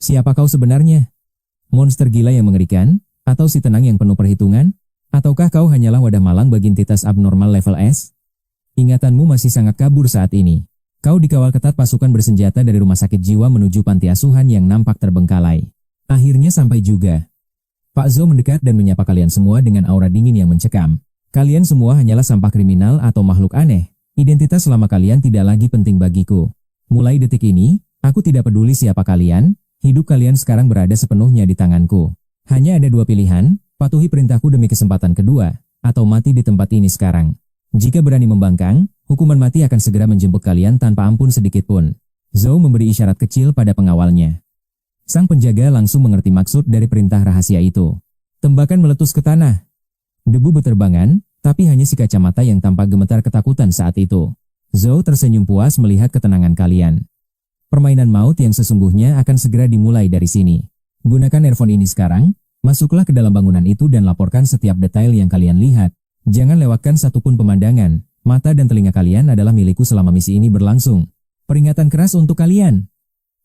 Siapa kau sebenarnya? Monster gila yang mengerikan? Atau si tenang yang penuh perhitungan? Ataukah kau hanyalah wadah malang bagi entitas abnormal level S? Ingatanmu masih sangat kabur saat ini. Kau dikawal ketat pasukan bersenjata dari rumah sakit jiwa menuju panti asuhan yang nampak terbengkalai. Akhirnya sampai juga. Pak Zhou mendekat dan menyapa kalian semua dengan aura dingin yang mencekam. Kalian semua hanyalah sampah kriminal atau makhluk aneh. Identitas selama kalian tidak lagi penting bagiku. Mulai detik ini, aku tidak peduli siapa kalian, hidup kalian sekarang berada sepenuhnya di tanganku. Hanya ada dua pilihan, patuhi perintahku demi kesempatan kedua, atau mati di tempat ini sekarang. Jika berani membangkang, hukuman mati akan segera menjemput kalian tanpa ampun sedikitpun. Zhou memberi isyarat kecil pada pengawalnya. Sang penjaga langsung mengerti maksud dari perintah rahasia itu. Tembakan meletus ke tanah. Debu beterbangan, tapi hanya si kacamata yang tampak gemetar ketakutan saat itu. Zhou tersenyum puas melihat ketenangan kalian. Permainan maut yang sesungguhnya akan segera dimulai dari sini. Gunakan earphone ini sekarang, masuklah ke dalam bangunan itu dan laporkan setiap detail yang kalian lihat. Jangan lewatkan satupun pemandangan, mata dan telinga kalian adalah milikku selama misi ini berlangsung. Peringatan keras untuk kalian.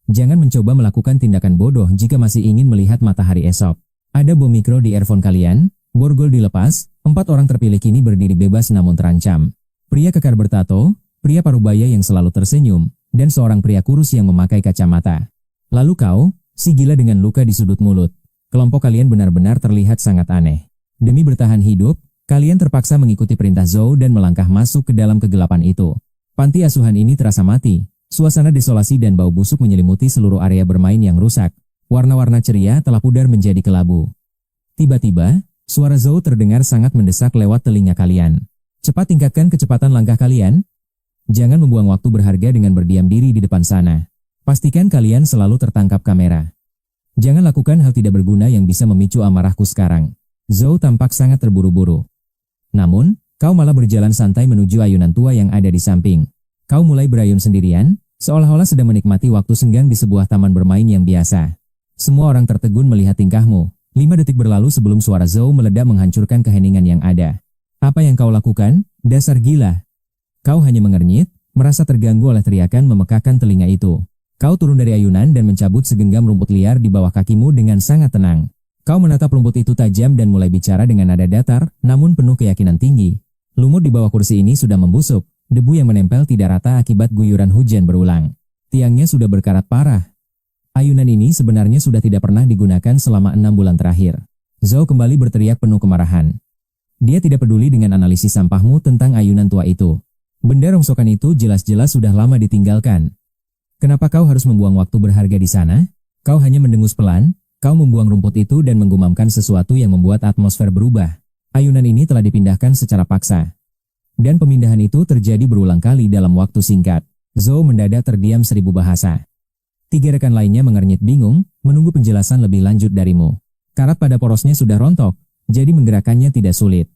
Jangan mencoba melakukan tindakan bodoh jika masih ingin melihat matahari esok. Ada bom mikro di earphone kalian, borgol dilepas, 4 orang terpilih kini berdiri bebas namun terancam. Pria kekar bertato, pria parubaya yang selalu tersenyum, dan seorang pria kurus yang memakai kacamata. Lalu kau, si gila dengan luka di sudut mulut. Kelompok kalian benar-benar terlihat sangat aneh. Demi bertahan hidup, kalian terpaksa mengikuti perintah Zhou dan melangkah masuk ke dalam kegelapan itu. Panti asuhan ini terasa mati. Suasana desolasi dan bau busuk menyelimuti seluruh area bermain yang rusak. Warna-warna ceria telah pudar menjadi kelabu. Tiba-tiba, suara Zhou terdengar sangat mendesak lewat telinga kalian. Cepat tingkatkan kecepatan langkah kalian. Jangan membuang waktu berharga dengan berdiam diri di depan sana. Pastikan kalian selalu tertangkap kamera. Jangan lakukan hal tidak berguna yang bisa memicu amarahku sekarang. Zhou tampak sangat terburu-buru. Namun, kau malah berjalan santai menuju ayunan tua yang ada di samping. Kau mulai berayun sendirian, seolah-olah sedang menikmati waktu senggang di sebuah taman bermain yang biasa. Semua orang tertegun melihat tingkahmu. 5 detik berlalu sebelum suara Zhou meledak menghancurkan keheningan yang ada. Apa yang kau lakukan, dasar gila? Kau hanya mengernyit, merasa terganggu oleh teriakan memekakan telinga itu. Kau turun dari ayunan dan mencabut segenggam rumput liar di bawah kakimu dengan sangat tenang. Kau menatap rumput itu tajam dan mulai bicara dengan nada datar, namun penuh keyakinan tinggi. Lumut di bawah kursi ini sudah membusuk, debu yang menempel tidak rata akibat guyuran hujan berulang. Tiangnya sudah berkarat parah. Ayunan ini sebenarnya sudah tidak pernah digunakan selama 6 bulan terakhir. Zhou kembali berteriak penuh kemarahan. Dia tidak peduli dengan analisis sampahmu tentang ayunan tua itu. Benda rongsokan itu jelas-jelas sudah lama ditinggalkan. Kenapa kau harus membuang waktu berharga di sana? Kau hanya mendengus pelan, kau membuang rumput itu dan menggumamkan sesuatu yang membuat atmosfer berubah. Ayunan ini telah dipindahkan secara paksa. Dan pemindahan itu terjadi berulang kali dalam waktu singkat. Zhou mendadak terdiam 1000 bahasa. 3 rekan lainnya mengernyit bingung, menunggu penjelasan lebih lanjut darimu. Karat pada porosnya sudah rontok, jadi menggerakkannya tidak sulit.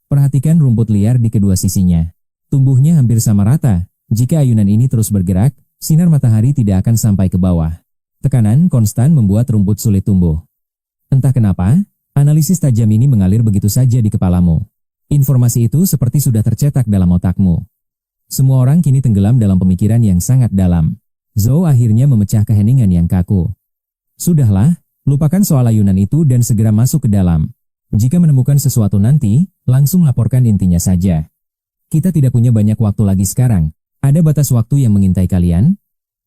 Perhatikan rumput liar di kedua sisinya. Tumbuhnya hampir sama rata. Jika ayunan ini terus bergerak, sinar matahari tidak akan sampai ke bawah. Tekanan konstan membuat rumput sulit tumbuh. Entah kenapa, analisis tajam ini mengalir begitu saja di kepalamu. Informasi itu seperti sudah tercetak dalam otakmu. Semua orang kini tenggelam dalam pemikiran yang sangat dalam. Zhou akhirnya memecah keheningan yang kaku. Sudahlah, lupakan soal ayunan itu dan segera masuk ke dalam. Jika menemukan sesuatu nanti, langsung laporkan intinya saja. Kita tidak punya banyak waktu lagi sekarang. Ada batas waktu yang mengintai kalian?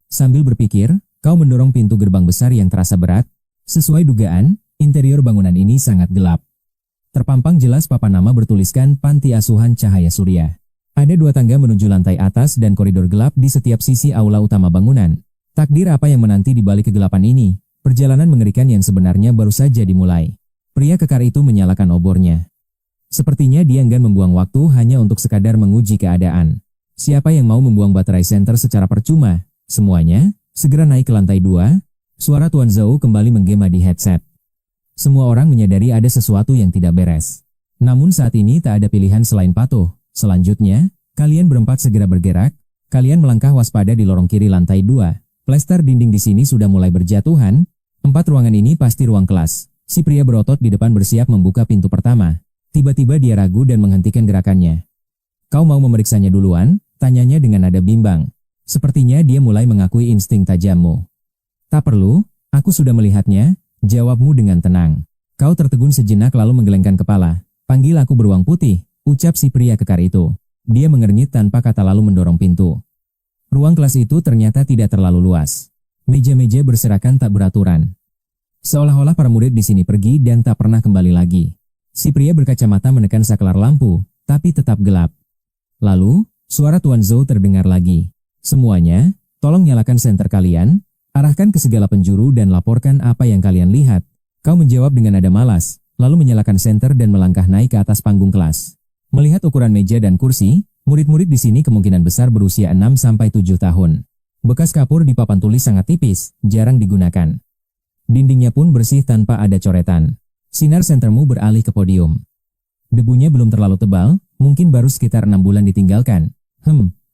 Sambil berpikir, kau mendorong pintu gerbang besar yang terasa berat. Sesuai dugaan, interior bangunan ini sangat gelap. Terpampang jelas papan nama bertuliskan Panti Asuhan Cahaya Surya. Ada 2 tangga menuju lantai atas dan koridor gelap di setiap sisi aula utama bangunan. Takdir apa yang menanti di balik kegelapan ini? Perjalanan mengerikan yang sebenarnya baru saja dimulai. Pria kekar itu menyalakan obornya. Sepertinya dia enggan membuang waktu hanya untuk sekadar menguji keadaan. Siapa yang mau membuang baterai senter secara percuma? Semuanya, segera naik ke lantai 2. Suara Tuan Zhou kembali menggema di headset. Semua orang menyadari ada sesuatu yang tidak beres. Namun saat ini tak ada pilihan selain patuh. Selanjutnya, kalian berempat segera bergerak. Kalian melangkah waspada di lorong kiri lantai 2. Plester dinding di sini sudah mulai berjatuhan. 4 ruangan ini pasti ruang kelas. Si pria berotot di depan bersiap membuka pintu pertama. Tiba-tiba dia ragu dan menghentikan gerakannya. Kau mau memeriksanya duluan? Tanyanya dengan nada bimbang. Sepertinya dia mulai mengakui insting tajammu. Tak perlu, Aku sudah melihatnya, jawabmu dengan tenang. Kau tertegun sejenak lalu menggelengkan kepala. Panggil aku beruang putih, ucap si pria kekar itu. Dia mengernyit tanpa kata lalu mendorong pintu. Ruang kelas itu ternyata tidak terlalu luas. Meja-meja berserakan tak beraturan. Seolah-olah para murid di sini pergi dan tak pernah kembali lagi. Si pria berkacamata menekan saklar lampu, tapi tetap gelap. Lalu, suara Tuan Zhou terdengar lagi. Semuanya, tolong nyalakan senter kalian, arahkan ke segala penjuru dan laporkan apa yang kalian lihat. Kau menjawab dengan nada malas, lalu menyalakan senter dan melangkah naik ke atas panggung kelas. Melihat ukuran meja dan kursi, murid-murid di sini kemungkinan besar berusia 6-7 tahun. Bekas kapur di papan tulis sangat tipis, jarang digunakan. Dindingnya pun bersih tanpa ada coretan. Sinar sentermu beralih ke podium. Debunya belum terlalu tebal, mungkin baru sekitar 6 bulan ditinggalkan.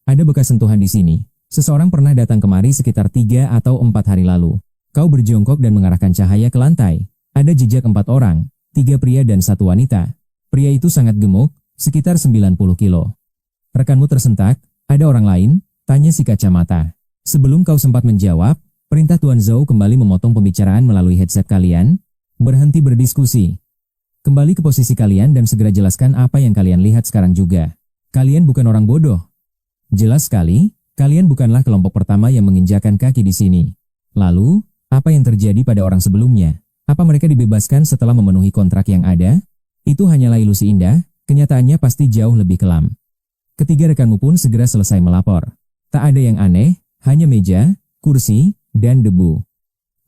Ada bekas sentuhan di sini. Seseorang pernah datang kemari sekitar 3 atau 4 hari lalu. Kau berjongkok dan mengarahkan cahaya ke lantai. Ada jejak 4 orang, 3 pria dan 1 wanita. Pria itu sangat gemuk, sekitar 90 kilo. Rekanmu tersentak, ada orang lain? Tanya si kacamata. Sebelum kau sempat menjawab, perintah Tuan Zhou kembali memotong pembicaraan melalui headset kalian. Berhenti berdiskusi. Kembali ke posisi kalian dan segera jelaskan apa yang kalian lihat sekarang juga. Kalian bukan orang bodoh. Jelas sekali, kalian bukanlah kelompok pertama yang menginjakan kaki di sini. Lalu, apa yang terjadi pada orang sebelumnya? Apa mereka dibebaskan setelah memenuhi kontrak yang ada? Itu hanyalah ilusi indah, kenyataannya pasti jauh lebih kelam. Ketiga rekanmu pun segera selesai melapor. Tak ada yang aneh, hanya meja, kursi, dan debu.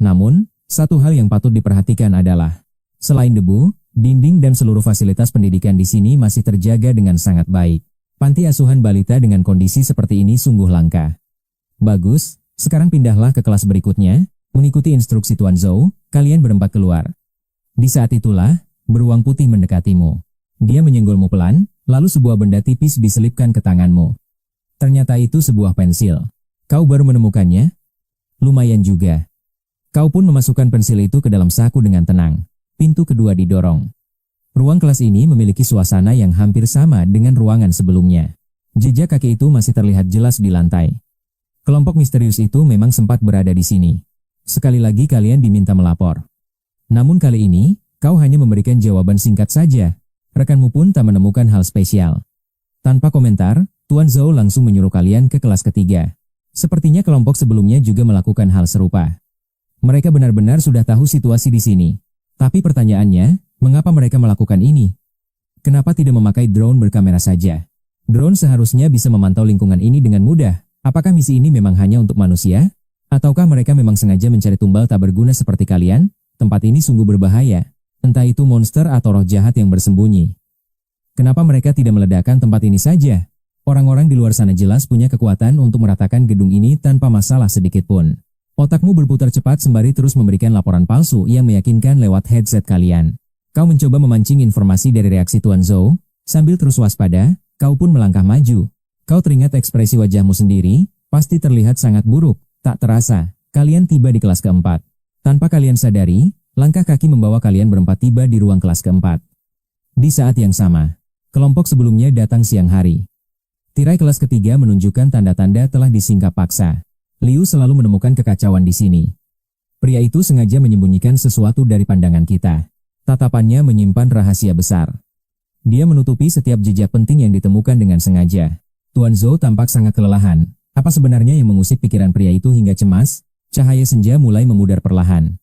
Namun, satu hal yang patut diperhatikan adalah, selain debu, dinding dan seluruh fasilitas pendidikan di sini masih terjaga dengan sangat baik. Panti asuhan balita dengan kondisi seperti ini sungguh langka. Bagus, sekarang pindahlah ke kelas berikutnya, mengikuti instruksi Tuan Zhou, kalian berempat keluar. Di saat itulah, beruang putih mendekatimu. Dia menyenggolmu pelan, lalu sebuah benda tipis diselipkan ke tanganmu. Ternyata itu sebuah pensil. Kau baru menemukannya? Lumayan juga. Kau pun memasukkan pensil itu ke dalam saku dengan tenang. Pintu kedua didorong. Ruang kelas ini memiliki suasana yang hampir sama dengan ruangan sebelumnya. Jejak kaki itu masih terlihat jelas di lantai. Kelompok misterius itu memang sempat berada di sini. Sekali lagi kalian diminta melapor. Namun kali ini, kau hanya memberikan jawaban singkat saja. Rekanmu pun tak menemukan hal spesial. Tanpa komentar, Tuan Zhou langsung menyuruh kalian ke kelas ketiga. Sepertinya kelompok sebelumnya juga melakukan hal serupa. Mereka benar-benar sudah tahu situasi di sini. Tapi pertanyaannya, mengapa mereka melakukan ini? Kenapa tidak memakai drone berkamera saja? Drone seharusnya bisa memantau lingkungan ini dengan mudah. Apakah misi ini memang hanya untuk manusia? Ataukah mereka memang sengaja mencari tumbal tak berguna seperti kalian? Tempat ini sungguh berbahaya. Entah itu monster atau roh jahat yang bersembunyi. Kenapa mereka tidak meledakkan tempat ini saja? Orang-orang di luar sana jelas punya kekuatan untuk meratakan gedung ini tanpa masalah sedikit pun. Otakmu berputar cepat sembari terus memberikan laporan palsu yang meyakinkan lewat headset kalian. Kau mencoba memancing informasi dari reaksi Tuan Zhou, sambil terus waspada, kau pun melangkah maju. Kau teringat ekspresi wajahmu sendiri, pasti terlihat sangat buruk. Tak terasa, kalian tiba di kelas keempat. Tanpa kalian sadari, langkah kaki membawa kalian berempat tiba di ruang kelas keempat. Di saat yang sama, kelompok sebelumnya datang siang hari. Tirai kelas ketiga menunjukkan tanda-tanda telah disingkap paksa. Liu selalu menemukan kekacauan di sini. Pria itu sengaja menyembunyikan sesuatu dari pandangan kita. Tatapannya menyimpan rahasia besar. Dia menutupi setiap jejak penting yang ditemukan dengan sengaja. Tuan Zhou tampak sangat kelelahan. Apa sebenarnya yang mengusik pikiran pria itu hingga cemas? Cahaya senja mulai memudar perlahan.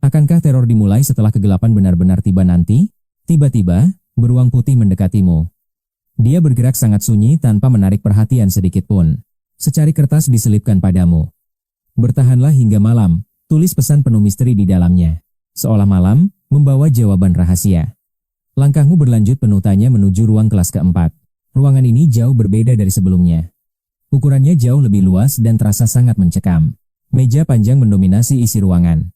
Akankah teror dimulai setelah kegelapan benar-benar tiba nanti? Tiba-tiba, beruang putih mendekatimu. Dia bergerak sangat sunyi tanpa menarik perhatian sedikit pun. Secari kertas diselipkan padamu. Bertahanlah hingga malam, tulis pesan penuh misteri di dalamnya. Seolah malam, membawa jawaban rahasia. Langkahmu berlanjut penuh tanya menuju ruang kelas keempat. Ruangan ini jauh berbeda dari sebelumnya. Ukurannya jauh lebih luas dan terasa sangat mencekam. Meja panjang mendominasi isi ruangan.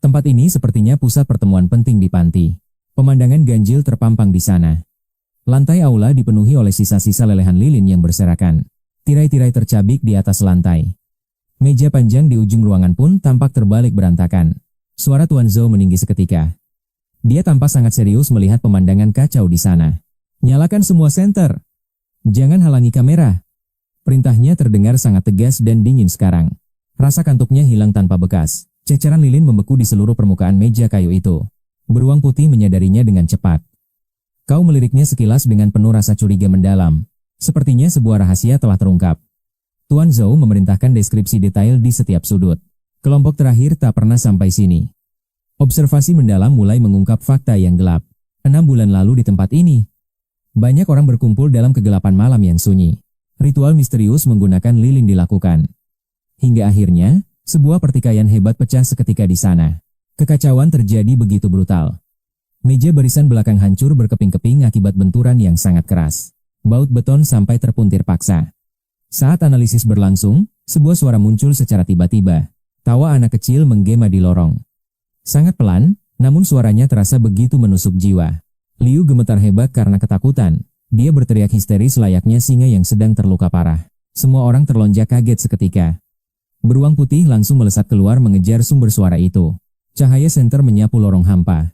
Tempat ini sepertinya pusat pertemuan penting di panti. Pemandangan ganjil terpampang di sana. Lantai aula dipenuhi oleh sisa-sisa lelehan lilin yang berserakan. Tirai-tirai tercabik di atas lantai. Meja panjang di ujung ruangan pun tampak terbalik berantakan. Suara Tuan Zhou meninggi seketika. Dia tampak sangat serius melihat pemandangan kacau di sana. Nyalakan semua senter. Jangan halangi kamera. Perintahnya terdengar sangat tegas dan dingin sekarang. Rasa kantuknya hilang tanpa bekas. Ceceran lilin membeku di seluruh permukaan meja kayu itu. Beruang putih menyadarinya dengan cepat. Kau meliriknya sekilas dengan penuh rasa curiga mendalam. Sepertinya sebuah rahasia telah terungkap. Tuan Zhou memerintahkan deskripsi detail di setiap sudut. Kelompok terakhir tak pernah sampai sini. Observasi mendalam mulai mengungkap fakta yang gelap. 6 bulan lalu di tempat ini, banyak orang berkumpul dalam kegelapan malam yang sunyi. Ritual misterius menggunakan lilin dilakukan. Hingga akhirnya, sebuah pertikaian hebat pecah seketika di sana. Kekacauan terjadi begitu brutal. Meja barisan belakang hancur berkeping-keping akibat benturan yang sangat keras. Baut beton sampai terpuntir paksa. Saat analisis berlangsung, sebuah suara muncul secara tiba-tiba. Tawa anak kecil menggema di lorong. Sangat pelan, namun suaranya terasa begitu menusuk jiwa. Liu gemetar hebat karena ketakutan. Dia berteriak histeris layaknya singa yang sedang terluka parah. Semua orang terlonjak kaget seketika. Beruang putih langsung melesat keluar mengejar sumber suara itu. Cahaya senter menyapu lorong hampa.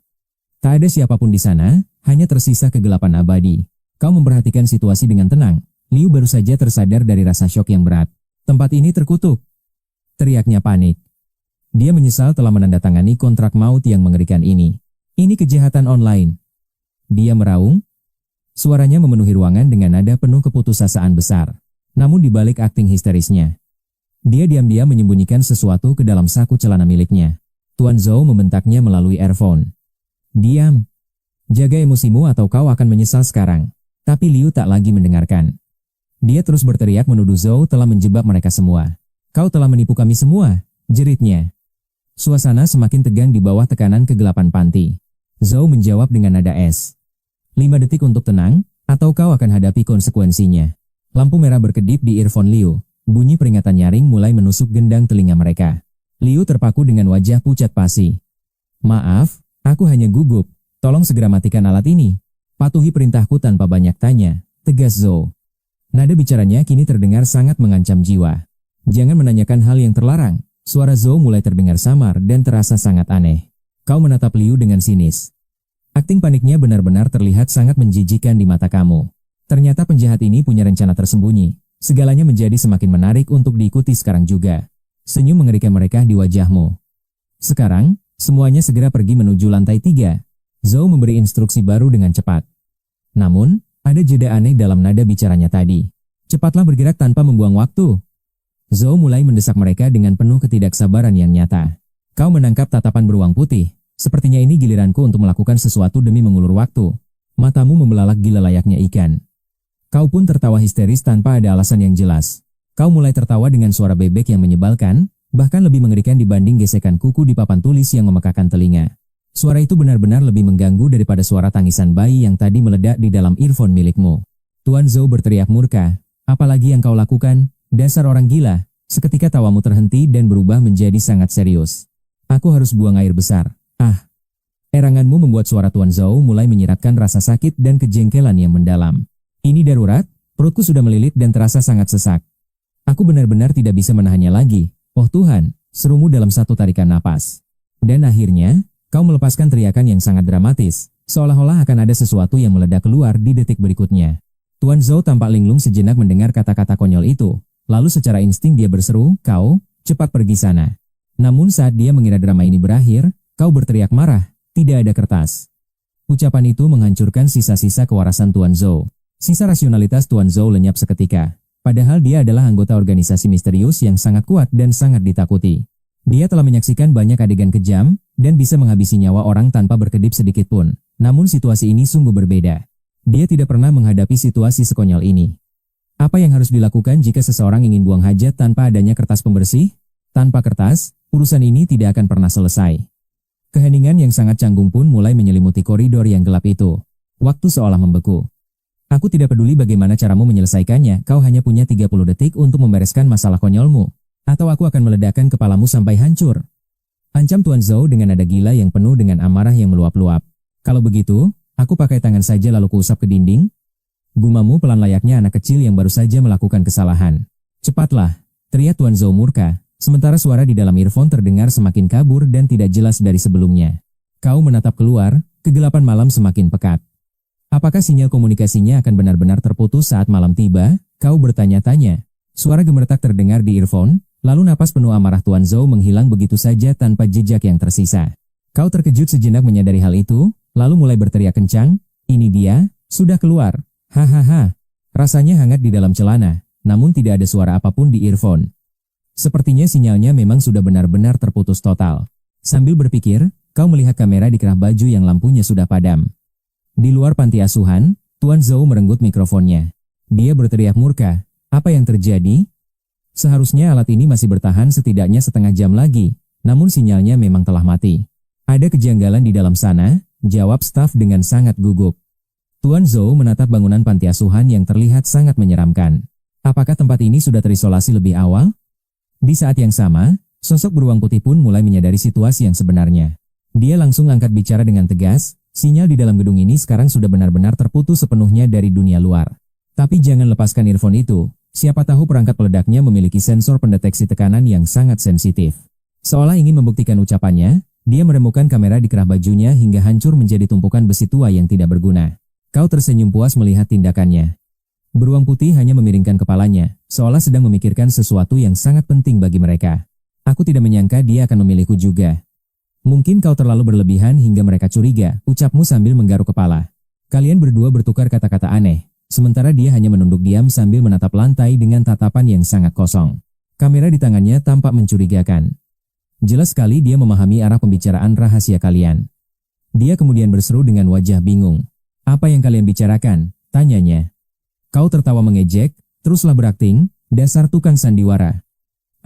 Tak ada siapapun di sana, hanya tersisa kegelapan abadi. Kau memperhatikan situasi dengan tenang. Liu baru saja tersadar dari rasa syok yang berat. Tempat ini terkutuk. Teriaknya panik. Dia menyesal telah menandatangani kontrak maut yang mengerikan ini. Ini kejahatan online. Dia meraung. Suaranya memenuhi ruangan dengan nada penuh keputusasaan besar. Namun di balik akting histerisnya, dia diam-diam menyembunyikan sesuatu ke dalam saku celana miliknya. Tuan Zhou membentaknya melalui earphone. Diam. Jaga emosimu atau kau akan menyesal sekarang. Tapi Liu tak lagi mendengarkan. Dia terus berteriak menuduh Zhou telah menjebak mereka semua. Kau telah menipu kami semua, jeritnya. Suasana semakin tegang di bawah tekanan kegelapan panti. Zhou menjawab dengan nada es. 5 detik untuk tenang, atau kau akan hadapi konsekuensinya. Lampu merah berkedip di earphone Liu. Bunyi peringatan nyaring mulai menusuk gendang telinga mereka. Liu terpaku dengan wajah pucat pasi. Maaf, aku hanya gugup. Tolong segera matikan alat ini. Patuhi perintahku tanpa banyak tanya, tegas Zhou. Nada bicaranya kini terdengar sangat mengancam jiwa. Jangan menanyakan hal yang terlarang. Suara Zhou mulai terdengar samar dan terasa sangat aneh. Kau menatap Liu dengan sinis. Akting paniknya benar-benar terlihat sangat menjijikan di mata kamu. Ternyata penjahat ini punya rencana tersembunyi. Segalanya menjadi semakin menarik untuk diikuti sekarang juga. Senyum mengerikan mereka di wajahmu. Sekarang, semuanya segera pergi menuju lantai 3. Zhou memberi instruksi baru dengan cepat. Namun, ada jeda aneh dalam nada bicaranya tadi. Cepatlah bergerak tanpa membuang waktu. Zhou mulai mendesak mereka dengan penuh ketidaksabaran yang nyata. Kau menangkap tatapan beruang putih. Sepertinya ini giliranku untuk melakukan sesuatu demi mengulur waktu. Matamu membelalak gila layaknya ikan. Kau pun tertawa histeris tanpa ada alasan yang jelas. Kau mulai tertawa dengan suara bebek yang menyebalkan, bahkan lebih mengerikan dibanding gesekan kuku di papan tulis yang memekakan telinga. Suara itu benar-benar lebih mengganggu daripada suara tangisan bayi yang tadi meledak di dalam earphone milikmu. Tuan Zhou berteriak murka. Apalagi yang kau lakukan? Dasar orang gila. Seketika tawamu terhenti dan berubah menjadi sangat serius. Aku harus buang air besar. Ah. Eranganmu membuat suara Tuan Zhou mulai menyiratkan rasa sakit dan kejengkelan yang mendalam. Ini darurat, perutku sudah melilit dan terasa sangat sesak. Aku benar-benar tidak bisa menahannya lagi. Oh Tuhan, serumu dalam satu tarikan napas. Dan akhirnya, kau melepaskan teriakan yang sangat dramatis, seolah-olah akan ada sesuatu yang meledak keluar di detik berikutnya. Tuan Zhou tampak linglung sejenak mendengar kata-kata konyol itu. Lalu secara insting dia berseru, kau, cepat pergi sana. Namun saat dia mengira drama ini berakhir, kau berteriak marah, tidak ada kertas. Ucapan itu menghancurkan sisa-sisa kewarasan Tuan Zhou. Sisa rasionalitas Tuan Zhou lenyap seketika. Padahal dia adalah anggota organisasi misterius yang sangat kuat dan sangat ditakuti. Dia telah menyaksikan banyak adegan kejam, dan bisa menghabisi nyawa orang tanpa berkedip sedikit pun. Namun situasi ini sungguh berbeda. Dia tidak pernah menghadapi situasi sekonyol ini. Apa yang harus dilakukan jika seseorang ingin buang hajat tanpa adanya kertas pembersih? Tanpa kertas, urusan ini tidak akan pernah selesai. Keheningan yang sangat canggung pun mulai menyelimuti koridor yang gelap itu. Waktu seolah membeku. Aku tidak peduli bagaimana caramu menyelesaikannya, kau hanya punya 30 detik untuk membereskan masalah konyolmu. Atau aku akan meledakkan kepalamu sampai hancur. Ancam Tuan Zhou dengan nada gila yang penuh dengan amarah yang meluap-luap. Kalau begitu, aku pakai tangan saja lalu kuusap ke dinding. Gumamu pelan layaknya anak kecil yang baru saja melakukan kesalahan. Cepatlah, teriak Tuan Zhou murka, sementara suara di dalam earphone terdengar semakin kabur dan tidak jelas dari sebelumnya. Kau menatap keluar, kegelapan malam semakin pekat. Apakah sinyal komunikasinya akan benar-benar terputus saat malam tiba? Kau bertanya-tanya. Suara gemeretak terdengar di earphone, Lalu napas penuh amarah Tuan Zhou menghilang begitu saja tanpa jejak yang tersisa. Kau terkejut sejenak menyadari hal itu, lalu mulai berteriak kencang, "Ini dia, sudah keluar." Hahaha. Rasanya hangat di dalam celana, namun tidak ada suara apapun di earphone. Sepertinya sinyalnya memang sudah benar-benar terputus total. Sambil berpikir, kau melihat kamera di kerah baju yang lampunya sudah padam. Di luar panti asuhan, Tuan Zhou merenggut mikrofonnya. Dia berteriak murka, "Apa yang terjadi?" Seharusnya alat ini masih bertahan setidaknya setengah jam lagi, namun sinyalnya memang telah mati. Ada kejanggalan di dalam sana, jawab staf dengan sangat gugup. Tuan Zhou menatap bangunan panti asuhan yang terlihat sangat menyeramkan. Apakah tempat ini sudah terisolasi lebih awal? Di saat yang sama, sosok beruang putih pun mulai menyadari situasi yang sebenarnya. Dia langsung angkat bicara dengan tegas, "Sinyal di dalam gedung ini sekarang sudah benar-benar terputus sepenuhnya dari dunia luar. Tapi jangan lepaskan earphone itu. Siapa tahu perangkat peledaknya memiliki sensor pendeteksi tekanan yang sangat sensitif." Seolah ingin membuktikan ucapannya, dia meremukkan kamera di kerah bajunya hingga hancur menjadi tumpukan besi tua yang tidak berguna. Kau tersenyum puas melihat tindakannya. Beruang putih hanya memiringkan kepalanya, seolah sedang memikirkan sesuatu yang sangat penting bagi mereka. "Aku tidak menyangka dia akan memilihku juga." "Mungkin kau terlalu berlebihan hingga mereka curiga," ucapmu sambil menggaruk kepala. Kalian berdua bertukar kata-kata aneh. Sementara dia hanya menunduk diam sambil menatap lantai dengan tatapan yang sangat kosong. Kamera di tangannya tampak mencurigakan. Jelas sekali dia memahami arah pembicaraan rahasia kalian. Dia kemudian berseru dengan wajah bingung. "Apa yang kalian bicarakan?" tanyanya. Kau tertawa mengejek, "Teruslah berakting, dasar tukang sandiwara.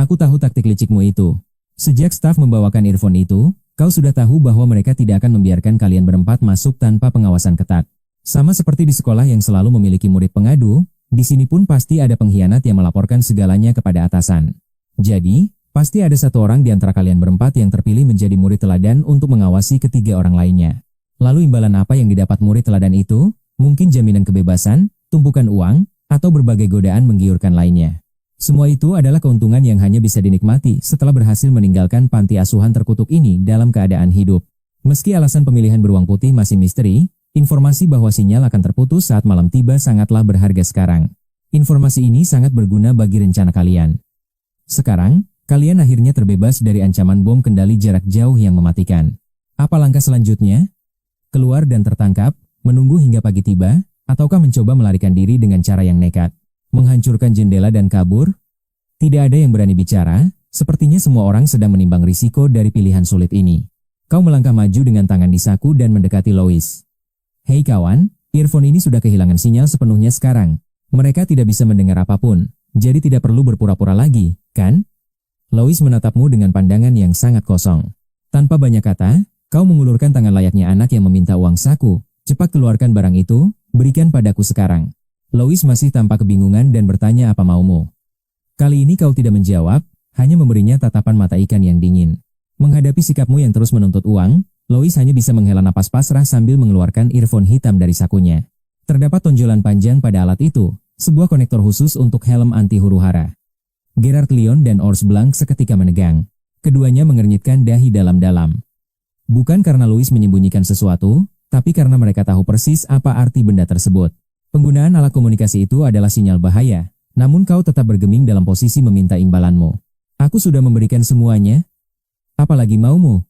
Aku tahu taktik licikmu itu. Sejak staf membawakan earphone itu, kau sudah tahu bahwa mereka tidak akan membiarkan kalian berempat masuk tanpa pengawasan ketat. Sama seperti di sekolah yang selalu memiliki murid pengadu, di sini pun pasti ada pengkhianat yang melaporkan segalanya kepada atasan. Jadi, pasti ada satu orang di antara kalian berempat yang terpilih menjadi murid teladan untuk mengawasi ketiga orang lainnya. Lalu imbalan apa yang didapat murid teladan itu? Mungkin jaminan kebebasan, tumpukan uang, atau berbagai godaan menggiurkan lainnya. Semua itu adalah keuntungan yang hanya bisa dinikmati setelah berhasil meninggalkan panti asuhan terkutuk ini dalam keadaan hidup. Meski alasan pemilihan beruang putih masih misteri, informasi bahwa sinyal akan terputus saat malam tiba sangatlah berharga sekarang. Informasi ini sangat berguna bagi rencana kalian. Sekarang, kalian akhirnya terbebas dari ancaman bom kendali jarak jauh yang mematikan. Apa langkah selanjutnya? Keluar dan tertangkap, menunggu hingga pagi tiba, ataukah mencoba melarikan diri dengan cara yang nekat? Menghancurkan jendela dan kabur? Tidak ada yang berani bicara, sepertinya semua orang sedang menimbang risiko dari pilihan sulit ini. Kau melangkah maju dengan tangan di saku dan mendekati Lois. "Hei kawan, earphone ini sudah kehilangan sinyal sepenuhnya sekarang. Mereka tidak bisa mendengar apapun, jadi tidak perlu berpura-pura lagi, kan?" Lois menatapmu dengan pandangan yang sangat kosong. Tanpa banyak kata, kau mengulurkan tangan layaknya anak yang meminta uang saku. "Cepat keluarkan barang itu, berikan padaku sekarang." Lois masih tampak kebingungan dan bertanya apa maumu. Kali ini kau tidak menjawab, hanya memberinya tatapan mata ikan yang dingin. Menghadapi sikapmu yang terus menuntut uang, Lois hanya bisa menghela napas pasrah sambil mengeluarkan earphone hitam dari sakunya. Terdapat tonjolan panjang pada alat itu, sebuah konektor khusus untuk helm anti huru-hara. Gerard Leon dan Ors Blanc seketika menegang. Keduanya mengernyitkan dahi dalam-dalam. Bukan karena Lois menyembunyikan sesuatu, tapi karena mereka tahu persis apa arti benda tersebut. Penggunaan alat komunikasi itu adalah sinyal bahaya, namun kau tetap bergeming dalam posisi meminta imbalanmu. "Aku sudah memberikan semuanya. Apalagi maumu?"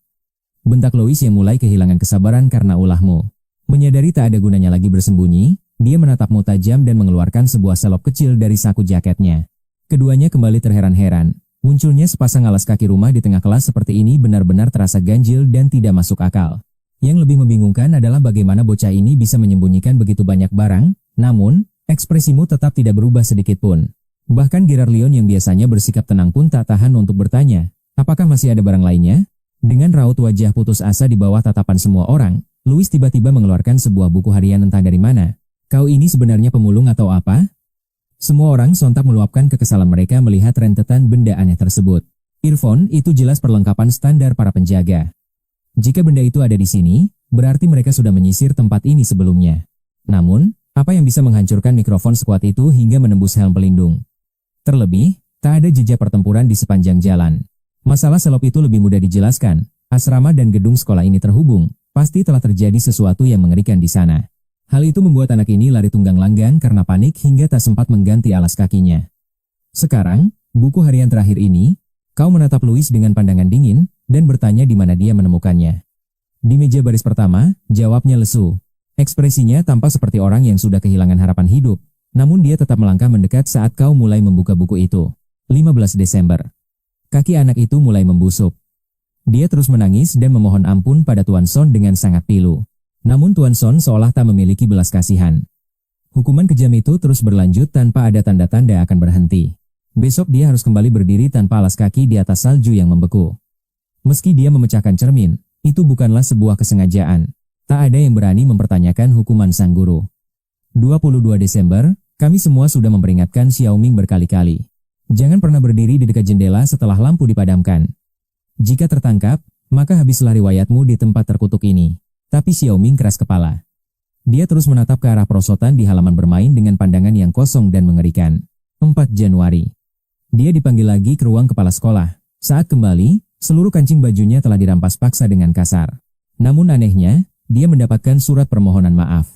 Bentak Lois yang mulai kehilangan kesabaran karena ulahmu. Menyadari tak ada gunanya lagi bersembunyi, dia menatapmu tajam dan mengeluarkan sebuah selop kecil dari saku jaketnya. Keduanya kembali terheran-heran. Munculnya sepasang alas kaki rumah di tengah kelas seperti ini benar-benar terasa ganjil dan tidak masuk akal. Yang lebih membingungkan adalah bagaimana bocah ini bisa menyembunyikan begitu banyak barang, namun, ekspresimu tetap tidak berubah sedikitpun. Bahkan Gerard Leon yang biasanya bersikap tenang pun tak tahan untuk bertanya, "Apakah masih ada barang lainnya?" Dengan raut wajah putus asa di bawah tatapan semua orang, Louis tiba-tiba mengeluarkan sebuah buku harian entah dari mana. "Kau ini sebenarnya pemulung atau apa?" Semua orang sontak meluapkan kekesalan mereka melihat rentetan benda aneh tersebut. Earphone itu jelas perlengkapan standar para penjaga. Jika benda itu ada di sini, berarti mereka sudah menyisir tempat ini sebelumnya. Namun, apa yang bisa menghancurkan mikrofon sekuat itu hingga menembus helm pelindung? Terlebih, tak ada jejak pertempuran di sepanjang jalan. Masalah selop itu lebih mudah dijelaskan. Asrama dan gedung sekolah ini terhubung. Pasti telah terjadi sesuatu yang mengerikan di sana. Hal itu membuat anak ini lari tunggang langgang karena panik hingga tak sempat mengganti alas kakinya. Sekarang, buku harian terakhir ini, Kau menatap Louis dengan pandangan dingin, dan bertanya di mana dia menemukannya. Di meja baris pertama, jawabnya lesu. Ekspresinya tampak seperti orang yang sudah kehilangan harapan hidup, namun dia tetap melangkah mendekat saat kau mulai membuka buku itu. 15 Desember. Kaki anak itu mulai membusuk. Dia terus menangis dan memohon ampun pada Tuan Son dengan sangat pilu. Namun Tuan Son seolah tak memiliki belas kasihan. Hukuman kejam itu terus berlanjut tanpa ada tanda-tanda akan berhenti. Besok dia harus kembali berdiri tanpa alas kaki di atas salju yang membeku. Meski dia memecahkan cermin, itu bukanlah sebuah kesengajaan. Tak ada yang berani mempertanyakan hukuman sang guru. 22 Desember, kami semua sudah memperingatkan Xiaoming berkali-kali. Jangan pernah berdiri di dekat jendela setelah lampu dipadamkan. Jika tertangkap, maka habislah riwayatmu di tempat terkutuk ini. Tapi Xiaoming keras kepala. Dia terus menatap ke arah perosotan di halaman bermain dengan pandangan yang kosong dan mengerikan. 4 Januari. Dia dipanggil lagi ke ruang kepala sekolah. Saat kembali, seluruh kancing bajunya telah dirampas paksa dengan kasar. Namun anehnya, dia mendapatkan surat permohonan maaf.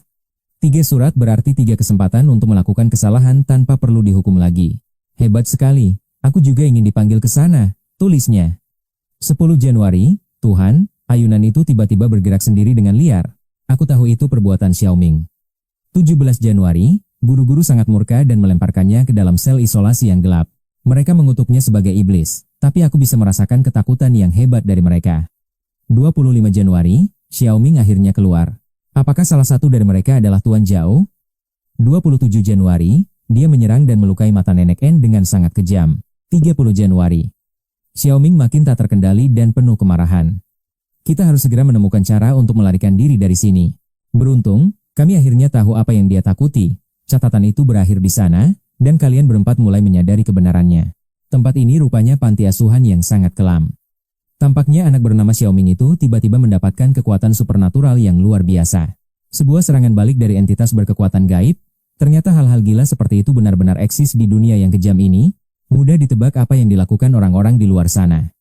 3 surat berarti 3 kesempatan untuk melakukan kesalahan tanpa perlu dihukum lagi. Hebat sekali, aku juga ingin dipanggil ke sana, tulisnya. 10 Januari, Tuhan, ayunan itu tiba-tiba bergerak sendiri dengan liar. Aku tahu itu perbuatan Xiaoming. 17 Januari, guru-guru sangat murka dan melemparkannya ke dalam sel isolasi yang gelap. Mereka mengutuknya sebagai iblis, tapi aku bisa merasakan ketakutan yang hebat dari mereka. 25 Januari, Xiaoming akhirnya keluar. Apakah salah satu dari mereka adalah Tuan Zhao? 27 Januari, dia menyerang dan melukai mata Nenek N dengan sangat kejam. 30 Januari. Xiaoming makin tak terkendali dan penuh kemarahan. Kita harus segera menemukan cara untuk melarikan diri dari sini. Beruntung, kami akhirnya tahu apa yang dia takuti. Catatan itu berakhir di sana, dan kalian berempat mulai menyadari kebenarannya. Tempat ini rupanya panti asuhan yang sangat kelam. Tampaknya anak bernama Xiaoming itu tiba-tiba mendapatkan kekuatan supernatural yang luar biasa. Sebuah serangan balik dari entitas berkekuatan gaib. Ternyata hal-hal gila seperti itu benar-benar eksis di dunia yang kejam ini. Mudah ditebak apa yang dilakukan orang-orang di luar sana.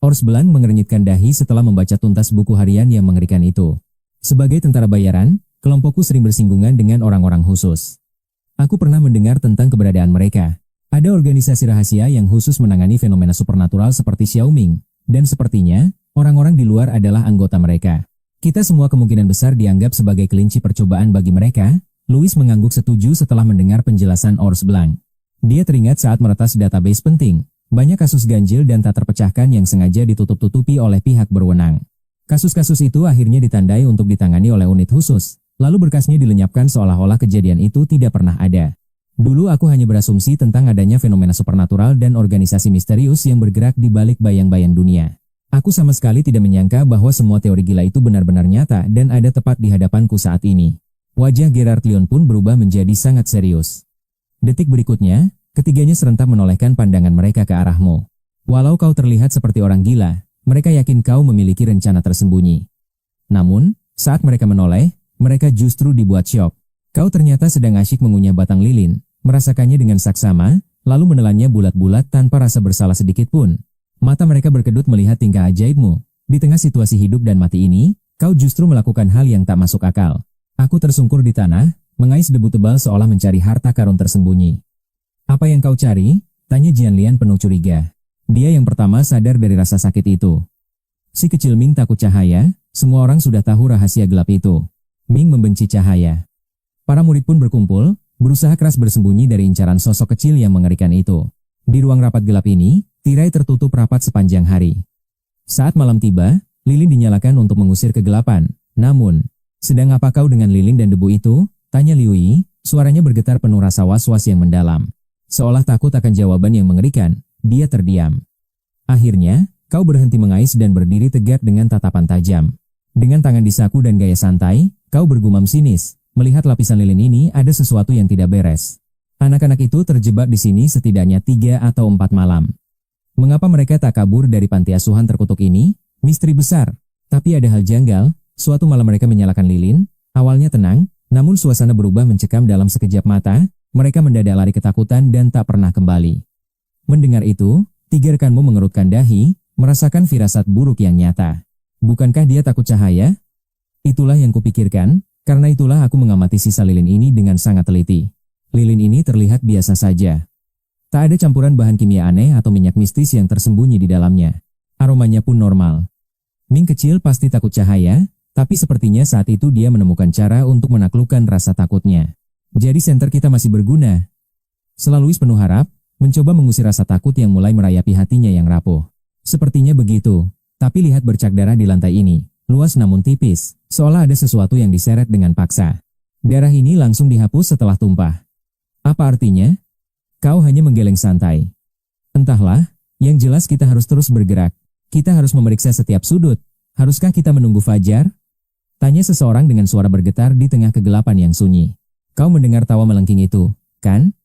Ors Blanc mengernyitkan dahi setelah membaca tuntas buku harian yang mengerikan itu. Sebagai tentara bayaran, kelompokku sering bersinggungan dengan orang-orang khusus. Aku pernah mendengar tentang keberadaan mereka. Ada organisasi rahasia yang khusus menangani fenomena supernatural seperti Xiaoming. Dan sepertinya, orang-orang di luar adalah anggota mereka. Kita semua kemungkinan besar dianggap sebagai kelinci percobaan bagi mereka. Louis mengangguk setuju setelah mendengar penjelasan Ors Blanc. Dia teringat saat meretas database penting. Banyak kasus ganjil dan tak terpecahkan yang sengaja ditutup-tutupi oleh pihak berwenang. Kasus-kasus itu akhirnya ditandai untuk ditangani oleh unit khusus. Lalu berkasnya dilenyapkan seolah-olah kejadian itu tidak pernah ada. Dulu aku hanya berasumsi tentang adanya fenomena supernatural dan organisasi misterius yang bergerak di balik bayang-bayang dunia. Aku sama sekali tidak menyangka bahwa semua teori gila itu benar-benar nyata dan ada tepat di hadapanku saat ini. Wajah Gerard Lyon pun berubah menjadi sangat serius. Detik berikutnya, ketiganya serentak menolehkan pandangan mereka ke arahmu. Walau kau terlihat seperti orang gila, mereka yakin kau memiliki rencana tersembunyi. Namun, saat mereka menoleh, mereka justru dibuat syok. Kau ternyata sedang asyik mengunyah batang lilin. Merasakannya dengan saksama, lalu menelannya bulat-bulat tanpa rasa bersalah sedikit pun. Mata mereka berkedut melihat tingkah ajaibmu. Di tengah situasi hidup dan mati ini, kau justru melakukan hal yang tak masuk akal. Aku tersungkur di tanah, mengais debu tebal seolah mencari harta karun tersembunyi. Apa yang kau cari? Tanya Jian Lian penuh curiga. Dia yang pertama sadar dari rasa sakit itu. Si kecil Ming takut cahaya, semua orang sudah tahu rahasia gelap itu. Ming membenci cahaya. Para murid pun berkumpul, berusaha keras bersembunyi dari incaran sosok kecil yang mengerikan itu. Di ruang rapat gelap ini, tirai tertutup rapat sepanjang hari. Saat malam tiba, lilin dinyalakan untuk mengusir kegelapan. Namun, sedang apa kau dengan lilin dan debu itu? Tanya Liu Yi, suaranya bergetar penuh rasa was-was yang mendalam. Seolah takut akan jawaban yang mengerikan, dia terdiam. Akhirnya, kau berhenti mengais dan berdiri tegak dengan tatapan tajam. Dengan tangan di saku dan gaya santai, kau bergumam sinis. Melihat lapisan lilin ini ada sesuatu yang tidak beres. Anak-anak itu terjebak di sini setidaknya 3 atau 4 malam. Mengapa mereka tak kabur dari panti asuhan terkutuk ini? Misteri besar. Tapi ada hal janggal, suatu malam mereka menyalakan lilin, awalnya tenang, namun suasana berubah mencekam dalam sekejap mata, mereka mendadak lari ketakutan dan tak pernah kembali. Mendengar itu, 3 rekanmu mengerutkan dahi, merasakan firasat buruk yang nyata. Bukankah dia takut cahaya? Itulah yang kupikirkan. Karena itulah aku mengamati sisa lilin ini dengan sangat teliti. Lilin ini terlihat biasa saja. Tak ada campuran bahan kimia aneh atau minyak mistis yang tersembunyi di dalamnya. Aromanya pun normal. Ming kecil pasti takut cahaya, tapi sepertinya saat itu dia menemukan cara untuk menaklukkan rasa takutnya. Jadi senter kita masih berguna. Selalu penuh harap, mencoba mengusir rasa takut yang mulai merayapi hatinya yang rapuh. Sepertinya begitu, tapi lihat bercak darah di lantai ini, luas namun tipis, seolah ada sesuatu yang diseret dengan paksa. Darah ini langsung dihapus setelah tumpah. Apa artinya? Kau hanya menggeleng santai. Entahlah, yang jelas kita harus terus bergerak. Kita harus memeriksa setiap sudut. Haruskah kita menunggu fajar? Tanya seseorang dengan suara bergetar di tengah kegelapan yang sunyi. Kau mendengar tawa melengking itu, kan?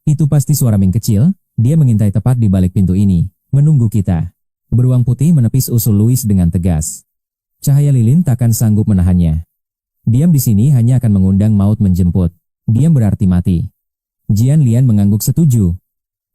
Itu pasti suara Ming kecil, dia mengintai tepat di balik pintu ini, menunggu kita. Beruang putih menepis usul Louis dengan tegas. Cahaya lilin takkan sanggup menahannya. Diam di sini hanya akan mengundang maut menjemput. Diam berarti mati. Jian Lian mengangguk setuju.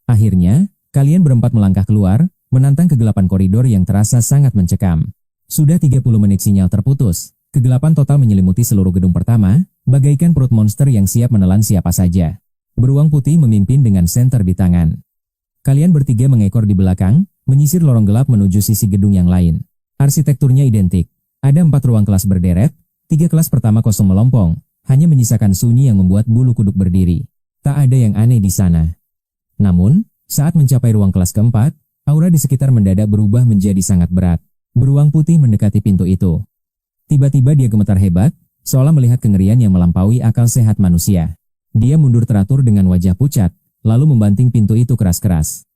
Akhirnya, kalian berempat melangkah keluar, menantang kegelapan koridor yang terasa sangat mencekam. Sudah 30 menit sinyal terputus. Kegelapan total menyelimuti seluruh gedung pertama, bagaikan perut monster yang siap menelan siapa saja. Beruang putih memimpin dengan senter di tangan. Kalian bertiga mengekor di belakang, menyisir lorong gelap menuju sisi gedung yang lain. Arsitekturnya identik. Ada 4 ruang kelas berderet. 3 kelas pertama kosong melompong, hanya menyisakan sunyi yang membuat bulu kuduk berdiri. Tak ada yang aneh di sana. Namun, saat mencapai ruang kelas keempat, aura di sekitar mendadak berubah menjadi sangat berat. Beruang putih mendekati pintu itu. Tiba-tiba dia gemetar hebat, seolah melihat kengerian yang melampaui akal sehat manusia. Dia mundur teratur dengan wajah pucat, lalu membanting pintu itu keras-keras.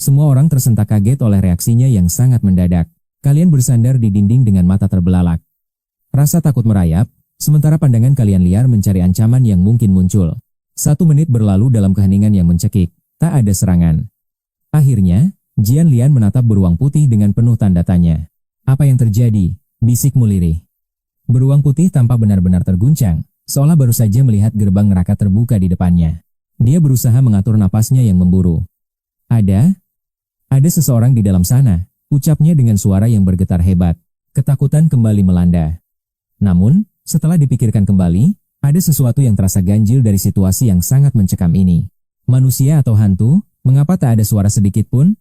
Semua orang tersentak kaget oleh reaksinya yang sangat mendadak. Kalian bersandar di dinding dengan mata terbelalak. Rasa takut merayap, sementara pandangan kalian liar mencari ancaman yang mungkin muncul. 1 menit berlalu dalam keheningan yang mencekik, tak ada serangan. Akhirnya, Jian Lian menatap beruang putih dengan penuh tanda tanya. Apa yang terjadi? Bisik Muliri. Beruang putih tampak benar-benar terguncang, seolah baru saja melihat gerbang neraka terbuka di depannya. Dia berusaha mengatur napasnya yang memburu. Ada seseorang di dalam sana, ucapnya dengan suara yang bergetar hebat. Ketakutan kembali melanda. Namun, setelah dipikirkan kembali, ada sesuatu yang terasa ganjil dari situasi yang sangat mencekam ini. Manusia atau hantu, mengapa tak ada suara sedikit pun?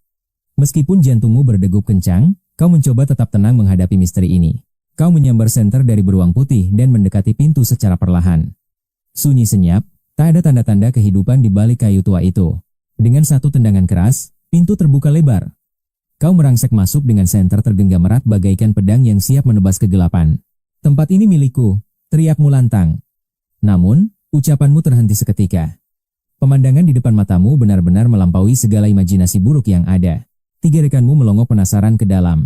Meskipun jantungmu berdegup kencang, kau mencoba tetap tenang menghadapi misteri ini. Kau menyambar senter dari beruang putih dan mendekati pintu secara perlahan. Sunyi senyap, tak ada tanda-tanda kehidupan di balik kayu tua itu. Dengan satu tendangan keras, pintu terbuka lebar. Kau merangsek masuk dengan senter tergenggam erat bagaikan pedang yang siap menebas kegelapan. Tempat ini milikku, teriakmu lantang. Namun, ucapanmu terhenti seketika. Pemandangan di depan matamu benar-benar melampaui segala imajinasi buruk yang ada. 3 rekanmu melongok penasaran ke dalam.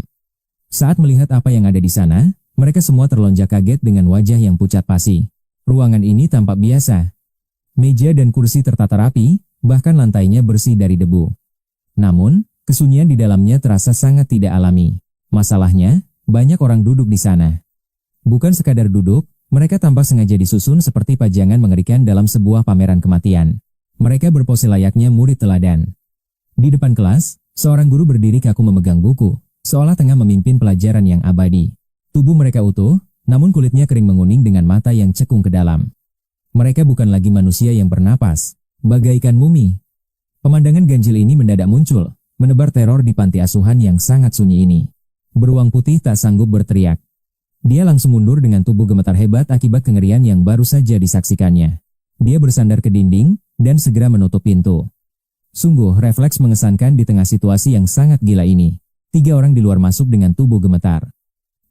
Saat melihat apa yang ada di sana, mereka semua terlonjak kaget dengan wajah yang pucat pasi. Ruangan ini tampak biasa. Meja dan kursi tertata rapi, bahkan lantainya bersih dari debu. Namun, kesunyian di dalamnya terasa sangat tidak alami. Masalahnya, banyak orang duduk di sana. Bukan sekadar duduk, mereka tampak sengaja disusun seperti pajangan mengerikan dalam sebuah pameran kematian. Mereka berpose layaknya murid teladan. Di depan kelas, seorang guru berdiri kaku memegang buku, seolah tengah memimpin pelajaran yang abadi. Tubuh mereka utuh, namun kulitnya kering menguning dengan mata yang cekung ke dalam. Mereka bukan lagi manusia yang bernapas, bagaikan mumi. Pemandangan ganjil ini mendadak muncul, menebar teror di panti asuhan yang sangat sunyi ini. Beruang putih tak sanggup berteriak. Dia langsung mundur dengan tubuh gemetar hebat akibat kengerian yang baru saja disaksikannya. Dia bersandar ke dinding, dan segera menutup pintu. Sungguh refleks mengesankan di tengah situasi yang sangat gila ini. 3 orang di luar masuk dengan tubuh gemetar.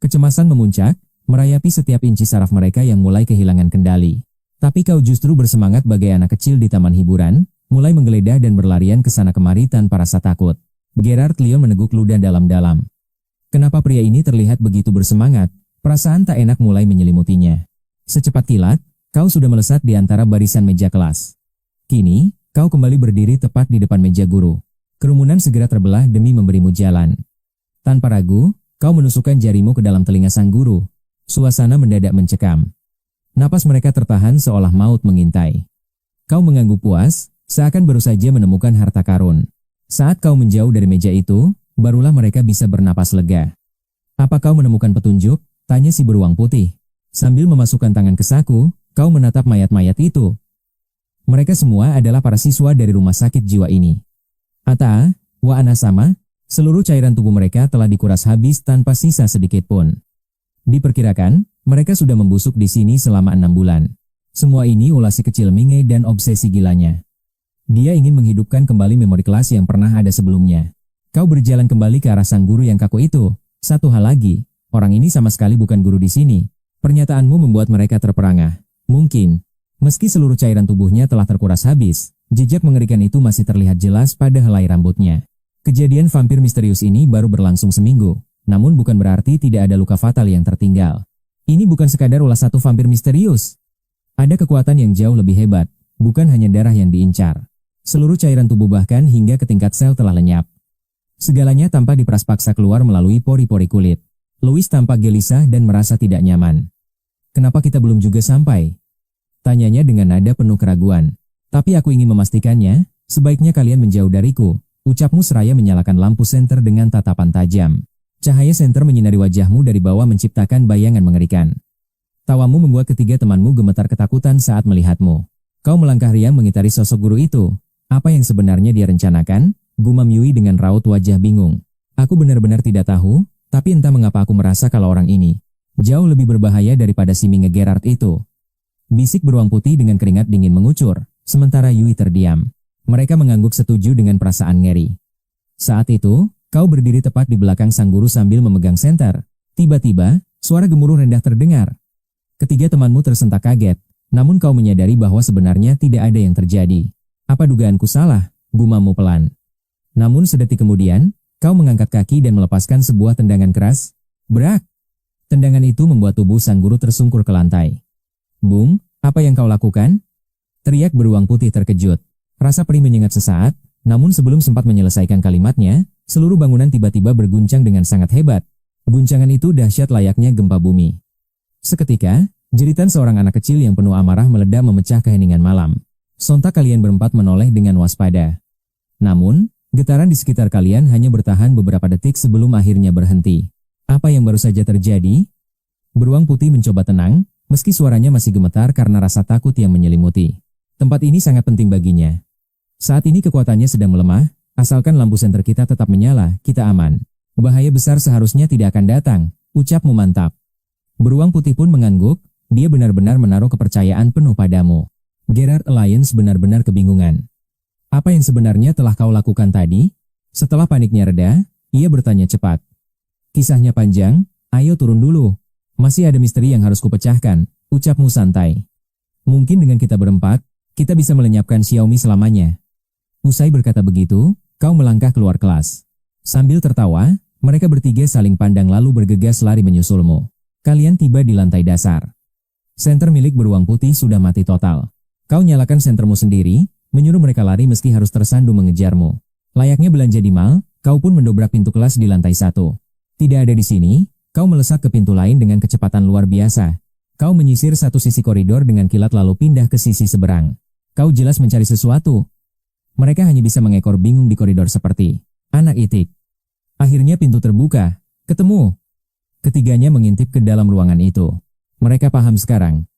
Kecemasan memuncak, merayapi setiap inci saraf mereka yang mulai kehilangan kendali. Tapi kau justru bersemangat bagai anak kecil di taman hiburan, mulai menggeledah dan berlarian ke sana kemari tanpa rasa takut. Gerard Leon meneguk ludah dalam-dalam. Kenapa pria ini terlihat begitu bersemangat? Perasaan tak enak mulai menyelimutinya. Secepat kilat, kau sudah melesat di antara barisan meja kelas. Kini, kau kembali berdiri tepat di depan meja guru. Kerumunan segera terbelah demi memberimu jalan. Tanpa ragu, kau menusukkan jarimu ke dalam telinga sang guru. Suasana mendadak mencekam. Napas mereka tertahan seolah maut mengintai. Kau mengangguk puas, seakan baru saja menemukan harta karun. Saat kau menjauh dari meja itu, barulah mereka bisa bernapas lega. Apa kau menemukan petunjuk? Tanya si beruang putih. Sambil memasukkan tangan ke saku, kau menatap mayat-mayat itu. Mereka semua adalah para siswa dari rumah sakit jiwa ini. Ata, wa ana sama, seluruh cairan tubuh mereka telah dikuras habis tanpa sisa sedikit pun. Diperkirakan, mereka sudah membusuk di sini selama 6 bulan. Semua ini ulah si kecil Minge dan obsesi gilanya. Dia ingin menghidupkan kembali memori kelas yang pernah ada sebelumnya. Kau berjalan kembali ke arah sang guru yang kaku itu. Satu hal lagi, orang ini sama sekali bukan guru di sini. Pernyataanmu membuat mereka terperangah. Mungkin, meski seluruh cairan tubuhnya telah terkuras habis, jejak mengerikan itu masih terlihat jelas pada helai rambutnya. Kejadian vampir misterius ini baru berlangsung seminggu, namun bukan berarti tidak ada luka fatal yang tertinggal. Ini bukan sekadar ulah satu vampir misterius. Ada kekuatan yang jauh lebih hebat, bukan hanya darah yang diincar. Seluruh cairan tubuh bahkan hingga ke tingkat sel telah lenyap. Segalanya tampak diperas paksa keluar melalui pori-pori kulit. Louis tampak gelisah dan merasa tidak nyaman. Kenapa kita belum juga sampai? Tanyanya dengan nada penuh keraguan. Tapi aku ingin memastikannya, sebaiknya kalian menjauh dariku. Ucapmu seraya menyalakan lampu senter dengan tatapan tajam. Cahaya senter menyinari wajahmu dari bawah menciptakan bayangan mengerikan. Tawamu membuat ketiga temanmu gemetar ketakutan saat melihatmu. Kau melangkah riang mengitari sosok guru itu. Apa yang sebenarnya dia rencanakan? Gumam Yui dengan raut wajah bingung. Aku benar-benar tidak tahu, tapi entah mengapa aku merasa kalau orang ini jauh lebih berbahaya daripada si Minge Gerard itu. Bisik beruang putih dengan keringat dingin mengucur, sementara Yui terdiam. Mereka mengangguk setuju dengan perasaan ngeri. Saat itu, kau berdiri tepat di belakang sang guru sambil memegang senter. Tiba-tiba, suara gemuruh rendah terdengar. Ketiga temanmu tersentak kaget, namun kau menyadari bahwa sebenarnya tidak ada yang terjadi. Apa dugaanku salah? Gumammu pelan. Namun sedetik kemudian, kau mengangkat kaki dan melepaskan sebuah tendangan keras. Brak! Tendangan itu membuat tubuh sang guru tersungkur ke lantai. Bung, apa yang kau lakukan? Teriak beruang putih terkejut. Rasa perih menyengat sesaat, namun sebelum sempat menyelesaikan kalimatnya, seluruh bangunan tiba-tiba berguncang dengan sangat hebat. Guncangan itu dahsyat layaknya gempa bumi. Seketika, jeritan seorang anak kecil yang penuh amarah meledak memecah keheningan malam. Sontak kalian berempat menoleh dengan waspada. Namun, getaran di sekitar kalian hanya bertahan beberapa detik sebelum akhirnya berhenti. Apa yang baru saja terjadi? Beruang putih mencoba tenang, meski suaranya masih gemetar karena rasa takut yang menyelimuti. Tempat ini sangat penting baginya. Saat ini kekuatannya sedang melemah, asalkan lampu senter kita tetap menyala, kita aman. Bahaya besar seharusnya tidak akan datang, ucapmu mantap. Beruang putih pun mengangguk, dia benar-benar menaruh kepercayaan penuh padamu. Gerard Alliance benar-benar kebingungan. Apa yang sebenarnya telah kau lakukan tadi? Setelah paniknya reda, ia bertanya cepat. Kisahnya panjang, ayo turun dulu. Masih ada misteri yang harus kupecahkan, ucapmu santai. Mungkin dengan kita berempat, kita bisa melenyapkan Xiaomi selamanya. Usai berkata begitu, kau melangkah keluar kelas. Sambil tertawa, mereka bertiga saling pandang lalu bergegas lari menyusulmu. Kalian tiba di lantai dasar. Senter milik beruang putih sudah mati total. Kau nyalakan sentermu sendiri, menyuruh mereka lari meski harus tersandung mengejarmu. Layaknya belanja di mall, kau pun mendobrak pintu kelas di lantai 1. Tidak ada di sini, kau melesat ke pintu lain dengan kecepatan luar biasa. Kau menyisir satu sisi koridor dengan kilat lalu pindah ke sisi seberang. Kau jelas mencari sesuatu. Mereka hanya bisa mengekor bingung di koridor seperti anak itik. Akhirnya pintu terbuka. Ketemu. Ketiganya mengintip ke dalam ruangan itu. Mereka paham sekarang.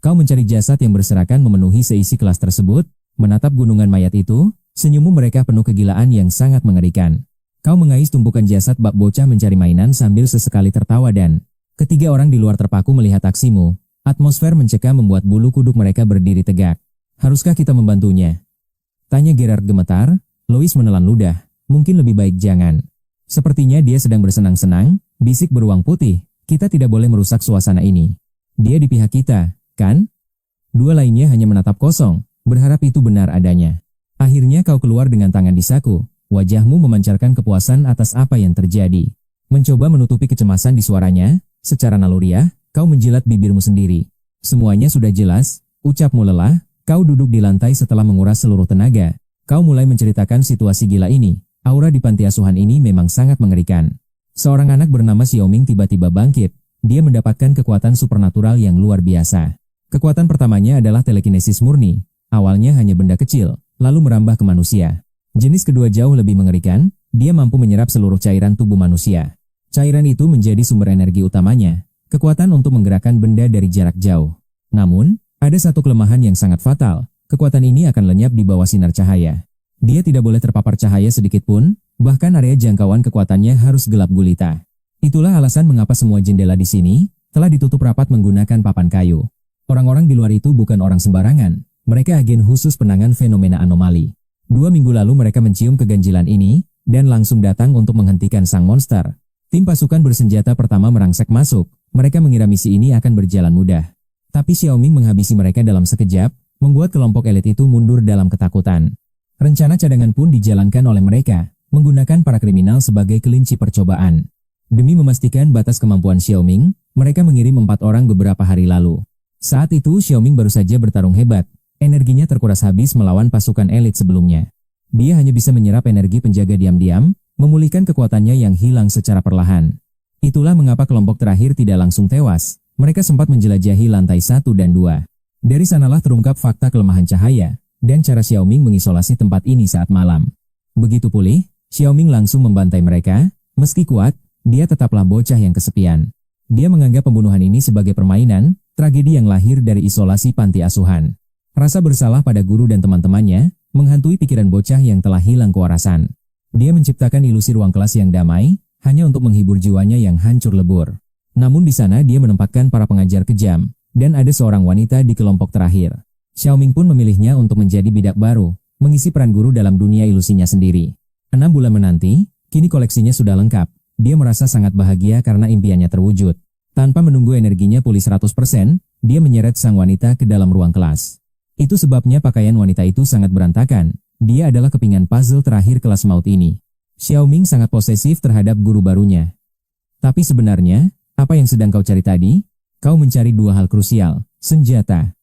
Kau mencari jasad yang berserakan memenuhi seisi kelas tersebut, menatap gunungan mayat itu, senyummu mereka penuh kegilaan yang sangat mengerikan. Kau mengais tumpukan jasad bak bocah mencari mainan sambil sesekali tertawa dan ketiga orang di luar terpaku melihat aksimu. Atmosfer mencekam membuat bulu kuduk mereka berdiri tegak. Haruskah kita membantunya? Tanya Gerard gemetar. Louis menelan ludah. Mungkin lebih baik jangan. Sepertinya dia sedang bersenang-senang, bisik beruang putih. Kita tidak boleh merusak suasana ini. Dia di pihak kita, kan? Dua lainnya hanya menatap kosong, berharap itu benar adanya. Akhirnya kau keluar dengan tangan di saku. Wajahmu memancarkan kepuasan atas apa yang terjadi. Mencoba menutupi kecemasan di suaranya, secara naluriah, kau menjilat bibirmu sendiri. Semuanya sudah jelas, ucapmu lelah, kau duduk di lantai setelah menguras seluruh tenaga. Kau mulai menceritakan situasi gila ini. Aura di panti asuhan ini memang sangat mengerikan. Seorang anak bernama Xiaoming tiba-tiba bangkit. Dia mendapatkan kekuatan supernatural yang luar biasa. Kekuatan pertamanya adalah telekinesis murni. Awalnya hanya benda kecil, lalu merambah ke manusia. Jenis kedua jauh lebih mengerikan, dia mampu menyerap seluruh cairan tubuh manusia. Cairan itu menjadi sumber energi utamanya, kekuatan untuk menggerakkan benda dari jarak jauh. Namun, ada satu kelemahan yang sangat fatal, kekuatan ini akan lenyap di bawah sinar cahaya. Dia tidak boleh terpapar cahaya sedikit pun, bahkan area jangkauan kekuatannya harus gelap gulita. Itulah alasan mengapa semua jendela di sini telah ditutup rapat menggunakan papan kayu. Orang-orang di luar itu bukan orang sembarangan, mereka agen khusus penanganan fenomena anomali. 2 minggu lalu mereka mencium keganjilan ini, dan langsung datang untuk menghentikan sang monster. Tim pasukan bersenjata pertama merangsek masuk, mereka mengira misi ini akan berjalan mudah. Tapi Xiaoming menghabisi mereka dalam sekejap, membuat kelompok elit itu mundur dalam ketakutan. Rencana cadangan pun dijalankan oleh mereka, menggunakan para kriminal sebagai kelinci percobaan. Demi memastikan batas kemampuan Xiaoming, mereka mengirim 4 orang beberapa hari lalu. Saat itu Xiaoming baru saja bertarung hebat, energinya terkuras habis melawan pasukan elit sebelumnya. Dia hanya bisa menyerap energi penjaga diam-diam, memulihkan kekuatannya yang hilang secara perlahan. Itulah mengapa kelompok terakhir tidak langsung tewas, mereka sempat menjelajahi lantai 1 dan 2. Dari sanalah terungkap fakta kelemahan cahaya, dan cara Xiaoming mengisolasi tempat ini saat malam. Begitu pulih, Xiaoming langsung membantai mereka, meski kuat, dia tetaplah bocah yang kesepian. Dia menganggap pembunuhan ini sebagai permainan, tragedi yang lahir dari isolasi panti asuhan. Rasa bersalah pada guru dan teman-temannya, menghantui pikiran bocah yang telah hilang kewarasan. Dia menciptakan ilusi ruang kelas yang damai, hanya untuk menghibur jiwanya yang hancur lebur. Namun di sana dia menempatkan para pengajar kejam, dan ada seorang wanita di kelompok terakhir. Xiaoming pun memilihnya untuk menjadi bidak baru, mengisi peran guru dalam dunia ilusinya sendiri. 6 bulan menanti, kini koleksinya sudah lengkap. Dia merasa sangat bahagia karena impiannya terwujud. Tanpa menunggu energinya pulih 100%, dia menyeret sang wanita ke dalam ruang kelas. Itu sebabnya pakaian wanita itu sangat berantakan. Dia adalah kepingan puzzle terakhir kelas maut ini. Xiaoming sangat posesif terhadap guru barunya. Tapi sebenarnya, apa yang sedang kau cari tadi? Kau mencari 2 hal krusial, senjata.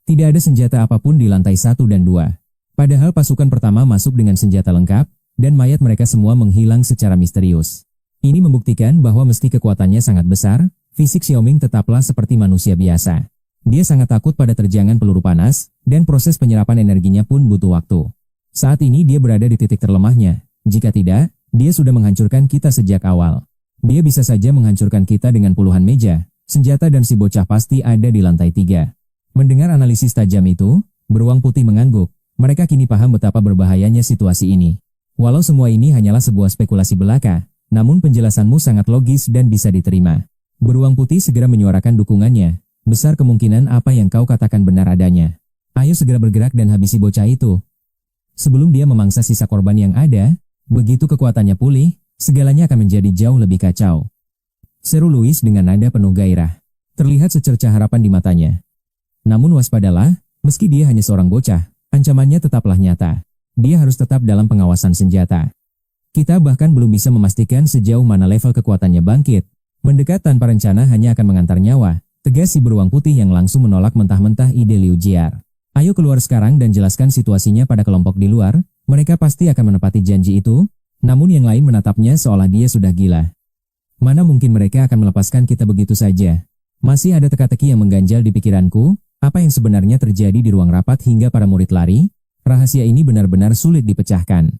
Tidak ada senjata apapun di lantai 1 dan 2. Padahal pasukan pertama masuk dengan senjata lengkap, dan mayat mereka semua menghilang secara misterius. Ini membuktikan bahwa meski kekuatannya sangat besar, fisik Xiaoming tetaplah seperti manusia biasa. Dia sangat takut pada terjangan peluru panas, dan proses penyerapan energinya pun butuh waktu. Saat ini dia berada di titik terlemahnya. Jika tidak, dia sudah menghancurkan kita sejak awal. Dia bisa saja menghancurkan kita dengan puluhan meja, senjata dan si bocah pasti ada di lantai 3. Mendengar analisis tajam itu, beruang putih mengangguk. Mereka kini paham betapa berbahayanya situasi ini. Walau semua ini hanyalah sebuah spekulasi belaka, namun penjelasanmu sangat logis dan bisa diterima. Beruang putih segera menyuarakan dukungannya. Besar kemungkinan apa yang kau katakan benar adanya. Ayo segera bergerak dan habisi bocah itu. Sebelum dia memangsa sisa korban yang ada, begitu kekuatannya pulih, segalanya akan menjadi jauh lebih kacau. Seru Louis dengan nada penuh gairah. Terlihat secercah harapan di matanya. Namun waspadalah, meski dia hanya seorang bocah, ancamannya tetaplah nyata. Dia harus tetap dalam pengawasan senjata. Kita bahkan belum bisa memastikan sejauh mana level kekuatannya bangkit. Mendekat tanpa rencana hanya akan mengantar nyawa, tegas si beruang putih yang langsung menolak mentah-mentah ide Liu Jiar. Ayo keluar sekarang dan jelaskan situasinya pada kelompok di luar, mereka pasti akan menepati janji itu, namun yang lain menatapnya seolah dia sudah gila. Mana mungkin mereka akan melepaskan kita begitu saja? Masih ada teka-teki yang mengganjal di pikiranku. Apa yang sebenarnya terjadi di ruang rapat hingga para murid lari? Rahasia ini benar-benar sulit dipecahkan.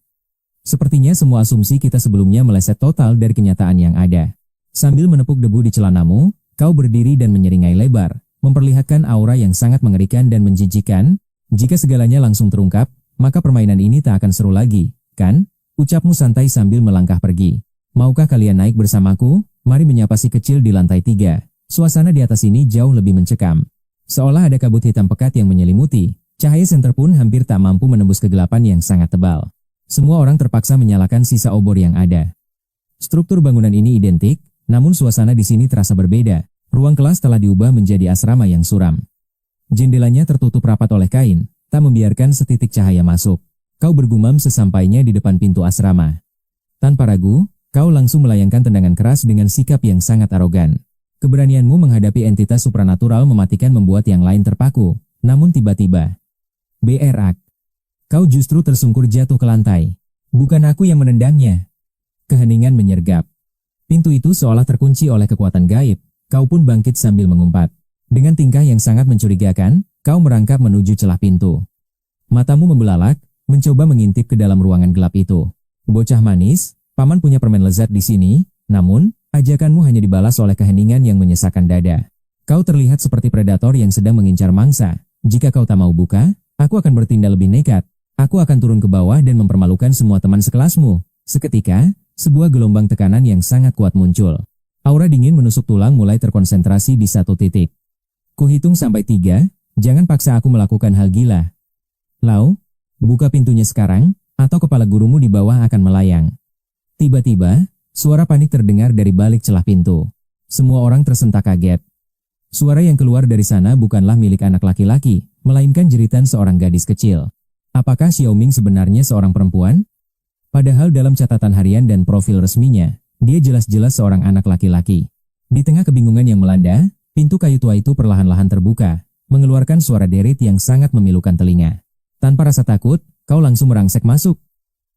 Sepertinya semua asumsi kita sebelumnya meleset total dari kenyataan yang ada. Sambil menepuk debu di celanamu, kau berdiri dan menyeringai lebar, memperlihatkan aura yang sangat mengerikan dan menjijikan. Jika segalanya langsung terungkap, maka permainan ini tak akan seru lagi, kan? Ucapmu santai sambil melangkah pergi. Maukah kalian naik bersamaku? Mari menyapa si kecil di lantai 3. Suasana di atas ini jauh lebih mencekam. Seolah ada kabut hitam pekat yang menyelimuti, cahaya senter pun hampir tak mampu menembus kegelapan yang sangat tebal. Semua orang terpaksa menyalakan sisa obor yang ada. Struktur bangunan ini identik, namun suasana di sini terasa berbeda. Ruang kelas telah diubah menjadi asrama yang suram. Jendelanya tertutup rapat oleh kain, tak membiarkan setitik cahaya masuk. Kau bergumam sesampainya di depan pintu asrama. Tanpa ragu, kau langsung melayangkan tendangan keras dengan sikap yang sangat arogan. Keberanianmu menghadapi entitas supranatural mematikan membuat yang lain terpaku, namun tiba-tiba. Berak. Kau justru tersungkur jatuh ke lantai. Bukan aku yang menendangnya. Keheningan menyergap. Pintu itu seolah terkunci oleh kekuatan gaib, kau pun bangkit sambil mengumpat. Dengan tingkah yang sangat mencurigakan, kau merangkap menuju celah pintu. Matamu membelalak, mencoba mengintip ke dalam ruangan gelap itu. Bocah manis, paman punya permen lezat di sini, namun, ajakanmu hanya dibalas oleh keheningan yang menyesakkan dada. Kau terlihat seperti predator yang sedang mengincar mangsa. Jika kau tak mau buka, aku akan bertindak lebih nekat. Aku akan turun ke bawah dan mempermalukan semua teman sekelasmu. Seketika, sebuah gelombang tekanan yang sangat kuat muncul. Aura dingin menusuk tulang mulai terkonsentrasi di satu titik. Kuhitung sampai 3, jangan paksa aku melakukan hal gila. Lau, buka pintunya sekarang, atau kepala gurumu di bawah akan melayang. Tiba-tiba, suara panik terdengar dari balik celah pintu. Semua orang tersentak kaget. Suara yang keluar dari sana bukanlah milik anak laki-laki, melainkan jeritan seorang gadis kecil. Apakah Xiaoming sebenarnya seorang perempuan? Padahal dalam catatan harian dan profil resminya, dia jelas-jelas seorang anak laki-laki. Di tengah kebingungan yang melanda, pintu kayu tua itu perlahan-lahan terbuka, mengeluarkan suara derit yang sangat memilukan telinga. Tanpa rasa takut, kau langsung merangsek masuk.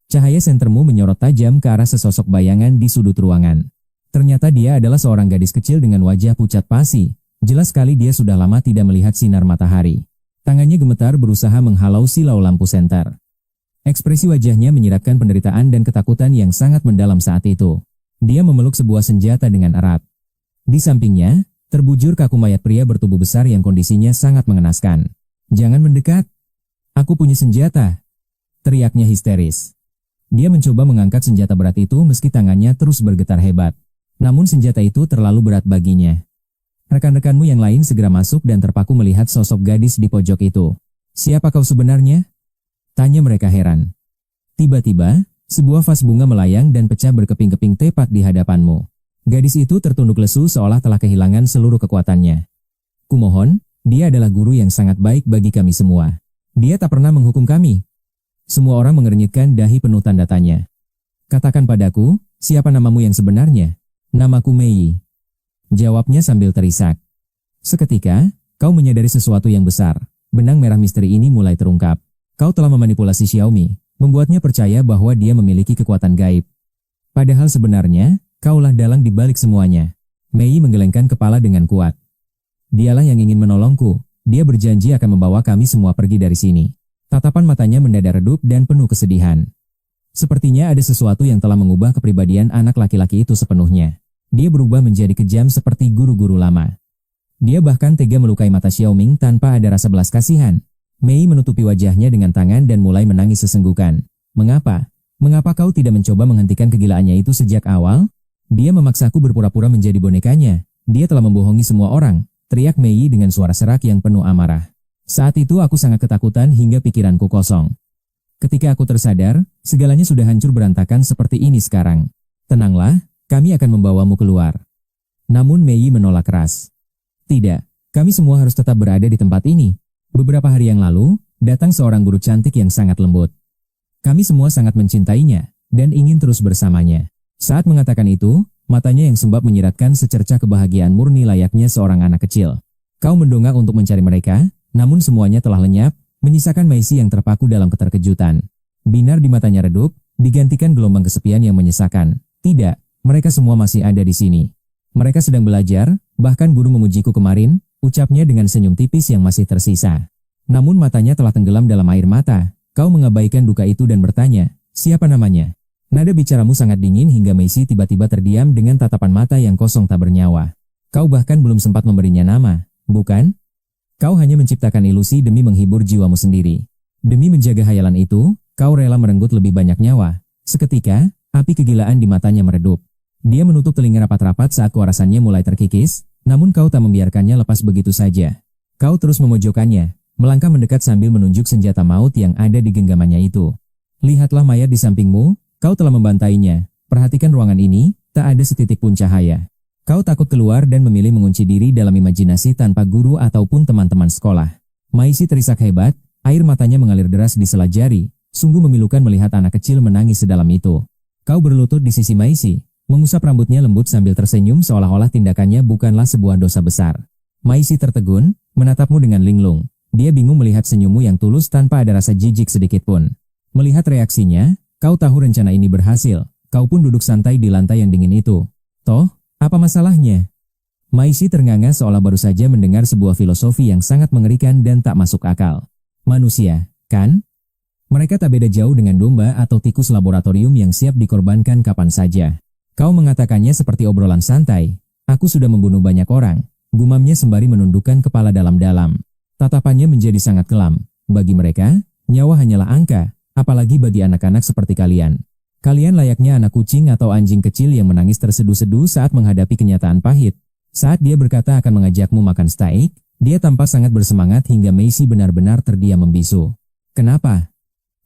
Cahaya sentermu menyorot tajam ke arah sesosok bayangan di sudut ruangan. Ternyata dia adalah seorang gadis kecil dengan wajah pucat pasi. Jelas sekali dia sudah lama tidak melihat sinar matahari. Tangannya gemetar berusaha menghalau silau lampu senter. Ekspresi wajahnya menyiratkan penderitaan dan ketakutan yang sangat mendalam saat itu. Dia memeluk sebuah senjata dengan erat. Di sampingnya, terbujur kaku mayat pria bertubuh besar yang kondisinya sangat mengenaskan. "Jangan mendekat. Aku punya senjata," teriaknya histeris. Dia mencoba mengangkat senjata berat itu meski tangannya terus bergetar hebat. Namun senjata itu terlalu berat baginya. Rekan-rekanmu yang lain segera masuk dan terpaku melihat sosok gadis di pojok itu. "Siapa kau sebenarnya?" tanya mereka heran. Tiba-tiba, sebuah vas bunga melayang dan pecah berkeping-keping tepat di hadapanmu. Gadis itu tertunduk lesu seolah telah kehilangan seluruh kekuatannya. "Kumohon, dia adalah guru yang sangat baik bagi kami semua. Dia tak pernah menghukum kami." Semua orang mengernyitkan dahi penuh tanda tanya. "Katakan padaku, siapa namamu yang sebenarnya?" "Namaku Mei," jawabnya sambil terisak. Seketika, kau menyadari sesuatu yang besar. Benang merah misteri ini mulai terungkap. Kau telah memanipulasi Xiaomi, membuatnya percaya bahwa dia memiliki kekuatan gaib. Padahal sebenarnya, kaulah dalang di balik semuanya. Mei menggelengkan kepala dengan kuat. "Dialah yang ingin menolongku. Dia berjanji akan membawa kami semua pergi dari sini." Tatapan matanya mendadak redup dan penuh kesedihan. Sepertinya ada sesuatu yang telah mengubah kepribadian anak laki-laki itu sepenuhnya. Dia berubah menjadi kejam seperti guru-guru lama. Dia bahkan tega melukai mata Xiaoming tanpa ada rasa belas kasihan. Mei menutupi wajahnya dengan tangan dan mulai menangis sesenggukan. "Mengapa? Mengapa kau tidak mencoba menghentikan kegilaannya itu sejak awal? Dia memaksaku berpura-pura menjadi bonekanya. Dia telah membohongi semua orang," teriak Mei dengan suara serak yang penuh amarah. "Saat itu aku sangat ketakutan hingga pikiranku kosong. Ketika aku tersadar, segalanya sudah hancur berantakan seperti ini sekarang. Tenanglah, kami akan membawamu keluar." Namun Mei menolak keras. "Tidak, kami semua harus tetap berada di tempat ini." Beberapa hari yang lalu, datang seorang guru cantik yang sangat lembut. Kami semua sangat mencintainya, dan ingin terus bersamanya. Saat mengatakan itu, matanya yang sembab menyiratkan secercah kebahagiaan murni layaknya seorang anak kecil. Kau mendongak untuk mencari mereka, namun semuanya telah lenyap, menyisakan Maisy yang terpaku dalam keterkejutan. Binar di matanya redup, digantikan gelombang kesepian yang menyesakan. "Tidak, mereka semua masih ada di sini. Mereka sedang belajar, bahkan guru memujiku kemarin," ucapnya dengan senyum tipis yang masih tersisa. Namun matanya telah tenggelam dalam air mata. Kau mengabaikan duka itu dan bertanya, "Siapa namanya?" Nada bicaramu sangat dingin hingga Maisy tiba-tiba terdiam dengan tatapan mata yang kosong tak bernyawa. Kau bahkan belum sempat memberinya nama, bukan? Kau hanya menciptakan ilusi demi menghibur jiwamu sendiri. Demi menjaga hayalan itu, kau rela merenggut lebih banyak nyawa. Seketika, api kegilaan di matanya meredup. Dia menutup telinga rapat-rapat saat kewarasannya mulai terkikis, namun kau tak membiarkannya lepas begitu saja. Kau terus memojokkannya, melangkah mendekat sambil menunjuk senjata maut yang ada di genggamannya itu. "Lihatlah mayat di sampingmu, kau telah membantainya. Perhatikan ruangan ini, tak ada setitik pun cahaya." Kau takut keluar dan memilih mengunci diri dalam imajinasi tanpa guru ataupun teman-teman sekolah. Maisy terisak hebat, air matanya mengalir deras di sela jari, sungguh memilukan melihat anak kecil menangis sedalam itu. Kau berlutut di sisi Maisy, mengusap rambutnya lembut sambil tersenyum seolah-olah tindakannya bukanlah sebuah dosa besar. Maisy tertegun, menatapmu dengan linglung. Dia bingung melihat senyummu yang tulus tanpa ada rasa jijik sedikit pun. Melihat reaksinya, kau tahu rencana ini berhasil. Kau pun duduk santai di lantai yang dingin itu. "Toh, apa masalahnya?" Maisy ternganga seolah baru saja mendengar sebuah filosofi yang sangat mengerikan dan tak masuk akal. "Manusia, kan? Mereka tak beda jauh dengan domba atau tikus laboratorium yang siap dikorbankan kapan saja. Kau mengatakannya seperti obrolan santai. Aku sudah membunuh banyak orang," gumamnya sembari menundukkan kepala dalam-dalam. Tatapannya menjadi sangat kelam. "Bagi mereka, Nyawa hanyalah angka, apalagi bagi anak-anak seperti kalian. Kalian layaknya anak kucing atau anjing kecil yang menangis terseduh-seduh saat menghadapi kenyataan pahit. Saat dia berkata akan mengajakmu makan steak, dia tampak sangat bersemangat hingga Maisy benar-benar terdiam membisu. Kenapa?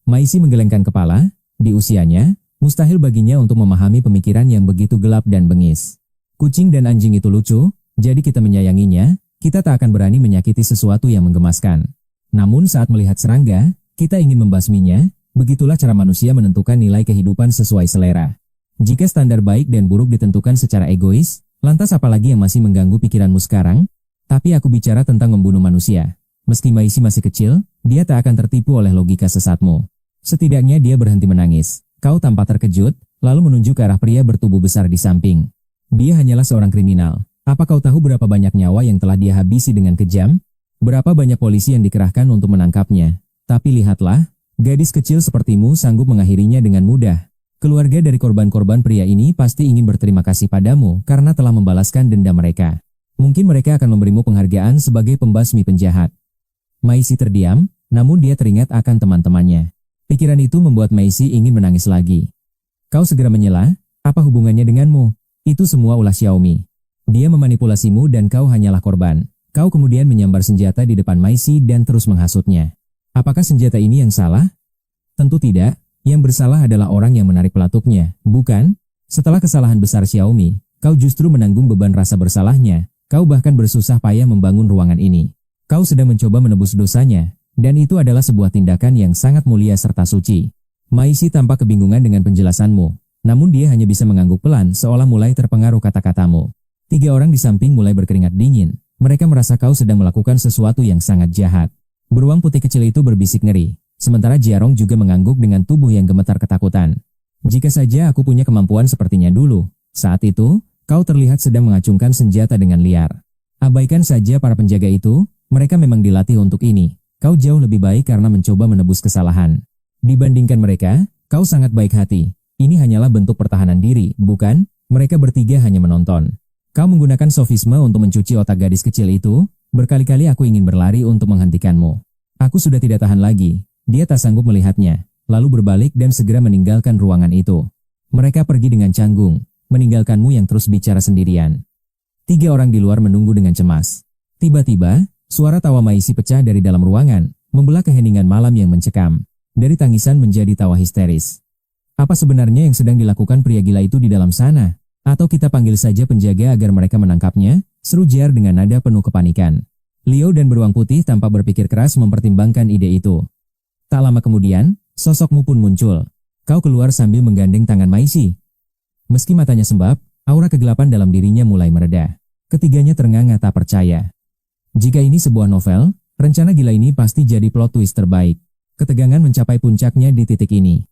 Maisy menggelengkan kepala, di usianya, mustahil baginya untuk memahami pemikiran yang begitu gelap dan bengis. Kucing dan anjing itu lucu, jadi kita menyayanginya, kita tak akan berani menyakiti sesuatu yang menggemaskan. Namun saat melihat serangga, kita ingin membasminya, begitulah cara manusia menentukan nilai kehidupan sesuai selera. Jika standar baik dan buruk ditentukan secara egois, lantas apalagi yang masih mengganggu pikiranmu sekarang? Tapi aku bicara tentang membunuh manusia. Meski Maisy masih kecil, dia tak akan tertipu oleh logika sesatmu. Setidaknya dia berhenti menangis. Kau tampak terkejut, lalu menunjuk ke arah pria bertubuh besar di samping. Dia hanyalah seorang kriminal. Apa kau tahu berapa banyak nyawa yang telah dia habisi dengan kejam? Berapa banyak polisi yang dikerahkan untuk menangkapnya? Tapi lihatlah, gadis kecil sepertimu sanggup mengakhirinya dengan mudah. Keluarga dari korban-korban pria ini pasti ingin berterima kasih padamu karena telah membalaskan dendam mereka. Mungkin mereka akan memberimu penghargaan sebagai pembasmi penjahat. Maisy terdiam, namun dia teringat akan teman-temannya. Pikiran itu membuat Maisy ingin menangis lagi. Kau segera menyela, apa hubungannya denganmu? Itu semua ulah Xiaomi. Dia memanipulasimu dan kau hanyalah korban. Kau kemudian menyambar senjata di depan Maisy dan terus menghasutnya. Apakah senjata ini yang salah? Tentu tidak, yang bersalah adalah orang yang menarik pelatuknya, bukan? Setelah kesalahan besar Xiaomi, kau justru menanggung beban rasa bersalahnya. Kau bahkan bersusah payah membangun ruangan ini. Kau sedang mencoba menebus dosanya, dan itu adalah sebuah tindakan yang sangat mulia serta suci. Maisy tampak kebingungan dengan penjelasanmu, namun dia hanya bisa mengangguk pelan seolah mulai terpengaruh kata-katamu. 3 orang di samping mulai berkeringat dingin. Mereka merasa kau sedang melakukan sesuatu yang sangat jahat. Beruang putih kecil itu berbisik ngeri, sementara Jiarong juga mengangguk dengan tubuh yang gemetar ketakutan. Jika saja aku punya kemampuan sepertinya dulu, saat itu, kau terlihat sedang mengacungkan senjata dengan liar. Abaikan saja para penjaga itu, mereka memang dilatih untuk ini. Kau jauh lebih baik karena mencoba menebus kesalahan. Dibandingkan mereka, kau sangat baik hati. Ini hanyalah bentuk pertahanan diri, bukan? Mereka bertiga hanya menonton. Kau menggunakan sofisme untuk mencuci otak gadis kecil itu. Berkali-kali aku ingin berlari untuk menghentikanmu. Aku sudah tidak tahan lagi. Dia tak sanggup melihatnya, lalu berbalik dan segera meninggalkan ruangan itu. Mereka pergi dengan canggung, meninggalkanmu yang terus bicara sendirian. 3 orang di luar menunggu dengan cemas. Tiba-tiba, suara tawa Maisy pecah dari dalam ruangan, membelah keheningan malam yang mencekam. Dari tangisan menjadi tawa histeris. Apa sebenarnya yang sedang dilakukan pria gila itu di dalam sana? Atau kita panggil saja penjaga agar mereka menangkapnya? Seru Jar dengan nada penuh kepanikan. Leo dan beruang putih tanpa berpikir keras mempertimbangkan ide itu. Tak lama kemudian, sosokmu pun muncul. Kau keluar sambil menggandeng tangan Maisy. Meski matanya sembab, aura kegelapan dalam dirinya mulai mereda. Ketiganya ternganga tak percaya. Jika ini sebuah novel, rencana gila ini pasti jadi plot twist terbaik. Ketegangan mencapai puncaknya di titik ini.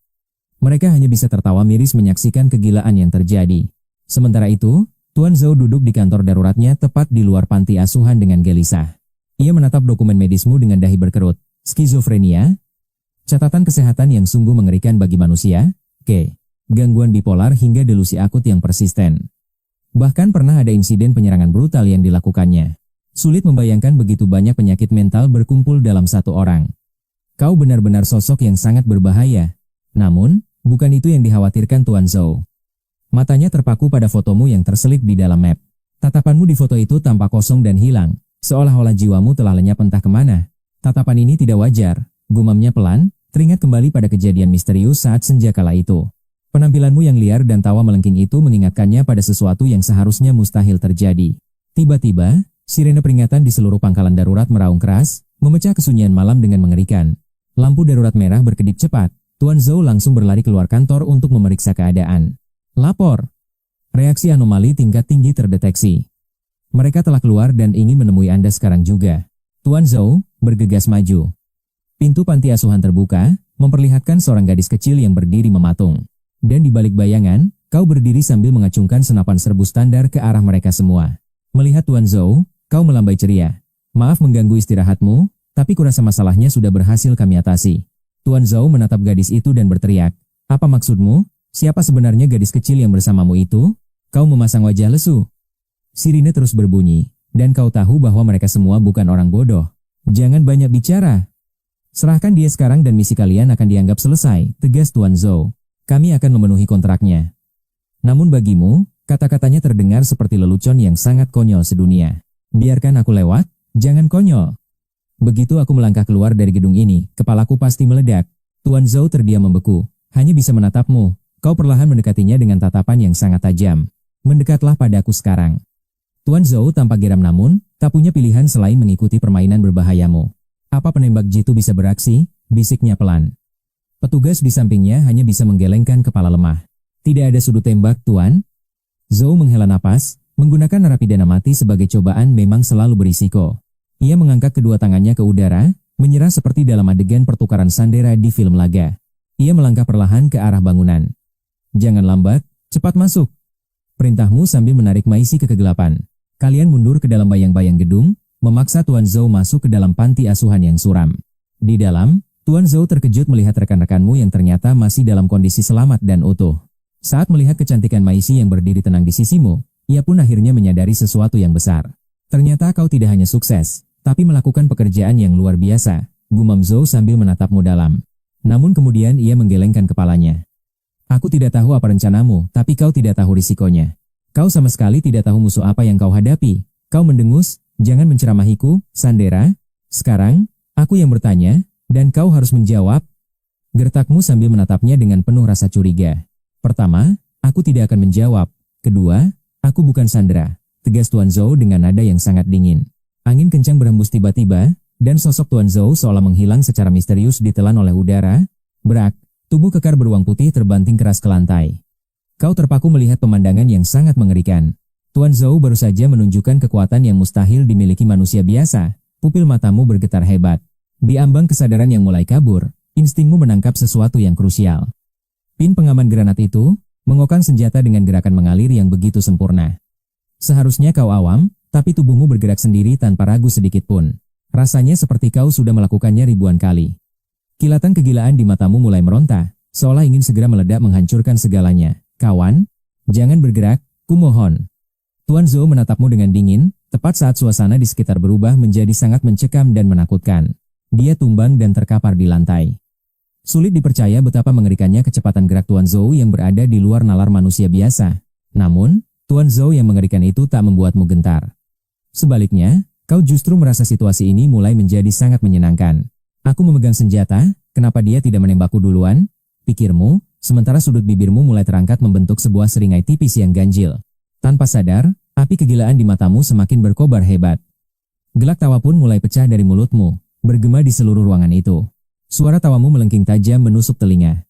Mereka hanya bisa tertawa miris menyaksikan kegilaan yang terjadi. Sementara itu, Tuan Zhou duduk di kantor daruratnya tepat di luar panti asuhan dengan gelisah. Ia menatap dokumen medismu dengan dahi berkerut. Skizofrenia? Catatan kesehatan yang sungguh mengerikan bagi manusia? Gangguan bipolar hingga delusi akut yang persisten. Bahkan pernah ada insiden penyerangan brutal yang dilakukannya. Sulit membayangkan begitu banyak penyakit mental berkumpul dalam satu orang. Kau benar-benar sosok yang sangat berbahaya. Namun, bukan itu yang dikhawatirkan Tuan Zhou. Matanya terpaku pada fotomu yang terselip di dalam map. Tatapanmu di foto itu tampak kosong dan hilang, seolah-olah jiwamu telah lenyap entah kemana. Tatapan ini tidak wajar, gumamnya pelan, teringat kembali pada kejadian misterius saat senja kala itu. Penampilanmu yang liar dan tawa melengking itu mengingatkannya pada sesuatu yang seharusnya mustahil terjadi. Tiba-tiba, sirene peringatan di seluruh pangkalan darurat meraung keras, memecah kesunyian malam dengan mengerikan. Lampu darurat merah berkedip cepat. Tuan Zhou langsung berlari keluar kantor untuk memeriksa keadaan. Lapor. Reaksi anomali tingkat tinggi terdeteksi. Mereka telah keluar dan ingin menemui Anda sekarang juga. Tuan Zhou bergegas maju. Pintu panti asuhan terbuka, memperlihatkan seorang gadis kecil yang berdiri mematung. Dan di balik bayangan, kau berdiri sambil mengacungkan senapan serbu standar ke arah mereka semua. Melihat Tuan Zhou, kau melambai ceria. Maaf mengganggu istirahatmu, tapi kurasa masalahnya sudah berhasil kami atasi. Tuan Zhou menatap gadis itu dan berteriak. Apa maksudmu? Siapa sebenarnya gadis kecil yang bersamamu itu? Kau memasang wajah lesu. Sirine terus berbunyi, dan kau tahu bahwa mereka semua bukan orang bodoh. Jangan banyak bicara. Serahkan dia sekarang dan misi kalian akan dianggap selesai, tegas Tuan Zhou. Kami akan memenuhi kontraknya. Namun bagimu, kata-katanya terdengar seperti lelucon yang sangat konyol sedunia. Biarkan aku lewat, jangan konyol. Begitu aku melangkah keluar dari gedung ini, kepalaku pasti meledak. Tuan Zhou terdiam membeku, hanya bisa menatapmu. Kau perlahan mendekatinya dengan tatapan yang sangat tajam. Mendekatlah padaku sekarang. Tuan Zhou tampak geram namun, tak punya pilihan selain mengikuti permainan berbahayamu. Apa penembak jitu bisa beraksi? Bisiknya pelan. Petugas di sampingnya hanya bisa menggelengkan kepala lemah. Tidak ada sudut tembak, Tuan. Zhou menghela napas, menggunakan narapidana mati sebagai cobaan memang selalu berisiko. Ia mengangkat kedua tangannya ke udara, menyerah seperti dalam adegan pertukaran sandera di film laga. Ia melangkah perlahan ke arah bangunan. Jangan lambat, cepat masuk. Perintahmu sambil menarik Maisi ke kegelapan. Kalian mundur ke dalam bayang-bayang gedung, memaksa Tuan Zhou masuk ke dalam panti asuhan yang suram. Di dalam, Tuan Zhou terkejut melihat rekan-rekanmu yang ternyata masih dalam kondisi selamat dan utuh. Saat melihat kecantikan Maisi yang berdiri tenang di sisimu, ia pun akhirnya menyadari sesuatu yang besar. Ternyata kau tidak hanya sukses, tapi melakukan pekerjaan yang luar biasa, gumam Zhou sambil menatapmu dalam. Namun kemudian ia menggelengkan kepalanya. Aku tidak tahu apa rencanamu, tapi kau tidak tahu risikonya. Kau sama sekali tidak tahu musuh apa yang kau hadapi. Kau mendengus. Jangan menceramahiku, Sandera. Sekarang, aku yang bertanya, dan kau harus menjawab. Gertakmu sambil menatapnya dengan penuh rasa curiga. Pertama, aku tidak akan menjawab. Kedua, aku bukan Sandera, tegas Tuan Zhou dengan nada yang sangat dingin. Angin kencang berhembus tiba-tiba, dan sosok Tuan Zhou seolah menghilang secara misterius ditelan oleh udara. Brak, tubuh kekar beruang putih terbanting keras ke lantai. Kau terpaku melihat pemandangan yang sangat mengerikan. Tuan Zhou baru saja menunjukkan kekuatan yang mustahil dimiliki manusia biasa. Pupil matamu bergetar hebat. Di ambang kesadaran yang mulai kabur, instingmu menangkap sesuatu yang krusial. Pin pengaman granat itu, mengokang senjata dengan gerakan mengalir yang begitu sempurna. Seharusnya kau awam, tapi tubuhmu bergerak sendiri tanpa ragu sedikit pun. Rasanya seperti kau sudah melakukannya ribuan kali. Kilatan kegilaan di matamu mulai meronta, seolah ingin segera meledak menghancurkan segalanya. Kawan, jangan bergerak, kumohon. Tuan Zhou menatapmu dengan dingin, tepat saat suasana di sekitar berubah menjadi sangat mencekam dan menakutkan. Dia tumbang dan terkapar di lantai. Sulit dipercaya betapa mengerikannya kecepatan gerak Tuan Zhou yang berada di luar nalar manusia biasa. Namun, Tuan Zhou yang mengerikan itu tak membuatmu gentar. Sebaliknya, kau justru merasa situasi ini mulai menjadi sangat menyenangkan. Aku memegang senjata, kenapa dia tidak menembakku duluan? Pikirmu, sementara sudut bibirmu mulai terangkat membentuk sebuah seringai tipis yang ganjil. Tanpa sadar, api kegilaan di matamu semakin berkobar hebat. Gelak tawa pun mulai pecah dari mulutmu, bergema di seluruh ruangan itu. Suara tawamu melengking tajam menusuk telinga.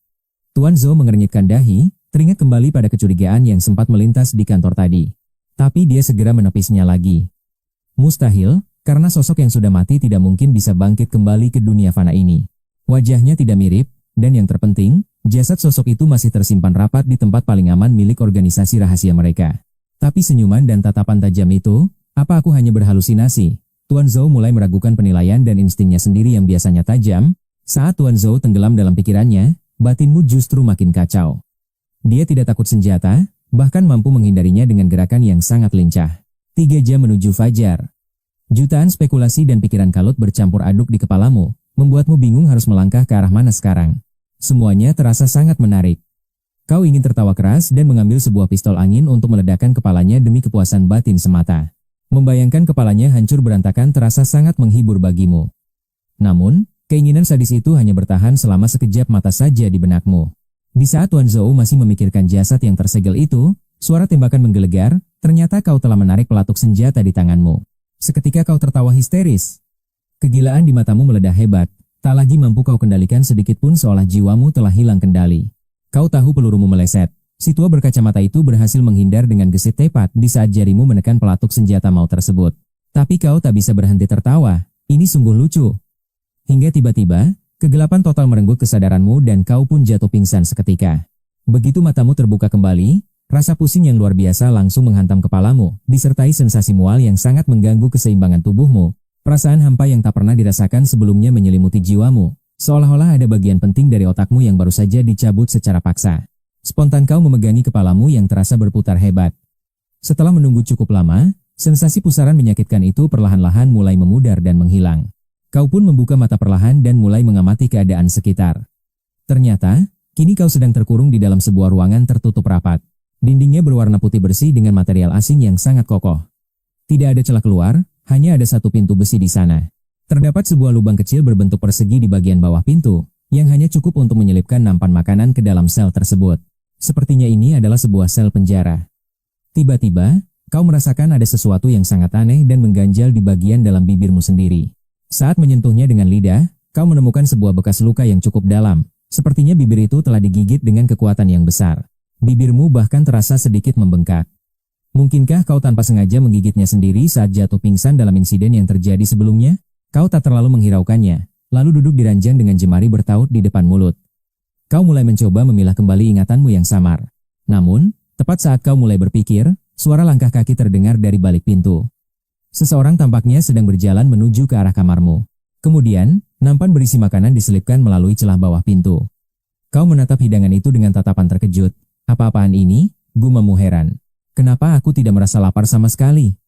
Tuan Zhou mengernyitkan dahi, teringat kembali pada kecurigaan yang sempat melintas di kantor tadi. Tapi dia segera menepisnya lagi. Mustahil, karena sosok yang sudah mati tidak mungkin bisa bangkit kembali ke dunia fana ini. Wajahnya tidak mirip, dan yang terpenting, jasad sosok itu masih tersimpan rapat di tempat paling aman milik organisasi rahasia mereka. Tapi senyuman dan tatapan tajam itu, apa aku hanya berhalusinasi? Tuan Zhou mulai meragukan penilaian dan instingnya sendiri yang biasanya tajam. Saat Tuan Zhou tenggelam dalam pikirannya, batinmu justru makin kacau. Dia tidak takut senjata, bahkan mampu menghindarinya dengan gerakan yang sangat lincah. 3 jam menuju fajar. Jutaan spekulasi dan pikiran kalut bercampur aduk di kepalamu, membuatmu bingung harus melangkah ke arah mana sekarang. Semuanya terasa sangat menarik. Kau ingin tertawa keras dan mengambil sebuah pistol angin untuk meledakkan kepalanya demi kepuasan batin semata. Membayangkan kepalanya hancur berantakan terasa sangat menghibur bagimu. Namun, keinginan sadis itu hanya bertahan selama sekejap mata saja di benakmu. Di saat Tuan Zhou masih memikirkan jasad yang tersegel itu, suara tembakan menggelegar, ternyata kau telah menarik pelatuk senjata di tanganmu. Seketika kau tertawa histeris. Kegilaan di matamu meledak hebat, tak lagi mampu kau kendalikan sedikit pun seolah jiwamu telah hilang kendali. Kau tahu pelurumu meleset. Si tua berkacamata itu berhasil menghindar dengan gesit tepat di saat jarimu menekan pelatuk senjata maut tersebut. Tapi kau tak bisa berhenti tertawa. Ini sungguh lucu. Hingga tiba-tiba, kegelapan total merenggut kesadaranmu dan kau pun jatuh pingsan seketika. Begitu matamu terbuka kembali, rasa pusing yang luar biasa langsung menghantam kepalamu, disertai sensasi mual yang sangat mengganggu keseimbangan tubuhmu. Perasaan hampa yang tak pernah dirasakan sebelumnya menyelimuti jiwamu. Seolah-olah ada bagian penting dari otakmu yang baru saja dicabut secara paksa. Spontan kau memegangi kepalamu yang terasa berputar hebat. Setelah menunggu cukup lama, sensasi pusaran menyakitkan itu perlahan-lahan mulai memudar dan menghilang. Kau pun membuka mata perlahan dan mulai mengamati keadaan sekitar. Ternyata, kini kau sedang terkurung di dalam sebuah ruangan tertutup rapat. Dindingnya berwarna putih bersih dengan material asing yang sangat kokoh. Tidak ada celah keluar, hanya ada satu pintu besi di sana. Terdapat sebuah lubang kecil berbentuk persegi di bagian bawah pintu, yang hanya cukup untuk menyelipkan nampan makanan ke dalam sel tersebut. Sepertinya ini adalah sebuah sel penjara. Tiba-tiba, kau merasakan ada sesuatu yang sangat aneh dan mengganjal di bagian dalam bibirmu sendiri. Saat menyentuhnya dengan lidah, kau menemukan sebuah bekas luka yang cukup dalam. Sepertinya bibir itu telah digigit dengan kekuatan yang besar. Bibirmu bahkan terasa sedikit membengkak. Mungkinkah kau tanpa sengaja menggigitnya sendiri saat jatuh pingsan dalam insiden yang terjadi sebelumnya? Kau tak terlalu menghiraukannya, lalu duduk di ranjang dengan jemari bertaut di depan mulut. Kau mulai mencoba memilah kembali ingatanmu yang samar. Namun, tepat saat kau mulai berpikir, suara langkah kaki terdengar dari balik pintu. Seseorang tampaknya sedang berjalan menuju ke arah kamarmu. Kemudian, nampan berisi makanan diselipkan melalui celah bawah pintu. Kau menatap hidangan itu dengan tatapan terkejut. Apa-apaan ini? Gumamu heran. Kenapa aku tidak merasa lapar sama sekali?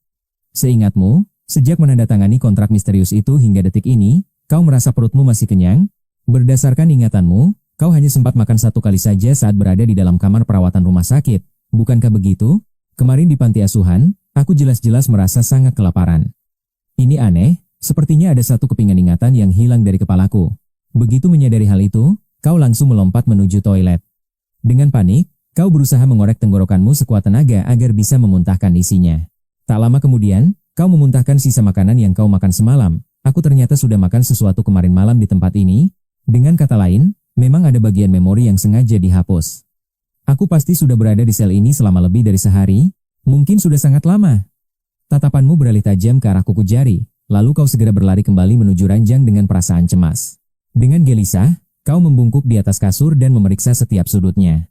Seingatmu, sejak menandatangani kontrak misterius itu hingga detik ini, kau merasa perutmu masih kenyang? Berdasarkan ingatanmu, kau hanya sempat makan satu kali saja saat berada di dalam kamar perawatan rumah sakit. Bukankah begitu? Kemarin di panti asuhan, aku jelas-jelas merasa sangat kelaparan. Ini aneh, sepertinya ada satu kepingan ingatan yang hilang dari kepalaku. Begitu menyadari hal itu, kau langsung melompat menuju toilet. Dengan panik, kau berusaha mengorek tenggorokanmu sekuat tenaga agar bisa memuntahkan isinya. Tak lama kemudian, kau memuntahkan sisa makanan yang kau makan semalam. Aku ternyata sudah makan sesuatu kemarin malam di tempat ini. Dengan kata lain, memang ada bagian memori yang sengaja dihapus. Aku pasti sudah berada di sel ini selama lebih dari sehari, mungkin sudah sangat lama. Tatapanmu beralih tajam ke arah kuku jari, lalu kau segera berlari kembali menuju ranjang dengan perasaan cemas. Dengan gelisah, kau membungkuk di atas kasur dan memeriksa setiap sudutnya.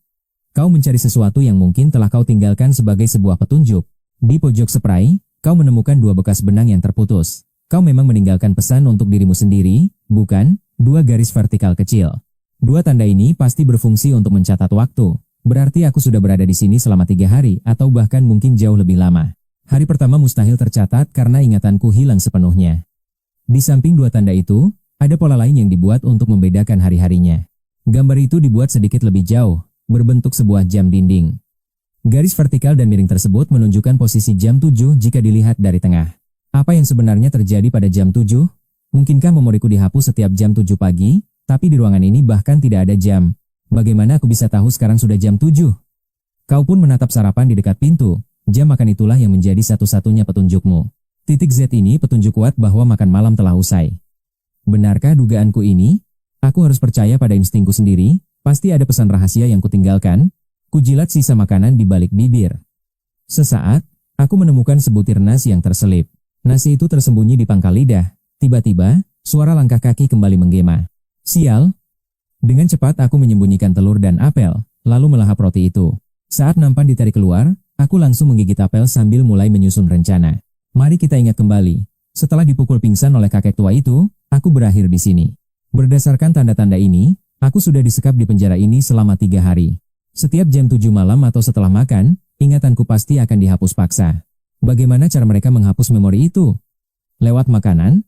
Kau mencari sesuatu yang mungkin telah kau tinggalkan sebagai sebuah petunjuk. Di pojok spray, kau menemukan dua bekas benang yang terputus. Kau memang meninggalkan pesan untuk dirimu sendiri, bukan? Dua garis vertikal kecil. Dua tanda ini pasti berfungsi untuk mencatat waktu. Berarti aku sudah berada di sini selama 3 hari atau bahkan mungkin jauh lebih lama. Hari pertama mustahil tercatat karena ingatanku hilang sepenuhnya. Di samping dua tanda itu, ada pola lain yang dibuat untuk membedakan hari-harinya. Gambar itu dibuat sedikit lebih jauh, berbentuk sebuah jam dinding. Garis vertikal dan miring tersebut menunjukkan posisi jam 7 jika dilihat dari tengah. Apa yang sebenarnya terjadi pada jam 7? Mungkinkah memoriku dihapus setiap jam 7 pagi, tapi di ruangan ini bahkan tidak ada jam. Bagaimana aku bisa tahu sekarang sudah jam 7? Kau pun menatap sarapan di dekat pintu. Jam makan itulah yang menjadi satu-satunya petunjukmu. Titik Z ini petunjuk kuat bahwa makan malam telah usai. Benarkah dugaanku ini? Aku harus percaya pada instingku sendiri. Pasti ada pesan rahasia yang kutinggalkan. Kujilat sisa makanan di balik bibir. Sesaat, aku menemukan sebutir nasi yang terselip. Nasi itu tersembunyi di pangkal lidah. Tiba-tiba, suara langkah kaki kembali menggema. Sial! Dengan cepat aku menyembunyikan telur dan apel, lalu melahap roti itu. Saat nampan ditarik keluar, aku langsung menggigit apel sambil mulai menyusun rencana. Mari kita ingat kembali. Setelah dipukul pingsan oleh kakek tua itu, aku berakhir di sini. Berdasarkan tanda-tanda ini, aku sudah disekap di penjara ini selama 3 hari. Setiap jam 7 malam atau setelah makan, ingatanku pasti akan dihapus paksa. Bagaimana cara mereka menghapus memori itu? Lewat makanan?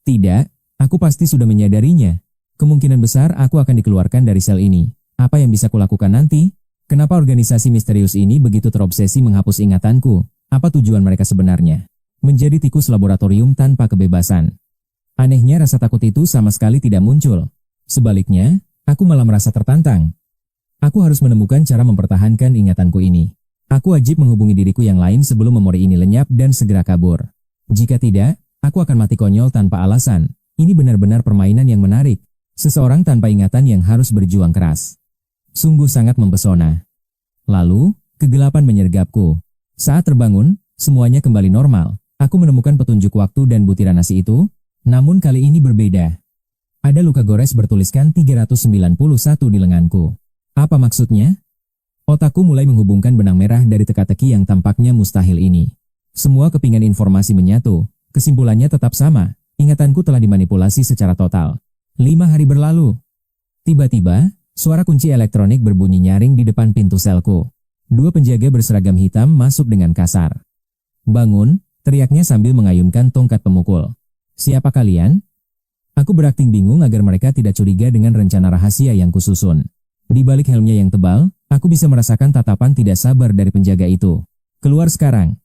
Tidak, aku pasti sudah menyadarinya. Kemungkinan besar aku akan dikeluarkan dari sel ini. Apa yang bisa kulakukan nanti? Kenapa organisasi misterius ini begitu terobsesi menghapus ingatanku? Apa tujuan mereka sebenarnya? Menjadi tikus laboratorium tanpa kebebasan. Anehnya rasa takut itu sama sekali tidak muncul. Sebaliknya, aku malah merasa tertantang. Aku harus menemukan cara mempertahankan ingatanku ini. Aku wajib menghubungi diriku yang lain sebelum memori ini lenyap dan segera kabur. Jika tidak, aku akan mati konyol tanpa alasan. Ini benar-benar permainan yang menarik. Seseorang tanpa ingatan yang harus berjuang keras. Sungguh sangat mempesona. Lalu, kegelapan menyergapku. Saat terbangun, semuanya kembali normal. Aku menemukan petunjuk waktu dan butiran nasi itu, namun kali ini berbeda. Ada luka gores bertuliskan 391 di lenganku. Apa maksudnya? Otakku mulai menghubungkan benang merah dari teka-teki yang tampaknya mustahil ini. Semua kepingan informasi menyatu, kesimpulannya tetap sama, ingatanku telah dimanipulasi secara total. 5 hari berlalu. Tiba-tiba, suara kunci elektronik berbunyi nyaring di depan pintu selku. 2 penjaga berseragam hitam masuk dengan kasar. Bangun, teriaknya sambil mengayunkan tongkat pemukul. Siapa kalian? Aku berakting bingung agar mereka tidak curiga dengan rencana rahasia yang kususun. Di balik helmnya yang tebal, aku bisa merasakan tatapan tidak sabar dari penjaga itu. Keluar sekarang.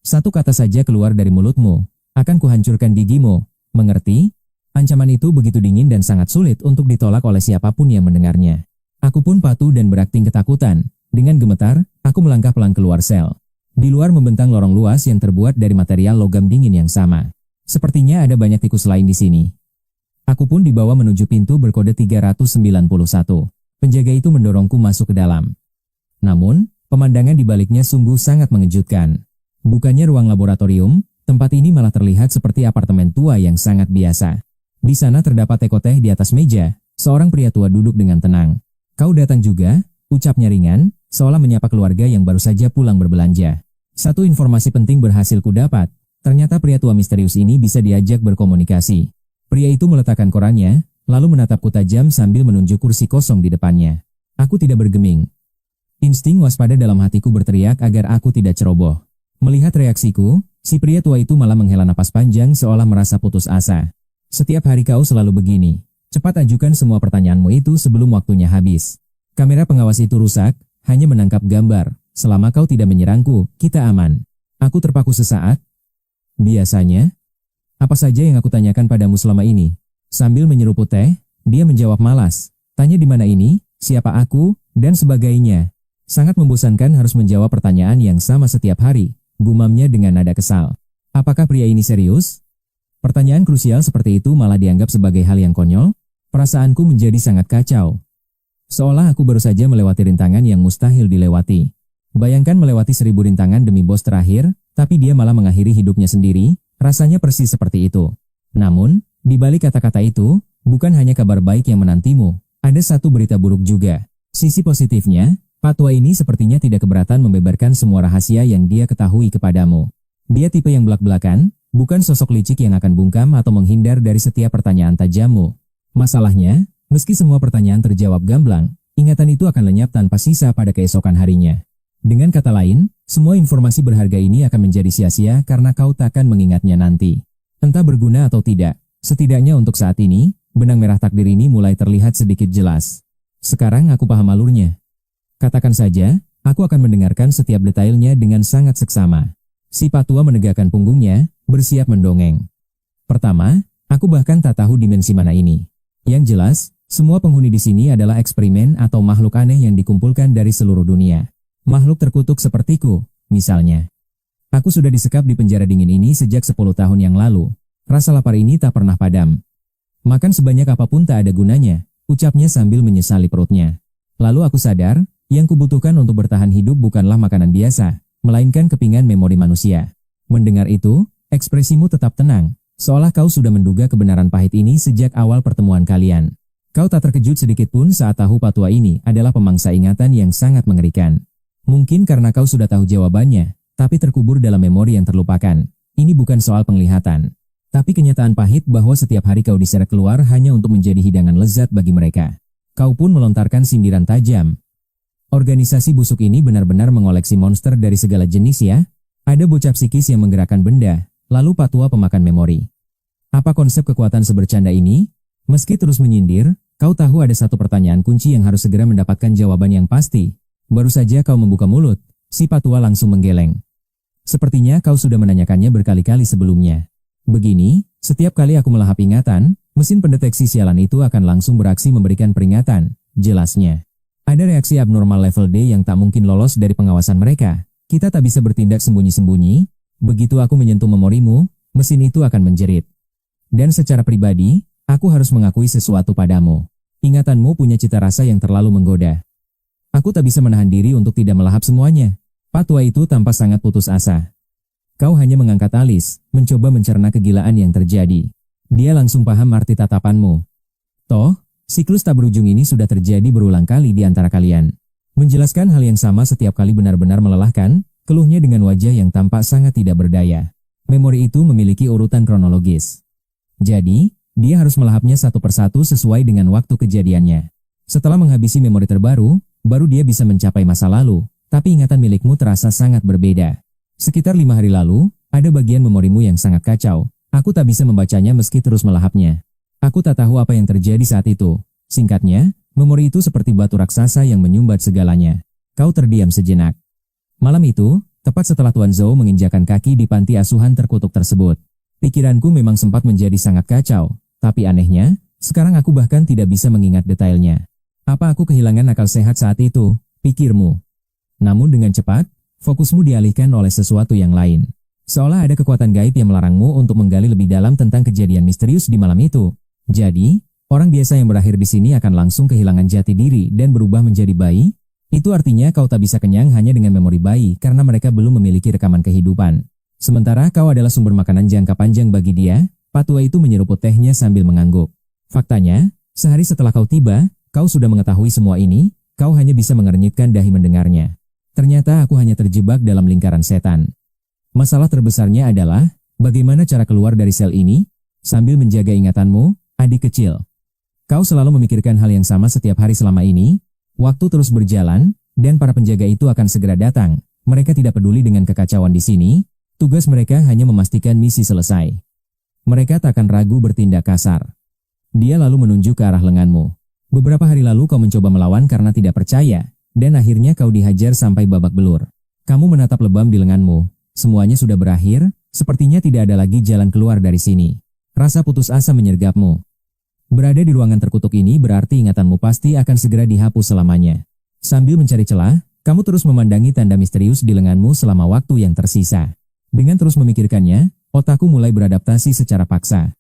Satu kata saja keluar dari mulutmu, akan kuhancurkan gigimu, mengerti? Ancaman itu begitu dingin dan sangat sulit untuk ditolak oleh siapapun yang mendengarnya. Aku pun patuh dan berakting ketakutan. Dengan gemetar, aku melangkah pelan keluar sel. Di luar membentang lorong luas yang terbuat dari material logam dingin yang sama. Sepertinya ada banyak tikus lain di sini. Aku pun dibawa menuju pintu berkode 391. Penjaga itu mendorongku masuk ke dalam. Namun, pemandangan di baliknya sungguh sangat mengejutkan. Bukannya ruang laboratorium, tempat ini malah terlihat seperti apartemen tua yang sangat biasa. Di sana terdapat teko teh di atas meja, seorang pria tua duduk dengan tenang. Kau datang juga, ucapnya ringan, seolah menyapa keluarga yang baru saja pulang berbelanja. Satu informasi penting berhasil kudapat, ternyata pria tua misterius ini bisa diajak berkomunikasi. Pria itu meletakkan korannya, lalu menatapku tajam sambil menunjuk kursi kosong di depannya. Aku tidak bergeming. Insting waspada dalam hatiku berteriak agar aku tidak ceroboh. Melihat reaksiku, si pria tua itu malah menghela napas panjang seolah merasa putus asa. Setiap hari kau selalu begini. Cepat ajukan semua pertanyaanmu itu sebelum waktunya habis. Kamera pengawas itu rusak, hanya menangkap gambar. Selama kau tidak menyerangku, kita aman. Aku terpaku sesaat. Biasanya, apa saja yang aku tanyakan padamu selama ini? Sambil menyeruput teh, dia menjawab malas. Tanya di mana ini, siapa aku, dan sebagainya. Sangat membosankan harus menjawab pertanyaan yang sama setiap hari, gumamnya dengan nada kesal. Apakah pria ini serius? Pertanyaan krusial seperti itu malah dianggap sebagai hal yang konyol. Perasaanku menjadi sangat kacau. Seolah aku baru saja melewati rintangan yang mustahil dilewati. Bayangkan melewati 1000 rintangan demi bos terakhir, tapi dia malah mengakhiri hidupnya sendiri, rasanya persis seperti itu. Namun, di balik kata-kata itu, bukan hanya kabar baik yang menantimu, ada satu berita buruk juga. Sisi positifnya, Pak Tua ini sepertinya tidak keberatan membeberkan semua rahasia yang dia ketahui kepadamu. Dia tipe yang belak-belakan, bukan sosok licik yang akan bungkam atau menghindar dari setiap pertanyaan tajammu. Masalahnya, meski semua pertanyaan terjawab gamblang, ingatan itu akan lenyap tanpa sisa pada keesokan harinya. Dengan kata lain, semua informasi berharga ini akan menjadi sia-sia karena kau takkan mengingatnya nanti. Entah berguna atau tidak. Setidaknya untuk saat ini, benang merah takdir ini mulai terlihat sedikit jelas. Sekarang aku paham alurnya. Katakan saja, aku akan mendengarkan setiap detailnya dengan sangat seksama. Si Pak Tua menegakkan punggungnya, bersiap mendongeng. Pertama, aku bahkan tak tahu dimensi mana ini. Yang jelas, semua penghuni di sini adalah eksperimen atau makhluk aneh yang dikumpulkan dari seluruh dunia. Makhluk terkutuk sepertiku, misalnya. Aku sudah disekap di penjara dingin ini sejak 10 tahun yang lalu. Rasa lapar ini tak pernah padam. Makan sebanyak apapun tak ada gunanya, ucapnya sambil menyesali perutnya. Lalu aku sadar, yang kubutuhkan untuk bertahan hidup bukanlah makanan biasa, melainkan kepingan memori manusia. Mendengar itu, ekspresimu tetap tenang, seolah kau sudah menduga kebenaran pahit ini sejak awal pertemuan kalian. Kau tak terkejut sedikit pun saat tahu Pak Tua ini adalah pemangsa ingatan yang sangat mengerikan. Mungkin karena kau sudah tahu jawabannya, tapi terkubur dalam memori yang terlupakan. Ini bukan soal penglihatan. Tapi kenyataan pahit bahwa setiap hari kau diseret keluar hanya untuk menjadi hidangan lezat bagi mereka. Kau pun melontarkan sindiran tajam. Organisasi busuk ini benar-benar mengoleksi monster dari segala jenis ya. Ada bocah psikis yang menggerakkan benda, lalu Pak Tua pemakan memori. Apa konsep kekuatan sebercanda ini? Meski terus menyindir, kau tahu ada satu pertanyaan kunci yang harus segera mendapatkan jawaban yang pasti. Baru saja kau membuka mulut, si Pak Tua langsung menggeleng. Sepertinya kau sudah menanyakannya berkali-kali sebelumnya. Begini, setiap kali aku melahap ingatan, mesin pendeteksi sialan itu akan langsung beraksi memberikan peringatan, jelasnya. Ada reaksi abnormal level D yang tak mungkin lolos dari pengawasan mereka. Kita tak bisa bertindak sembunyi-sembunyi. Begitu aku menyentuh memorimu, mesin itu akan menjerit. Dan secara pribadi, aku harus mengakui sesuatu padamu. Ingatanmu punya cita rasa yang terlalu menggoda. Aku tak bisa menahan diri untuk tidak melahap semuanya. Pak Tua itu tampak sangat putus asa. Kau hanya mengangkat alis, mencoba mencerna kegilaan yang terjadi. Dia langsung paham arti tatapanmu. Toh, siklus tak berujung ini sudah terjadi berulang kali di antara kalian. Menjelaskan hal yang sama setiap kali benar-benar melelahkan, keluhnya dengan wajah yang tampak sangat tidak berdaya. Memori itu memiliki urutan kronologis. Jadi, dia harus melahapnya satu persatu sesuai dengan waktu kejadiannya. Setelah menghabisi memori terbaru, baru dia bisa mencapai masa lalu, tapi ingatan milikmu terasa sangat berbeda. Sekitar 5 hari lalu, ada bagian memorimu yang sangat kacau. Aku tak bisa membacanya meski terus melahapnya. Aku tak tahu apa yang terjadi saat itu. Singkatnya, memori itu seperti batu raksasa yang menyumbat segalanya. Kau terdiam sejenak. Malam itu, tepat setelah Tuan Zhou menginjakan kaki di panti asuhan terkutuk tersebut. Pikiranku memang sempat menjadi sangat kacau, tapi anehnya, sekarang aku bahkan tidak bisa mengingat detailnya. Apa aku kehilangan akal sehat saat itu, pikirmu? Namun dengan cepat, fokusmu dialihkan oleh sesuatu yang lain. Seolah ada kekuatan gaib yang melarangmu untuk menggali lebih dalam tentang kejadian misterius di malam itu. Jadi, orang biasa yang berakhir di sini akan langsung kehilangan jati diri dan berubah menjadi bayi? Itu artinya kau tak bisa kenyang hanya dengan memori bayi karena mereka belum memiliki rekaman kehidupan. Sementara kau adalah sumber makanan jangka panjang bagi dia, patua itu menyeruput tehnya sambil mengangguk. Faktanya, sehari setelah kau tiba, kau sudah mengetahui semua ini, kau hanya bisa mengernyitkan dahi mendengarnya. Ternyata aku hanya terjebak dalam lingkaran setan. Masalah terbesarnya adalah, bagaimana cara keluar dari sel ini? Sambil menjaga ingatanmu, adik kecil. Kau selalu memikirkan hal yang sama setiap hari selama ini. Waktu terus berjalan, dan para penjaga itu akan segera datang. Mereka tidak peduli dengan kekacauan di sini. Tugas mereka hanya memastikan misi selesai. Mereka tak akan ragu bertindak kasar. Dia lalu menunjuk ke arah lenganmu. Beberapa hari lalu kau mencoba melawan karena tidak percaya, dan akhirnya kau dihajar sampai babak belur. Kamu menatap lebam di lenganmu. Semuanya sudah berakhir, sepertinya tidak ada lagi jalan keluar dari sini. Rasa putus asa menyergapmu. Berada di ruangan terkutuk ini berarti ingatanmu pasti akan segera dihapus selamanya. Sambil mencari celah, kamu terus memandangi tanda misterius di lenganmu selama waktu yang tersisa. Dengan terus memikirkannya, otakku mulai beradaptasi secara paksa.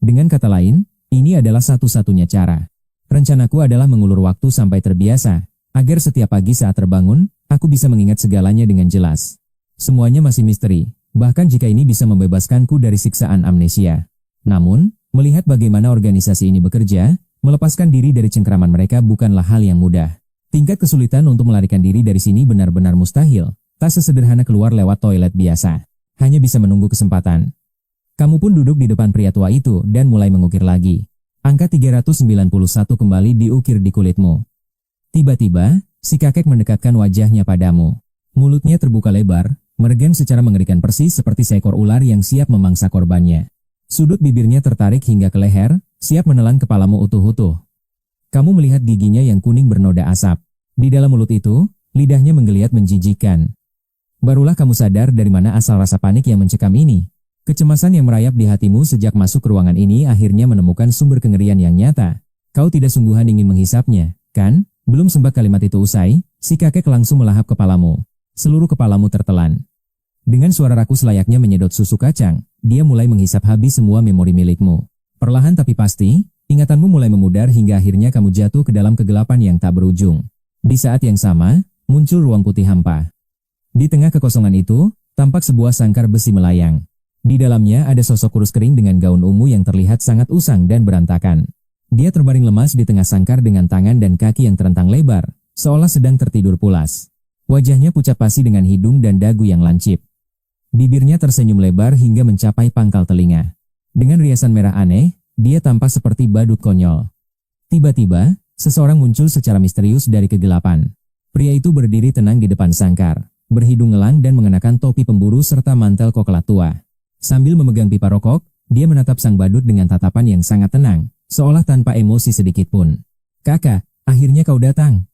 Dengan kata lain, ini adalah satu-satunya cara. Rencanaku adalah mengulur waktu sampai terbiasa, agar setiap pagi saat terbangun, aku bisa mengingat segalanya dengan jelas. Semuanya masih misteri, bahkan jika ini bisa membebaskanku dari siksaan amnesia. Namun, melihat bagaimana organisasi ini bekerja, melepaskan diri dari cengkraman mereka bukanlah hal yang mudah. Tingkat kesulitan untuk melarikan diri dari sini benar-benar mustahil, tak sesederhana keluar lewat toilet biasa. Hanya bisa menunggu kesempatan. Kamu pun duduk di depan pria tua itu dan mulai mengukir lagi. Angka 391 kembali diukir di kulitmu. Tiba-tiba, si kakek mendekatkan wajahnya padamu. Mulutnya terbuka lebar, meregang secara mengerikan persis seperti seekor ular yang siap memangsa korbannya. Sudut bibirnya tertarik hingga ke leher, siap menelan kepalamu utuh-utuh. Kamu melihat giginya yang kuning bernoda asap. Di dalam mulut itu, lidahnya menggeliat menjijikkan. Barulah kamu sadar dari mana asal rasa panik yang mencekam ini. Kecemasan yang merayap di hatimu sejak masuk ke ruangan ini akhirnya menemukan sumber kengerian yang nyata. Kau tidak sungguhan ingin menghisapnya, kan? Belum sempat kalimat itu usai, si kakek langsung melahap kepalamu. Seluruh kepalamu tertelan. Dengan suara rakus layaknya menyedot susu kacang, dia mulai menghisap habis semua memori milikmu. Perlahan tapi pasti, ingatanmu mulai memudar hingga akhirnya kamu jatuh ke dalam kegelapan yang tak berujung. Di saat yang sama, muncul ruang putih hampa. Di tengah kekosongan itu, tampak sebuah sangkar besi melayang. Di dalamnya ada sosok kurus kering dengan gaun ungu yang terlihat sangat usang dan berantakan. Dia terbaring lemas di tengah sangkar dengan tangan dan kaki yang terentang lebar, seolah sedang tertidur pulas. Wajahnya pucat pasi dengan hidung dan dagu yang lancip. Bibirnya tersenyum lebar hingga mencapai pangkal telinga. Dengan riasan merah aneh, dia tampak seperti badut konyol. Tiba-tiba, seseorang muncul secara misterius dari kegelapan. Pria itu berdiri tenang di depan sangkar, berhidung elang dan mengenakan topi pemburu serta mantel koklat tua. Sambil memegang pipa rokok, dia menatap sang badut dengan tatapan yang sangat tenang, seolah tanpa emosi sedikit pun. "Kakak, akhirnya kau datang,"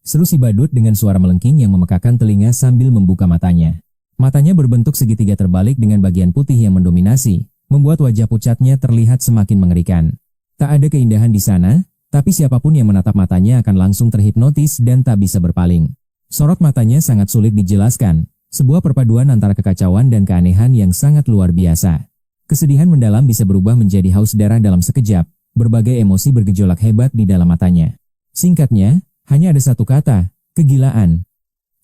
seru si badut dengan suara melengking yang memekakan telinga sambil membuka matanya. Matanya berbentuk segitiga terbalik dengan bagian putih yang mendominasi, membuat wajah pucatnya terlihat semakin mengerikan. Tak ada keindahan di sana, tapi siapapun yang menatap matanya akan langsung terhipnotis dan tak bisa berpaling. Sorot matanya sangat sulit dijelaskan, sebuah perpaduan antara kekacauan dan keanehan yang sangat luar biasa. Kesedihan mendalam bisa berubah menjadi haus darah dalam sekejap, berbagai emosi bergejolak hebat di dalam matanya. Singkatnya, hanya ada satu kata, kegilaan.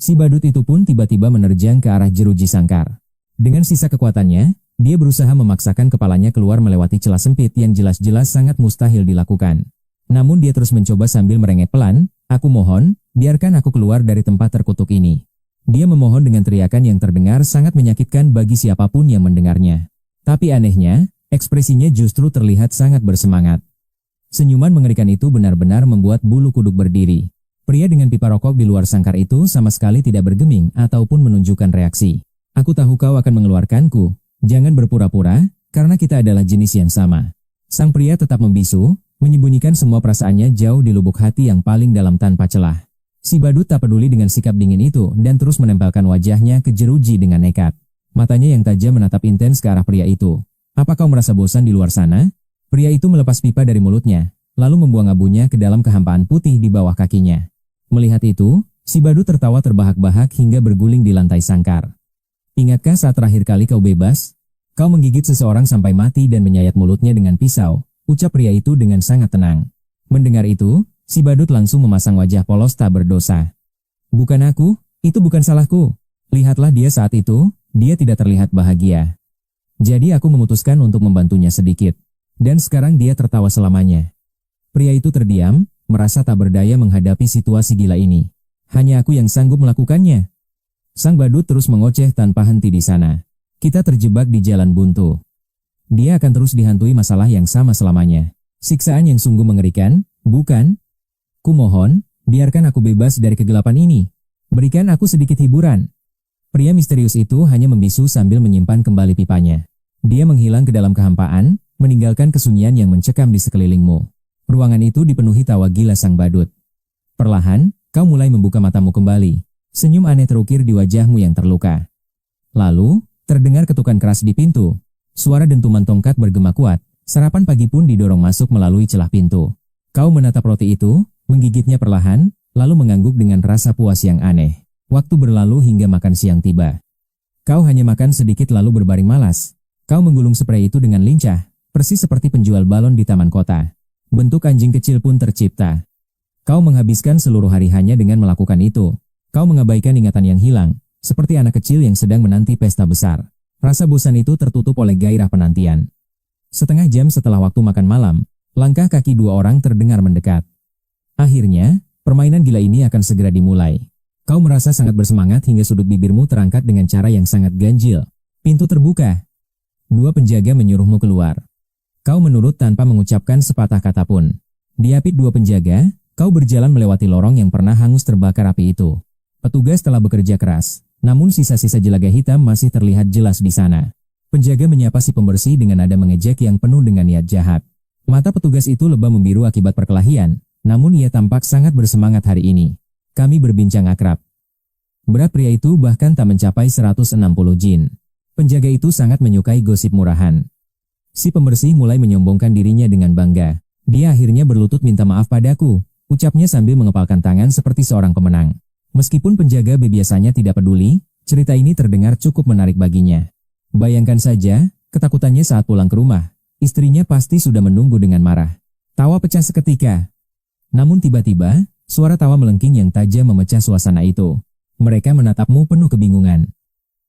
Si badut itu pun tiba-tiba menerjang ke arah jeruji sangkar. Dengan sisa kekuatannya, dia berusaha memaksakan kepalanya keluar melewati celah sempit yang jelas-jelas sangat mustahil dilakukan. Namun dia terus mencoba sambil merengek pelan, "Aku mohon, biarkan aku keluar dari tempat terkutuk ini." Dia memohon dengan teriakan yang terdengar sangat menyakitkan bagi siapapun yang mendengarnya. Tapi anehnya, ekspresinya justru terlihat sangat bersemangat. Senyuman mengerikan itu benar-benar membuat bulu kuduk berdiri. Pria dengan pipa rokok di luar sangkar itu sama sekali tidak bergeming ataupun menunjukkan reaksi. "Aku tahu kau akan mengeluarkanku. Jangan berpura-pura, karena kita adalah jenis yang sama." Sang pria tetap membisu, menyembunyikan semua perasaannya jauh di lubuk hati yang paling dalam tanpa celah. Si badut tak peduli dengan sikap dingin itu dan terus menempelkan wajahnya ke jeruji dengan nekat. Matanya yang tajam menatap intens ke arah pria itu. Apa kau merasa bosan di luar sana? Pria itu melepas pipa dari mulutnya, lalu membuang abunya ke dalam kehampaan putih di bawah kakinya. Melihat itu, si badut tertawa terbahak-bahak hingga berguling di lantai sangkar. Ingatkah saat terakhir kali kau bebas? Kau menggigit seseorang sampai mati dan menyayat mulutnya dengan pisau, ucap pria itu dengan sangat tenang. Mendengar itu, si badut langsung memasang wajah polos tak berdosa. Bukan aku, itu bukan salahku. Lihatlah dia saat itu, dia tidak terlihat bahagia. Jadi aku memutuskan untuk membantunya sedikit. Dan sekarang dia tertawa selamanya. Pria itu terdiam, merasa tak berdaya menghadapi situasi gila ini. Hanya aku yang sanggup melakukannya. Sang badut terus mengoceh tanpa henti di sana. Kita terjebak di jalan buntu. Dia akan terus dihantui masalah yang sama selamanya. Siksaan yang sungguh mengerikan, bukan? Kumohon, biarkan aku bebas dari kegelapan ini. Berikan aku sedikit hiburan. Pria misterius itu hanya membisu sambil menyimpan kembali pipanya. Dia menghilang ke dalam kehampaan, meninggalkan kesunyian yang mencekam di sekelilingmu. Ruangan itu dipenuhi tawa gila sang badut. Perlahan, kau mulai membuka matamu kembali. Senyum aneh terukir di wajahmu yang terluka. Lalu, terdengar ketukan keras di pintu. Suara dentuman tongkat bergema kuat. Sarapan pagi pun didorong masuk melalui celah pintu. Kau menatap roti itu, menggigitnya perlahan, lalu mengangguk dengan rasa puas yang aneh. Waktu berlalu hingga makan siang tiba. Kau hanya makan sedikit lalu berbaring malas. Kau menggulung sprei itu dengan lincah, persis seperti penjual balon di taman kota. Bentuk anjing kecil pun tercipta. Kau menghabiskan seluruh hari hanya dengan melakukan itu. Kau mengabaikan ingatan yang hilang, seperti anak kecil yang sedang menanti pesta besar. Rasa bosan itu tertutup oleh gairah penantian. Setengah jam setelah waktu makan malam, langkah kaki dua orang terdengar mendekat. Akhirnya, permainan gila ini akan segera dimulai. Kau merasa sangat bersemangat hingga sudut bibirmu terangkat dengan cara yang sangat ganjil. Pintu terbuka. Dua penjaga menyuruhmu keluar. Kau menurut tanpa mengucapkan sepatah kata pun. Diapit dua penjaga, kau berjalan melewati lorong yang pernah hangus terbakar api itu. Petugas telah bekerja keras, namun sisa-sisa jelaga hitam masih terlihat jelas di sana. Penjaga menyapa si pembersih dengan nada mengejek yang penuh dengan niat jahat. Mata petugas itu lebam membiru akibat perkelahian, namun ia tampak sangat bersemangat hari ini. Kami berbincang akrab. Berat pria itu bahkan tak mencapai 160 jin. Penjaga itu sangat menyukai gosip murahan. Si pembersih mulai menyombongkan dirinya dengan bangga. Dia akhirnya berlutut minta maaf padaku, ucapnya sambil mengepalkan tangan seperti seorang pemenang. Meskipun penjaga biasanya tidak peduli, cerita ini terdengar cukup menarik baginya. Bayangkan saja, ketakutannya saat pulang ke rumah. Istrinya pasti sudah menunggu dengan marah. Tawa pecah seketika. Namun tiba-tiba, suara tawa melengking yang tajam memecah suasana itu. Mereka menatapmu penuh kebingungan.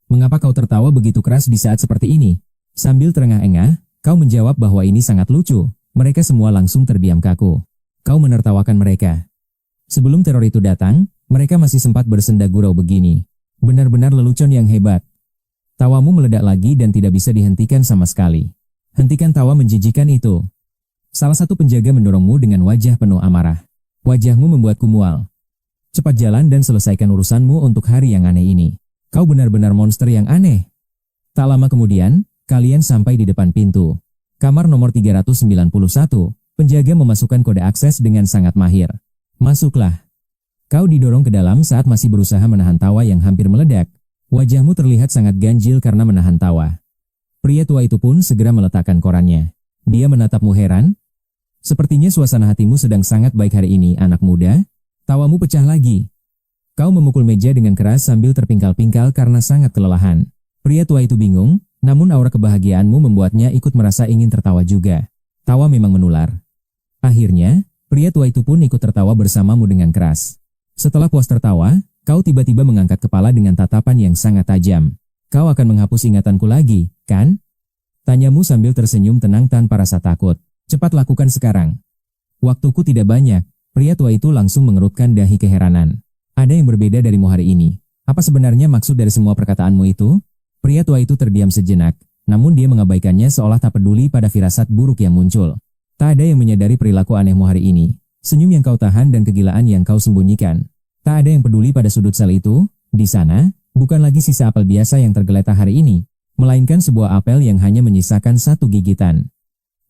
Mengapa kau tertawa begitu keras di saat seperti ini? Sambil terengah-engah, kau menjawab bahwa ini sangat lucu. Mereka semua langsung terdiam kaku. Kau menertawakan mereka. Sebelum teror itu datang, mereka masih sempat bersenda gurau begini. Benar-benar lelucon yang hebat. Tawamu meledak lagi dan tidak bisa dihentikan sama sekali. Hentikan tawa menjijikan itu. Salah satu penjaga mendorongmu dengan wajah penuh amarah. Wajahmu membuatku mual. Cepat jalan dan selesaikan urusanmu untuk hari yang aneh ini. Kau benar-benar monster yang aneh. Tak lama kemudian, kalian sampai di depan pintu. Kamar nomor 391, penjaga memasukkan kode akses dengan sangat mahir. Masuklah. Kau didorong ke dalam saat masih berusaha menahan tawa yang hampir meledak. Wajahmu terlihat sangat ganjil karena menahan tawa. Pria tua itu pun segera meletakkan korannya. Dia menatapmu heran. Sepertinya suasana hatimu sedang sangat baik hari ini, anak muda. Tawamu pecah lagi. Kau memukul meja dengan keras sambil terpingkal-pingkal karena sangat kelelahan. Pria tua itu bingung, namun aura kebahagiaanmu membuatnya ikut merasa ingin tertawa juga. Tawa memang menular. Akhirnya, pria tua itu pun ikut tertawa bersamamu dengan keras. Setelah puas tertawa, kau tiba-tiba mengangkat kepala dengan tatapan yang sangat tajam. Kau akan menghapus ingatanku lagi, kan? Tanyamu sambil tersenyum tenang tanpa rasa takut. Cepat lakukan sekarang. Waktuku tidak banyak. Pria tua itu langsung mengerutkan dahi keheranan. Ada yang berbeda darimu hari ini. Apa sebenarnya maksud dari semua perkataanmu itu? Pria tua itu terdiam sejenak, namun dia mengabaikannya seolah tak peduli pada firasat buruk yang muncul. Tak ada yang menyadari perilaku anehmu hari ini. Senyum yang kau tahan dan kegilaan yang kau sembunyikan. Tak ada yang peduli pada sudut sel itu. Di sana, bukan lagi sisa apel biasa yang tergeletak hari ini, melainkan sebuah apel yang hanya menyisakan satu gigitan.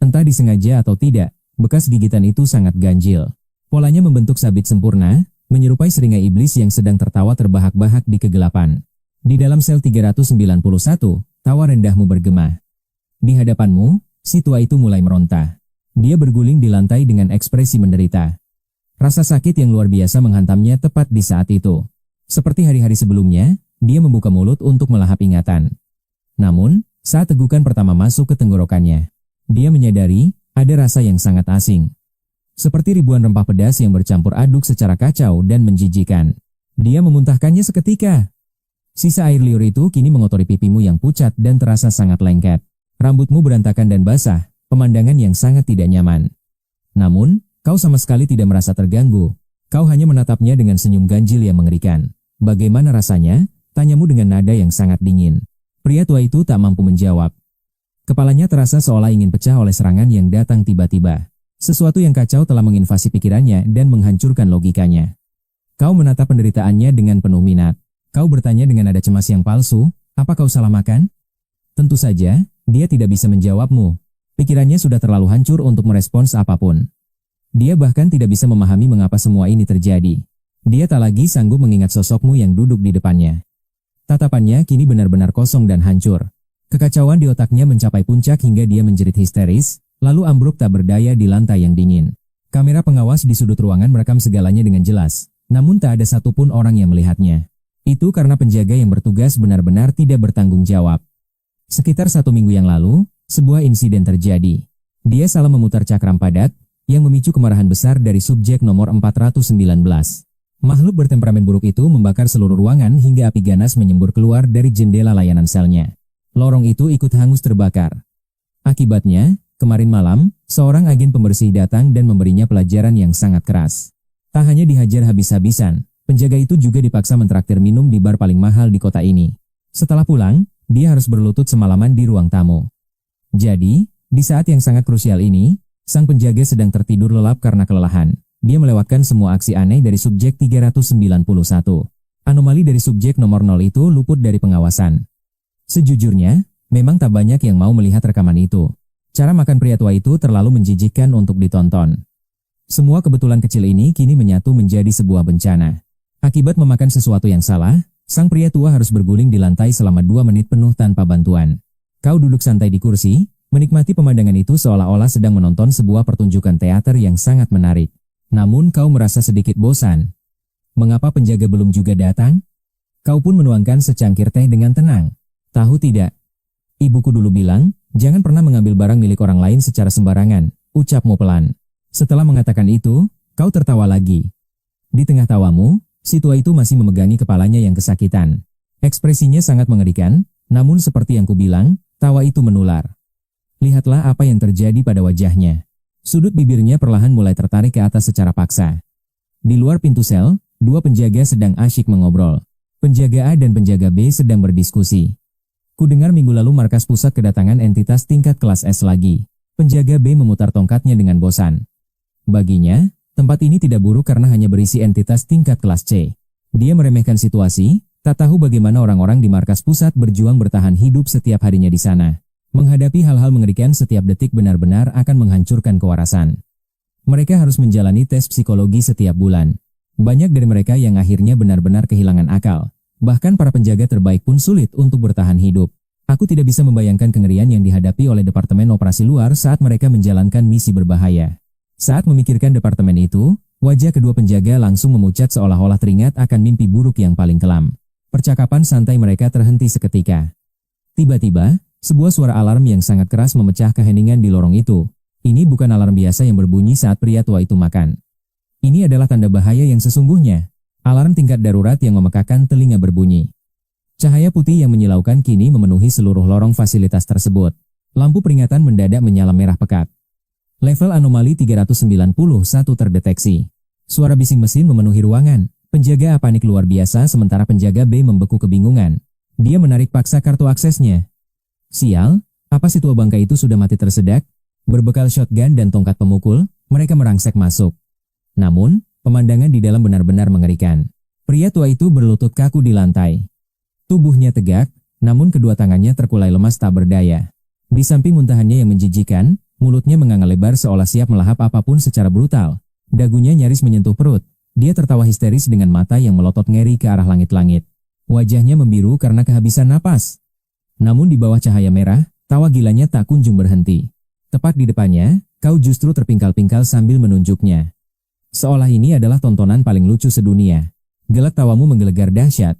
Entah disengaja atau tidak, bekas gigitan itu sangat ganjil. Polanya membentuk sabit sempurna, menyerupai seringai iblis yang sedang tertawa terbahak-bahak di kegelapan. Di dalam sel 391, tawa rendahmu bergema. Di hadapanmu, si tua itu mulai meronta. Dia berguling di lantai dengan ekspresi menderita. Rasa sakit yang luar biasa menghantamnya tepat di saat itu. Seperti hari-hari sebelumnya, dia membuka mulut untuk melahap ingatan. Namun, saat tegukan pertama masuk ke tenggorokannya, dia menyadari ada rasa yang sangat asing. Seperti ribuan rempah pedas yang bercampur aduk secara kacau dan menjijikan. Dia memuntahkannya seketika. Sisa air liur itu kini mengotori pipimu yang pucat dan terasa sangat lengket. Rambutmu berantakan dan basah, pemandangan yang sangat tidak nyaman. Namun, kau sama sekali tidak merasa terganggu. Kau hanya menatapnya dengan senyum ganjil yang mengerikan. Bagaimana rasanya? Tanyamu dengan nada yang sangat dingin. Pria tua itu tak mampu menjawab. Kepalanya terasa seolah ingin pecah oleh serangan yang datang tiba-tiba. Sesuatu yang kacau telah menginvasi pikirannya dan menghancurkan logikanya. Kau menatap penderitaannya dengan penuh minat. Kau bertanya dengan nada cemas yang palsu, apa kau salah makan? Tentu saja, dia tidak bisa menjawabmu. Pikirannya sudah terlalu hancur untuk merespons apapun. Dia bahkan tidak bisa memahami mengapa semua ini terjadi. Dia tak lagi sanggup mengingat sosokmu yang duduk di depannya. Tatapannya kini benar-benar kosong dan hancur. Kekacauan di otaknya mencapai puncak hingga dia menjerit histeris, lalu ambruk tak berdaya di lantai yang dingin. Kamera pengawas di sudut ruangan merekam segalanya dengan jelas, namun tak ada satupun orang yang melihatnya. Itu karena penjaga yang bertugas benar-benar tidak bertanggung jawab. Sekitar 1 minggu yang lalu, sebuah insiden terjadi. Dia salah memutar cakram padat, yang memicu kemarahan besar dari subjek nomor 419. Makhluk bertemperamen buruk itu membakar seluruh ruangan hingga api ganas menyembur keluar dari jendela layanan selnya. Lorong itu ikut hangus terbakar. Akibatnya, kemarin malam, seorang agen pembersih datang dan memberinya pelajaran yang sangat keras. Tak hanya dihajar habis-habisan, penjaga itu juga dipaksa mentraktir minum di bar paling mahal di kota ini. Setelah pulang, dia harus berlutut semalaman di ruang tamu. Jadi, di saat yang sangat krusial ini, sang penjaga sedang tertidur lelap karena kelelahan. Dia melewatkan semua aksi aneh dari subjek 391. Anomali dari subjek nomor 0 itu luput dari pengawasan. Sejujurnya, memang tak banyak yang mau melihat rekaman itu. Cara makan pria tua itu terlalu menjijikkan untuk ditonton. Semua kebetulan kecil ini kini menyatu menjadi sebuah bencana. Akibat memakan sesuatu yang salah, sang pria tua harus berguling di lantai selama 2 menit penuh tanpa bantuan. Kau duduk santai di kursi, menikmati pemandangan itu seolah-olah sedang menonton sebuah pertunjukan teater yang sangat menarik. Namun kau merasa sedikit bosan. Mengapa penjaga belum juga datang? Kau pun menuangkan secangkir teh dengan tenang. Tahu tidak? Ibuku dulu bilang, jangan pernah mengambil barang milik orang lain secara sembarangan, ucapmu pelan. Setelah mengatakan itu, kau tertawa lagi. Di tengah tawamu, si tua itu masih memegangi kepalanya yang kesakitan. Ekspresinya sangat mengerikan, namun seperti yang kubilang, tawa itu menular. Lihatlah apa yang terjadi pada wajahnya. Sudut bibirnya perlahan mulai tertarik ke atas secara paksa. Di luar pintu sel, 2 penjaga sedang asyik mengobrol. Penjaga A dan penjaga B sedang berdiskusi. Kudengar minggu lalu markas pusat kedatangan entitas tingkat kelas S lagi. Penjaga B memutar tongkatnya dengan bosan. Baginya, tempat ini tidak buruk karena hanya berisi entitas tingkat kelas C. Dia meremehkan situasi, tak tahu bagaimana orang-orang di markas pusat berjuang bertahan hidup setiap harinya di sana. Menghadapi hal-hal mengerikan setiap detik benar-benar akan menghancurkan kewarasan. Mereka harus menjalani tes psikologi setiap bulan. Banyak dari mereka yang akhirnya benar-benar kehilangan akal. Bahkan para penjaga terbaik pun sulit untuk bertahan hidup. Aku tidak bisa membayangkan kengerian yang dihadapi oleh Departemen Operasi Luar saat mereka menjalankan misi berbahaya. Saat memikirkan departemen itu, wajah kedua penjaga langsung memucat seolah-olah teringat akan mimpi buruk yang paling kelam. Percakapan santai mereka terhenti seketika. Tiba-tiba, sebuah suara alarm yang sangat keras memecah keheningan di lorong itu. Ini bukan alarm biasa yang berbunyi saat pria tua itu makan. Ini adalah tanda bahaya yang sesungguhnya. Alarm tingkat darurat yang memekakan telinga berbunyi. Cahaya putih yang menyilaukan kini memenuhi seluruh lorong fasilitas tersebut. Lampu peringatan mendadak menyala merah pekat. Level anomali 391 terdeteksi. Suara bising mesin memenuhi ruangan. Penjaga A panik luar biasa sementara penjaga B membeku kebingungan. Dia menarik paksa kartu aksesnya. Sial, apa si tua bangka itu sudah mati tersedak? Berbekal shotgun dan tongkat pemukul, mereka merangsek masuk. Namun, pemandangan di dalam benar-benar mengerikan. Pria tua itu berlutut kaku di lantai. Tubuhnya tegak, namun kedua tangannya terkulai lemas tak berdaya. Di samping muntahannya yang menjijikan, Mulutnya menganga lebar seolah siap melahap apapun secara brutal. Dagunya nyaris menyentuh perut. Dia tertawa histeris dengan mata yang melotot ngeri ke arah langit-langit. Wajahnya membiru karena kehabisan napas. Namun di bawah cahaya merah, tawa gilanya tak kunjung berhenti. Tepat di depannya, kau justru terpingkal-pingkal sambil menunjuknya. Seolah ini adalah tontonan paling lucu sedunia. Gelak tawamu menggelegar dahsyat,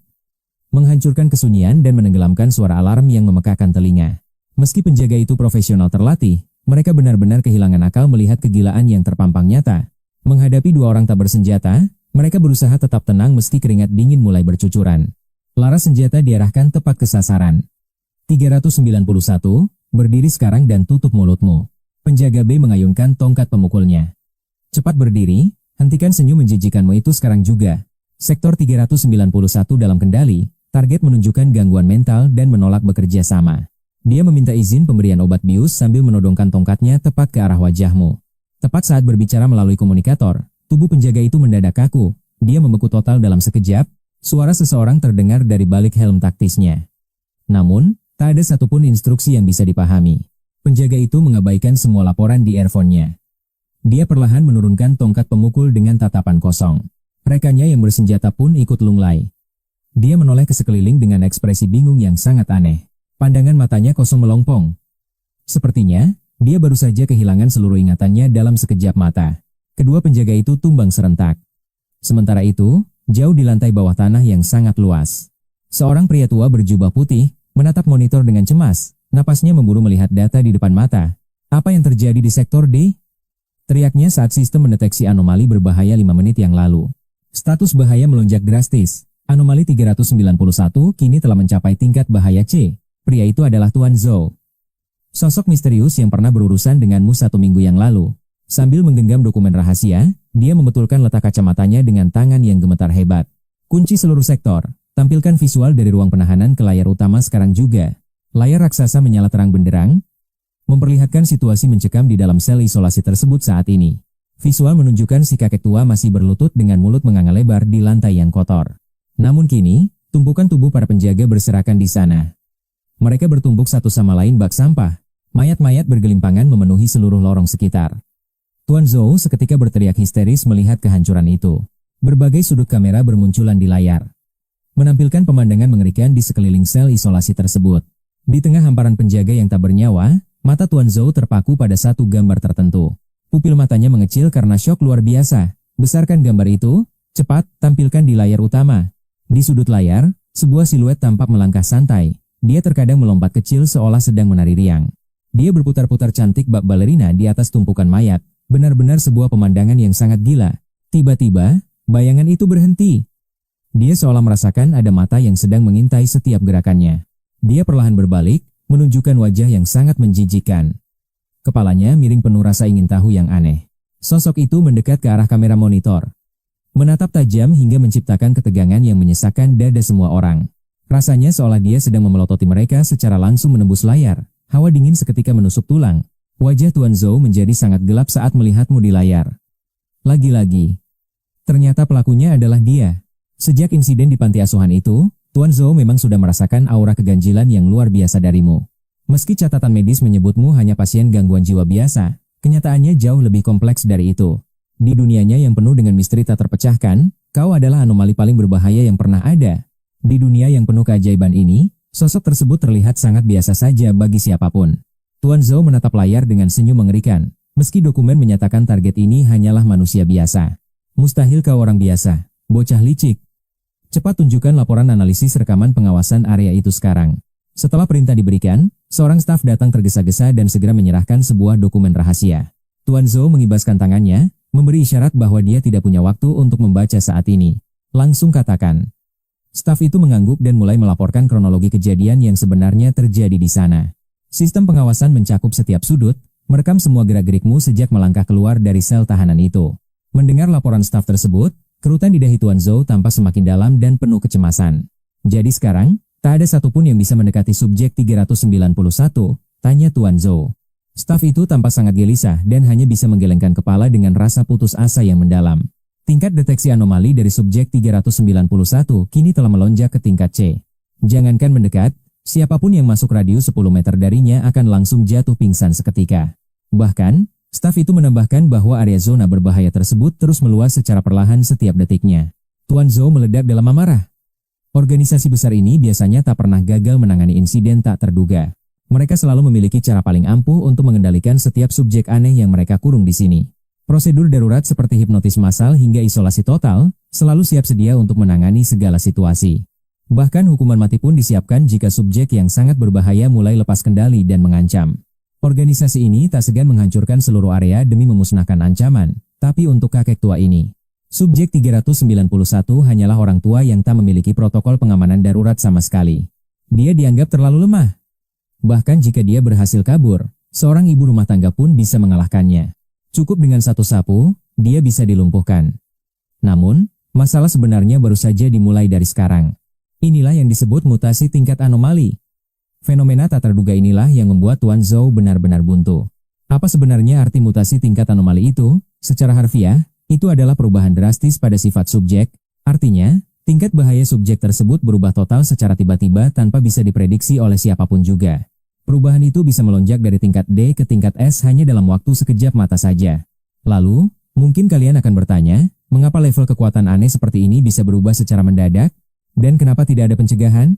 menghancurkan kesunyian dan menenggelamkan suara alarm yang memekakkan telinga. Meski penjaga itu profesional terlatih, mereka benar-benar kehilangan akal melihat kegilaan yang terpampang nyata. Menghadapi dua orang tak bersenjata, mereka berusaha tetap tenang meski keringat dingin mulai bercucuran. Laras senjata diarahkan tepat ke sasaran. 391, berdiri sekarang dan tutup mulutmu. Penjaga B mengayunkan tongkat pemukulnya. Cepat berdiri, hentikan senyum menjijikanmu itu sekarang juga. Sektor 391 dalam kendali, target menunjukkan gangguan mental dan menolak bekerja sama. Dia meminta izin pemberian obat bius sambil menodongkan tongkatnya tepat ke arah wajahmu. Tepat saat berbicara melalui komunikator, tubuh penjaga itu mendadak kaku. Dia membeku total dalam sekejap, suara seseorang terdengar dari balik helm taktisnya. Namun, tak ada satupun instruksi yang bisa dipahami. Penjaga itu mengabaikan semua laporan di earphone-nya. Dia perlahan menurunkan tongkat pemukul dengan tatapan kosong. Rekannya yang bersenjata pun ikut lunglai. Dia menoleh ke sekeliling dengan ekspresi bingung yang sangat aneh. Pandangan matanya kosong melompong. Sepertinya, dia baru saja kehilangan seluruh ingatannya dalam sekejap mata. Kedua penjaga itu tumbang serentak. Sementara itu, jauh di lantai bawah tanah yang sangat luas, seorang pria tua berjubah putih menatap monitor dengan cemas. Napasnya memburu melihat data di depan mata. Apa yang terjadi di sektor D? Teriaknya saat sistem mendeteksi anomali berbahaya 5 menit yang lalu. Status bahaya melonjak drastis. Anomali 391 kini telah mencapai tingkat bahaya C. Pria itu adalah Tuan Zhou. Sosok misterius yang pernah berurusan denganmu 1 minggu yang lalu. Sambil menggenggam dokumen rahasia, dia membetulkan letak kacamatanya dengan tangan yang gemetar hebat. Kunci seluruh sektor. Tampilkan visual dari ruang penahanan ke layar utama sekarang juga. Layar raksasa menyala terang benderang, memperlihatkan situasi mencekam di dalam sel isolasi tersebut saat ini. Visual menunjukkan si kakek tua masih berlutut dengan mulut menganga lebar di lantai yang kotor. Namun kini, tumpukan tubuh para penjaga berserakan di sana. Mereka bertumpuk satu sama lain bak sampah. Mayat-mayat bergelimpangan memenuhi seluruh lorong sekitar. Tuan Zhou seketika berteriak histeris melihat kehancuran itu. Berbagai sudut kamera bermunculan di layar, menampilkan pemandangan mengerikan di sekeliling sel isolasi tersebut. Di tengah hamparan penjaga yang tak bernyawa, mata Tuan Zhou terpaku pada satu gambar tertentu. Pupil matanya mengecil karena syok luar biasa. Besarkan gambar itu, cepat, tampilkan di layar utama. Di sudut layar, sebuah siluet tampak melangkah santai. Dia terkadang melompat kecil seolah sedang menari riang. Dia berputar-putar cantik bak balerina di atas tumpukan mayat. Benar-benar sebuah pemandangan yang sangat gila. Tiba-tiba, bayangan itu berhenti. Dia seolah merasakan ada mata yang sedang mengintai setiap gerakannya. Dia perlahan berbalik, menunjukkan wajah yang sangat menjijikkan. Kepalanya miring penuh rasa ingin tahu yang aneh. Sosok itu mendekat ke arah kamera monitor, menatap tajam hingga menciptakan ketegangan yang menyesakkan dada semua orang. Rasanya seolah dia sedang memelototi mereka secara langsung menembus layar. Hawa dingin seketika menusuk tulang. Wajah Tuan Zhou menjadi sangat gelap saat melihatmu di layar. Lagi-lagi, ternyata pelakunya adalah dia. Sejak insiden di panti asuhan itu, Tuan Zhou memang sudah merasakan aura keganjilan yang luar biasa darimu. Meski catatan medis menyebutmu hanya pasien gangguan jiwa biasa, kenyataannya jauh lebih kompleks dari itu. Di dunianya yang penuh dengan misteri tak terpecahkan, kau adalah anomali paling berbahaya yang pernah ada. Di dunia yang penuh keajaiban ini, sosok tersebut terlihat sangat biasa saja bagi siapapun. Tuan Zhou menatap layar dengan senyum mengerikan, meski dokumen menyatakan target ini hanyalah manusia biasa. Mustahil kau orang biasa, bocah licik. Cepat tunjukkan laporan analisis rekaman pengawasan area itu sekarang. Setelah perintah diberikan, seorang staf datang tergesa-gesa dan segera menyerahkan sebuah dokumen rahasia. Tuan Zhou mengibaskan tangannya, memberi isyarat bahwa dia tidak punya waktu untuk membaca saat ini. Langsung katakan. Staf itu mengangguk dan mulai melaporkan kronologi kejadian yang sebenarnya terjadi di sana. Sistem pengawasan mencakup setiap sudut, merekam semua gerak-gerikmu sejak melangkah keluar dari sel tahanan itu. Mendengar laporan staf tersebut, kerutan di dahi Tuan Zhou tampak semakin dalam dan penuh kecemasan. Jadi sekarang, tak ada satupun yang bisa mendekati subjek 391, tanya Tuan Zhou. Staf itu tampak sangat gelisah dan hanya bisa menggelengkan kepala dengan rasa putus asa yang mendalam. Tingkat deteksi anomali dari subjek 391 kini telah melonjak ke tingkat C. Jangankan mendekat, siapapun yang masuk radius 10 meter darinya akan langsung jatuh pingsan seketika. Bahkan, staf itu menambahkan bahwa area zona berbahaya tersebut terus meluas secara perlahan setiap detiknya. Tuan Zhou meledak dalam amarah. Organisasi besar ini biasanya tak pernah gagal menangani insiden tak terduga. Mereka selalu memiliki cara paling ampuh untuk mengendalikan setiap subjek aneh yang mereka kurung di sini. Prosedur darurat seperti hipnotis massal hingga isolasi total, selalu siap sedia untuk menangani segala situasi. Bahkan hukuman mati pun disiapkan jika subjek yang sangat berbahaya mulai lepas kendali dan mengancam. Organisasi ini tak segan menghancurkan seluruh area demi memusnahkan ancaman, tapi untuk kakek tua ini, subjek 391 hanyalah orang tua yang tak memiliki protokol pengamanan darurat sama sekali. Dia dianggap terlalu lemah. Bahkan jika dia berhasil kabur, seorang ibu rumah tangga pun bisa mengalahkannya. Cukup dengan satu sapu, dia bisa dilumpuhkan. Namun, masalah sebenarnya baru saja dimulai dari sekarang. Inilah yang disebut mutasi tingkat anomali. Fenomena tak terduga inilah yang membuat Tuan Zhou benar-benar buntu. Apa sebenarnya arti mutasi tingkat anomali itu? Secara harfiah, itu adalah perubahan drastis pada sifat subjek, artinya, tingkat bahaya subjek tersebut berubah total secara tiba-tiba tanpa bisa diprediksi oleh siapapun juga. Perubahan itu bisa melonjak dari tingkat D ke tingkat S hanya dalam waktu sekejap mata saja. Lalu, mungkin kalian akan bertanya, mengapa level kekuatan aneh seperti ini bisa berubah secara mendadak? Dan kenapa tidak ada pencegahan?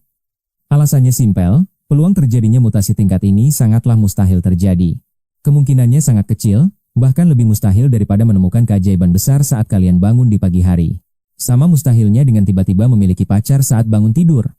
Alasannya simpel, peluang terjadinya mutasi tingkat ini sangatlah mustahil terjadi. Kemungkinannya sangat kecil, bahkan lebih mustahil daripada menemukan keajaiban besar saat kalian bangun di pagi hari. Sama mustahilnya dengan tiba-tiba memiliki pacar saat bangun tidur.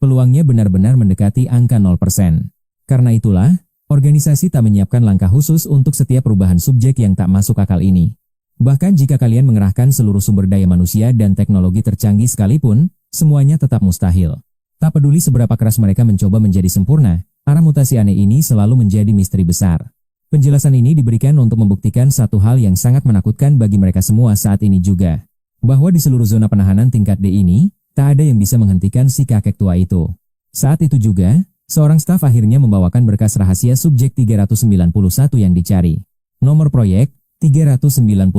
Peluangnya benar-benar mendekati angka 0%. Karena itulah, organisasi tak menyiapkan langkah khusus untuk setiap perubahan subjek yang tak masuk akal ini. Bahkan jika kalian mengerahkan seluruh sumber daya manusia dan teknologi tercanggih sekalipun, semuanya tetap mustahil. Tak peduli seberapa keras mereka mencoba menjadi sempurna, arah mutasi aneh ini selalu menjadi misteri besar. Penjelasan ini diberikan untuk membuktikan satu hal yang sangat menakutkan bagi mereka semua saat ini juga. Bahwa di seluruh zona penahanan tingkat D ini, tak ada yang bisa menghentikan si kakek tua itu. Saat itu juga, seorang staf akhirnya membawakan berkas rahasia subjek 391 yang dicari. Nomor proyek, 391.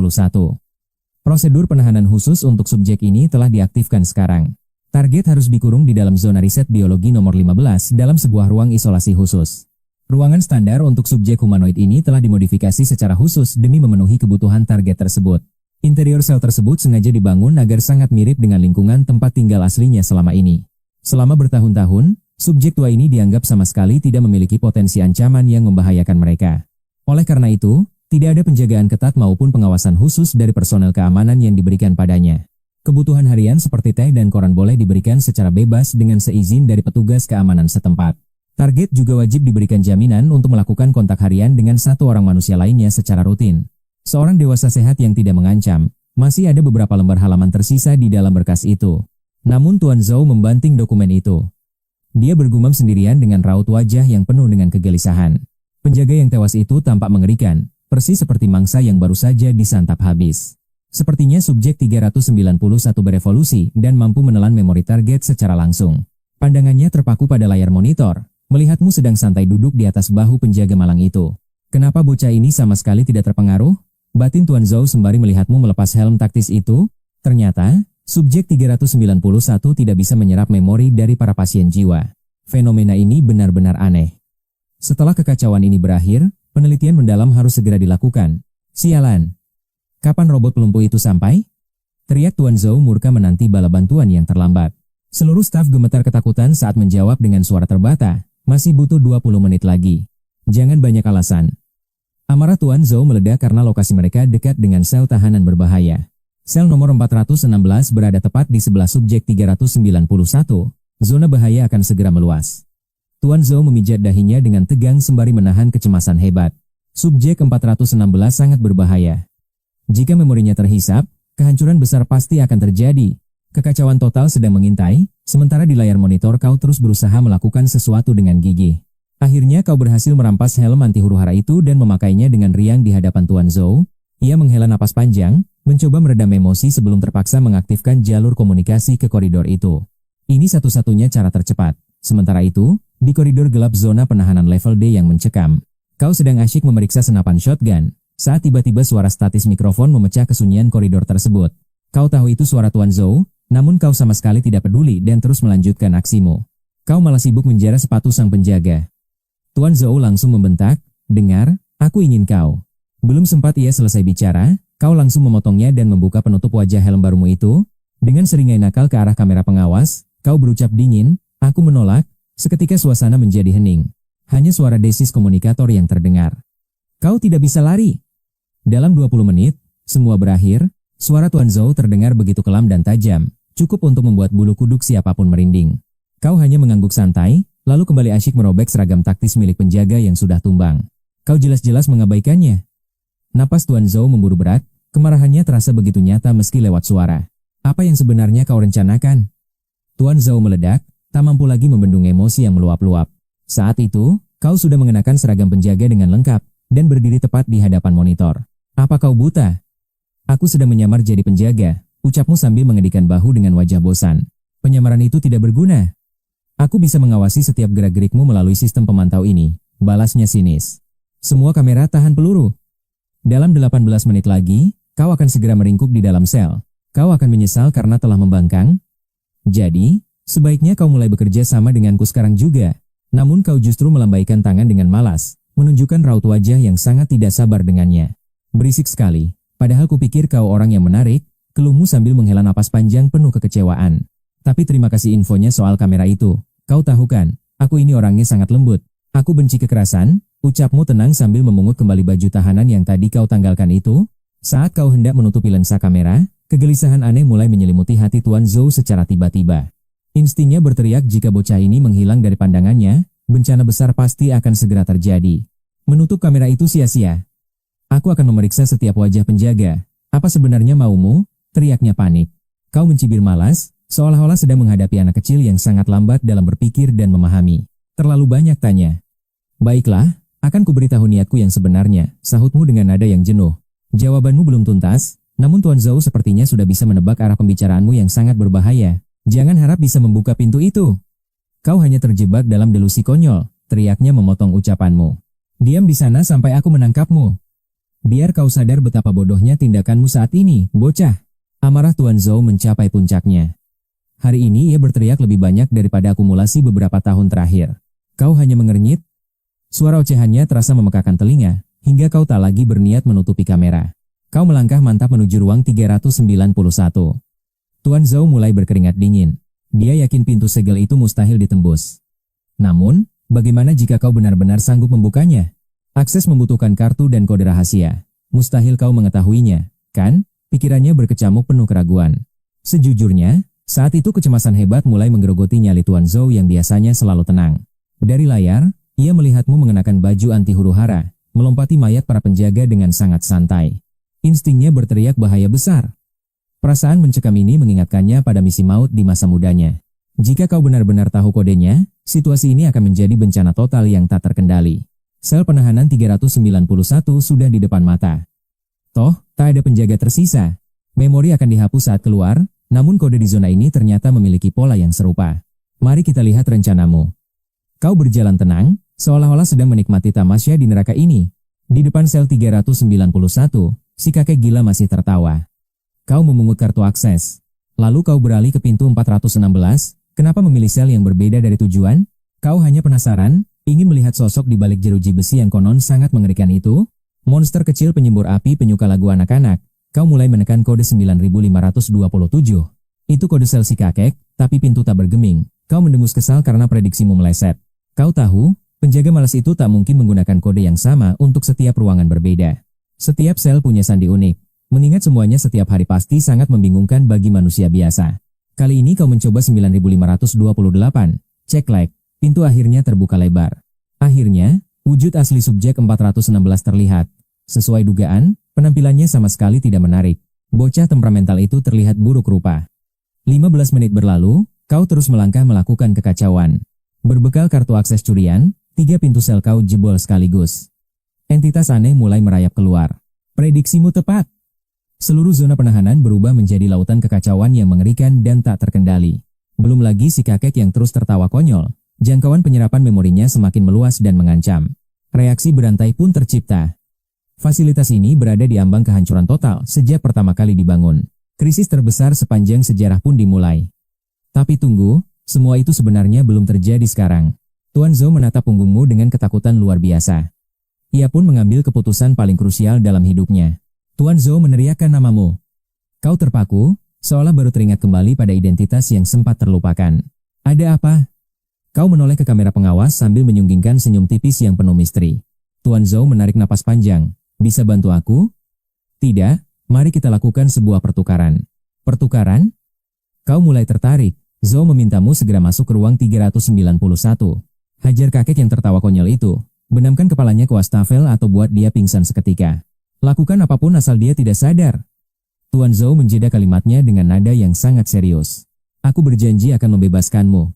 Prosedur penahanan khusus untuk subjek ini telah diaktifkan sekarang. Target harus dikurung di dalam zona riset biologi nomor 15 dalam sebuah ruang isolasi khusus. Ruangan standar untuk subjek humanoid ini telah dimodifikasi secara khusus demi memenuhi kebutuhan target tersebut. Interior sel tersebut sengaja dibangun agar sangat mirip dengan lingkungan tempat tinggal aslinya selama ini. Selama bertahun-tahun, subjek tua ini dianggap sama sekali tidak memiliki potensi ancaman yang membahayakan mereka. Oleh karena itu, tidak ada penjagaan ketat maupun pengawasan khusus dari personel keamanan yang diberikan padanya. Kebutuhan harian seperti teh dan koran boleh diberikan secara bebas dengan seizin dari petugas keamanan setempat. Target juga wajib diberikan jaminan untuk melakukan kontak harian dengan satu orang manusia lainnya secara rutin. Seorang dewasa sehat yang tidak mengancam, masih ada beberapa lembar halaman tersisa di dalam berkas itu. Namun Tuan Zhou membanting dokumen itu. Dia bergumam sendirian dengan raut wajah yang penuh dengan kegelisahan. Penjaga yang tewas itu tampak mengerikan, persis seperti mangsa yang baru saja disantap habis. Sepertinya subjek 391 berevolusi dan mampu menelan memori target secara langsung. Pandangannya terpaku pada layar monitor. Melihatmu sedang santai duduk di atas bahu penjaga malang itu. Kenapa bocah ini sama sekali tidak terpengaruh? Batin Tuan Zhou sembari melihatmu melepas helm taktis itu. Ternyata, subjek 391 tidak bisa menyerap memori dari para pasien jiwa. Fenomena ini benar-benar aneh. Setelah kekacauan ini berakhir, penelitian mendalam harus segera dilakukan. Sialan. Kapan robot pelumpuh itu sampai? Teriak Tuan Zhou murka menanti bala bantuan yang terlambat. Seluruh staf gemetar ketakutan saat menjawab dengan suara terbata. Masih butuh 20 menit lagi. Jangan banyak alasan. Amarah Tuan Zhou meledak karena lokasi mereka dekat dengan sel tahanan berbahaya. Sel nomor 416 berada tepat di sebelah subjek 391. Zona bahaya akan segera meluas. Tuan Zhou memijat dahinya dengan tegang sembari menahan kecemasan hebat. Subjek 416 sangat berbahaya. Jika memorinya terhisap, kehancuran besar pasti akan terjadi. Kekacauan total sedang mengintai, sementara di layar monitor kau terus berusaha melakukan sesuatu dengan gigih. Akhirnya kau berhasil merampas helm anti huru-hara itu dan memakainya dengan riang di hadapan Tuan Zhou. Ia menghela napas panjang, mencoba meredam emosi sebelum terpaksa mengaktifkan jalur komunikasi ke koridor itu. Ini satu-satunya cara tercepat. Sementara itu, di koridor gelap zona penahanan level D yang mencekam, kau sedang asyik memeriksa senapan shotgun, saat tiba-tiba suara statis mikrofon memecah kesunyian koridor tersebut. Kau tahu itu suara Tuan Zhou, namun kau sama sekali tidak peduli dan terus melanjutkan aksimu. Kau malah sibuk menjara sepatu sang penjaga. Tuan Zhou langsung membentak, dengar, aku Aku ingin kau. Belum sempat ia selesai bicara, kau langsung memotongnya dan membuka penutup wajah helm barumu itu. Dengan seringai nakal ke arah kamera pengawas, kau berucap dingin, aku menolak. Seketika suasana menjadi hening. Hanya suara desis komunikator yang terdengar. Kau tidak bisa lari. Dalam 20 menit, semua berakhir. Suara Tuan Zhou terdengar begitu kelam dan tajam, cukup untuk membuat bulu kuduk siapapun merinding. Kau hanya mengangguk santai, lalu kembali asyik merobek seragam taktis milik penjaga yang sudah tumbang. Kau jelas-jelas mengabaikannya. Napas Tuan Zhou memburu berat, kemarahannya terasa begitu nyata meski lewat suara. Apa yang sebenarnya kau rencanakan? Tuan Zhou meledak, tak mampu lagi membendung emosi yang meluap-luap. Saat itu, kau sudah mengenakan seragam penjaga dengan lengkap, dan berdiri tepat di hadapan monitor. Apa kau buta? Aku sedang menyamar jadi penjaga, ucapmu sambil mengedikan bahu dengan wajah bosan. Penyamaran itu tidak berguna. Aku bisa mengawasi setiap gerak-gerikmu melalui sistem pemantau ini, balasnya sinis. Semua kamera tahan peluru. Dalam 18 menit lagi, kau akan segera meringkuk di dalam sel. Kau akan menyesal karena telah membangkang. Jadi, sebaiknya kau mulai bekerja sama denganku sekarang juga. Namun kau justru melambaikan tangan dengan malas, menunjukkan raut wajah yang sangat tidak sabar dengannya. Berisik sekali, padahal kupikir kau orang yang menarik, keluhmu sambil menghela napas panjang penuh kekecewaan. Tapi terima kasih infonya soal kamera itu. Kau tahu kan, aku ini orangnya sangat lembut. Aku benci kekerasan, ucapmu tenang sambil memungut kembali baju tahanan yang tadi kau tanggalkan itu. Saat kau hendak menutupi lensa kamera, kegelisahan aneh mulai menyelimuti hati Tuan Zhou secara tiba-tiba. Instingnya berteriak jika bocah ini menghilang dari pandangannya, bencana besar pasti akan segera terjadi. Menutup kamera itu sia-sia. Aku akan memeriksa setiap wajah penjaga. Apa sebenarnya maumu? Teriaknya panik. Kau mencibir malas, seolah-olah sedang menghadapi anak kecil yang sangat lambat dalam berpikir dan memahami. Terlalu banyak tanya. Baiklah, akan kuberitahu niatku yang sebenarnya, sahutmu dengan nada yang jenuh. Jawabanmu belum tuntas, namun Tuan Zhou sepertinya sudah bisa menebak arah pembicaraanmu yang sangat berbahaya. Jangan harap bisa membuka pintu itu. Kau hanya terjebak dalam delusi konyol, teriaknya memotong ucapanmu. Diam di sana sampai aku menangkapmu. Biar kau sadar betapa bodohnya tindakanmu saat ini, bocah. Amarah Tuan Zhou mencapai puncaknya. Hari ini ia berteriak lebih banyak daripada akumulasi beberapa tahun terakhir. Kau hanya mengernyit. Suara ocehannya terasa memekakan telinga, hingga kau tak lagi berniat menutupi kamera. Kau melangkah mantap menuju ruang 391. Tuan Zhou mulai berkeringat dingin. Dia yakin pintu segel itu mustahil ditembus. Namun, bagaimana jika kau benar-benar sanggup membukanya? Akses membutuhkan kartu dan kode rahasia. Mustahil kau mengetahuinya, kan? Pikirannya berkecamuk penuh keraguan. Sejujurnya, saat itu kecemasan hebat mulai menggerogoti nyali Tuan Zhou yang biasanya selalu tenang. Dari layar, ia melihatmu mengenakan baju anti huru-hara, melompati mayat para penjaga dengan sangat santai. Instingnya berteriak bahaya besar. Perasaan mencekam ini mengingatkannya pada misi maut di masa mudanya. Jika kau benar-benar tahu kodenya, situasi ini akan menjadi bencana total yang tak terkendali. Sel penahanan 391 sudah di depan mata. Toh, tak ada penjaga tersisa. Memori akan dihapus saat keluar, namun kode di zona ini ternyata memiliki pola yang serupa. Mari kita lihat rencanamu. Kau berjalan tenang, seolah-olah sedang menikmati tamasya di neraka ini. Di depan sel 391, si kakek gila masih tertawa. Kau memungut kartu akses. Lalu kau beralih ke pintu 416, kenapa memilih sel yang berbeda dari tujuan? Kau hanya penasaran? Ingin melihat sosok di balik jeruji besi yang konon sangat mengerikan itu? Monster kecil penyembur api penyuka lagu anak-anak. Kau mulai menekan kode 9527. Itu kode sel si kakek, tapi pintu tak bergeming. Kau mendengus kesal karena prediksimu meleset. Kau tahu, penjaga malas itu tak mungkin menggunakan kode yang sama untuk setiap ruangan berbeda. Setiap sel punya sandi unik. Mengingat semuanya setiap hari pasti sangat membingungkan bagi manusia biasa. Kali ini kau mencoba 9528. Cek like. Pintu akhirnya terbuka lebar. Akhirnya, wujud asli subjek 416 terlihat. Sesuai dugaan, penampilannya sama sekali tidak menarik. Bocah temperamental itu terlihat buruk rupa. 15 menit berlalu, kau terus melangkah melakukan kekacauan. Berbekal kartu akses curian, 3 pintu sel kau jebol sekaligus. Entitas aneh mulai merayap keluar. Prediksimu tepat. Seluruh zona penahanan berubah menjadi lautan kekacauan yang mengerikan dan tak terkendali. Belum lagi si kakek yang terus tertawa konyol. Jangkauan penyerapan memorinya semakin meluas dan mengancam. Reaksi berantai pun tercipta. Fasilitas ini berada di ambang kehancuran total sejak pertama kali dibangun. Krisis terbesar sepanjang sejarah pun dimulai. Tapi tunggu, semua itu sebenarnya belum terjadi sekarang. Tuan Zhou menatap punggungmu dengan ketakutan luar biasa. Ia pun mengambil keputusan paling krusial dalam hidupnya. Tuan Zhou meneriakkan namamu. Kau terpaku, seolah baru teringat kembali pada identitas yang sempat terlupakan. Ada apa? Kau menoleh ke kamera pengawas sambil menyunggingkan senyum tipis yang penuh misteri. Tuan Zhou menarik napas panjang. Bisa bantu aku? Tidak, mari kita lakukan sebuah pertukaran. Pertukaran? Kau mulai tertarik. Zhou memintamu segera masuk ke ruang 391. Hajar kakek yang tertawa konyol itu. Benamkan kepalanya ke wastafel atau buat dia pingsan seketika. Lakukan apapun asal dia tidak sadar. Tuan Zhou menjeda kalimatnya dengan nada yang sangat serius. Aku berjanji akan membebaskanmu.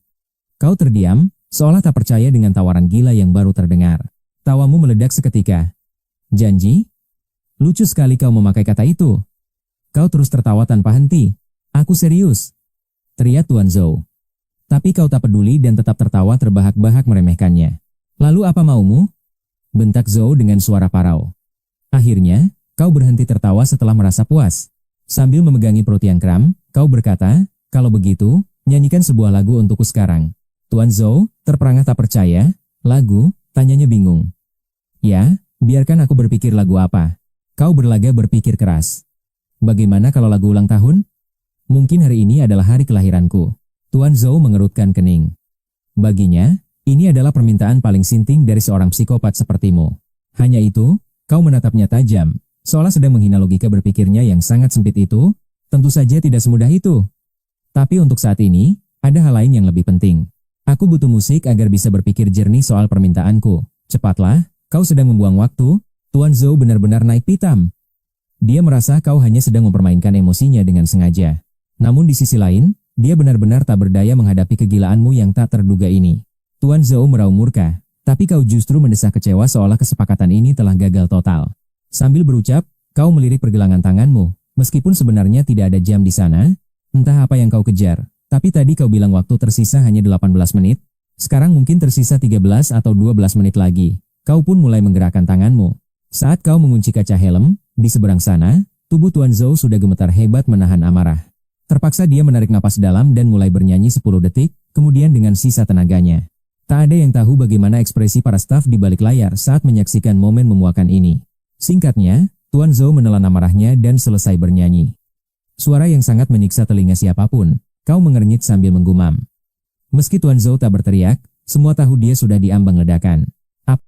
Kau terdiam, seolah tak percaya dengan tawaran gila yang baru terdengar. Tawamu meledak seketika. Janji? Lucu sekali kau memakai kata itu. Kau terus tertawa tanpa henti. Aku serius. Teriak Tuan Zhou. Tapi kau tak peduli dan tetap tertawa terbahak-bahak meremehkannya. Lalu apa maumu? Bentak Zhou dengan suara parau. Akhirnya, kau berhenti tertawa setelah merasa puas. Sambil memegangi perut yang kram, kau berkata, kalau begitu, nyanyikan sebuah lagu untukku sekarang. Tuan Zhou, terperangah tak percaya. Lagu? Tanyanya bingung. Ya, biarkan aku berpikir lagu apa. Kau berlaga berpikir keras. Bagaimana kalau lagu ulang tahun? Mungkin hari ini adalah hari kelahiranku. Tuan Zhou mengerutkan kening. Baginya, ini adalah permintaan paling sinting dari seorang psikopat sepertimu. Hanya itu, kau menatapnya tajam, seolah sedang menghina logika berpikirnya yang sangat sempit itu. Tentu saja tidak semudah itu. Tapi untuk saat ini, ada hal lain yang lebih penting. Aku butuh musik agar bisa berpikir jernih soal permintaanku. Cepatlah, kau sedang membuang waktu. Tuan Zhou benar-benar naik pitam. Dia merasa kau hanya sedang mempermainkan emosinya dengan sengaja. Namun di sisi lain, dia benar-benar tak berdaya menghadapi kegilaanmu yang tak terduga ini. Tuan Zhou meraung murka, tapi kau justru mendesah kecewa seolah kesepakatan ini telah gagal total. Sambil berucap, kau melirik pergelangan tanganmu. Meskipun sebenarnya tidak ada jam di sana, entah apa yang kau kejar. Tapi tadi kau bilang waktu tersisa hanya 18 menit. Sekarang mungkin tersisa 13 atau 12 menit lagi. Kau pun mulai menggerakkan tanganmu. Saat kau mengunci kaca helm, di seberang sana, tubuh Tuan Zhou sudah gemetar hebat menahan amarah. Terpaksa dia menarik napas dalam dan mulai bernyanyi 10 detik, kemudian dengan sisa tenaganya. Tak ada yang tahu bagaimana ekspresi para staf di balik layar saat menyaksikan momen memuakan ini. Singkatnya, Tuan Zhou menelan amarahnya dan selesai bernyanyi. Suara yang sangat menyiksa telinga siapapun. Kau mengernyit sambil menggumam. Meski Tuan Zhou tak berteriak, semua tahu dia sudah diambang ledakan.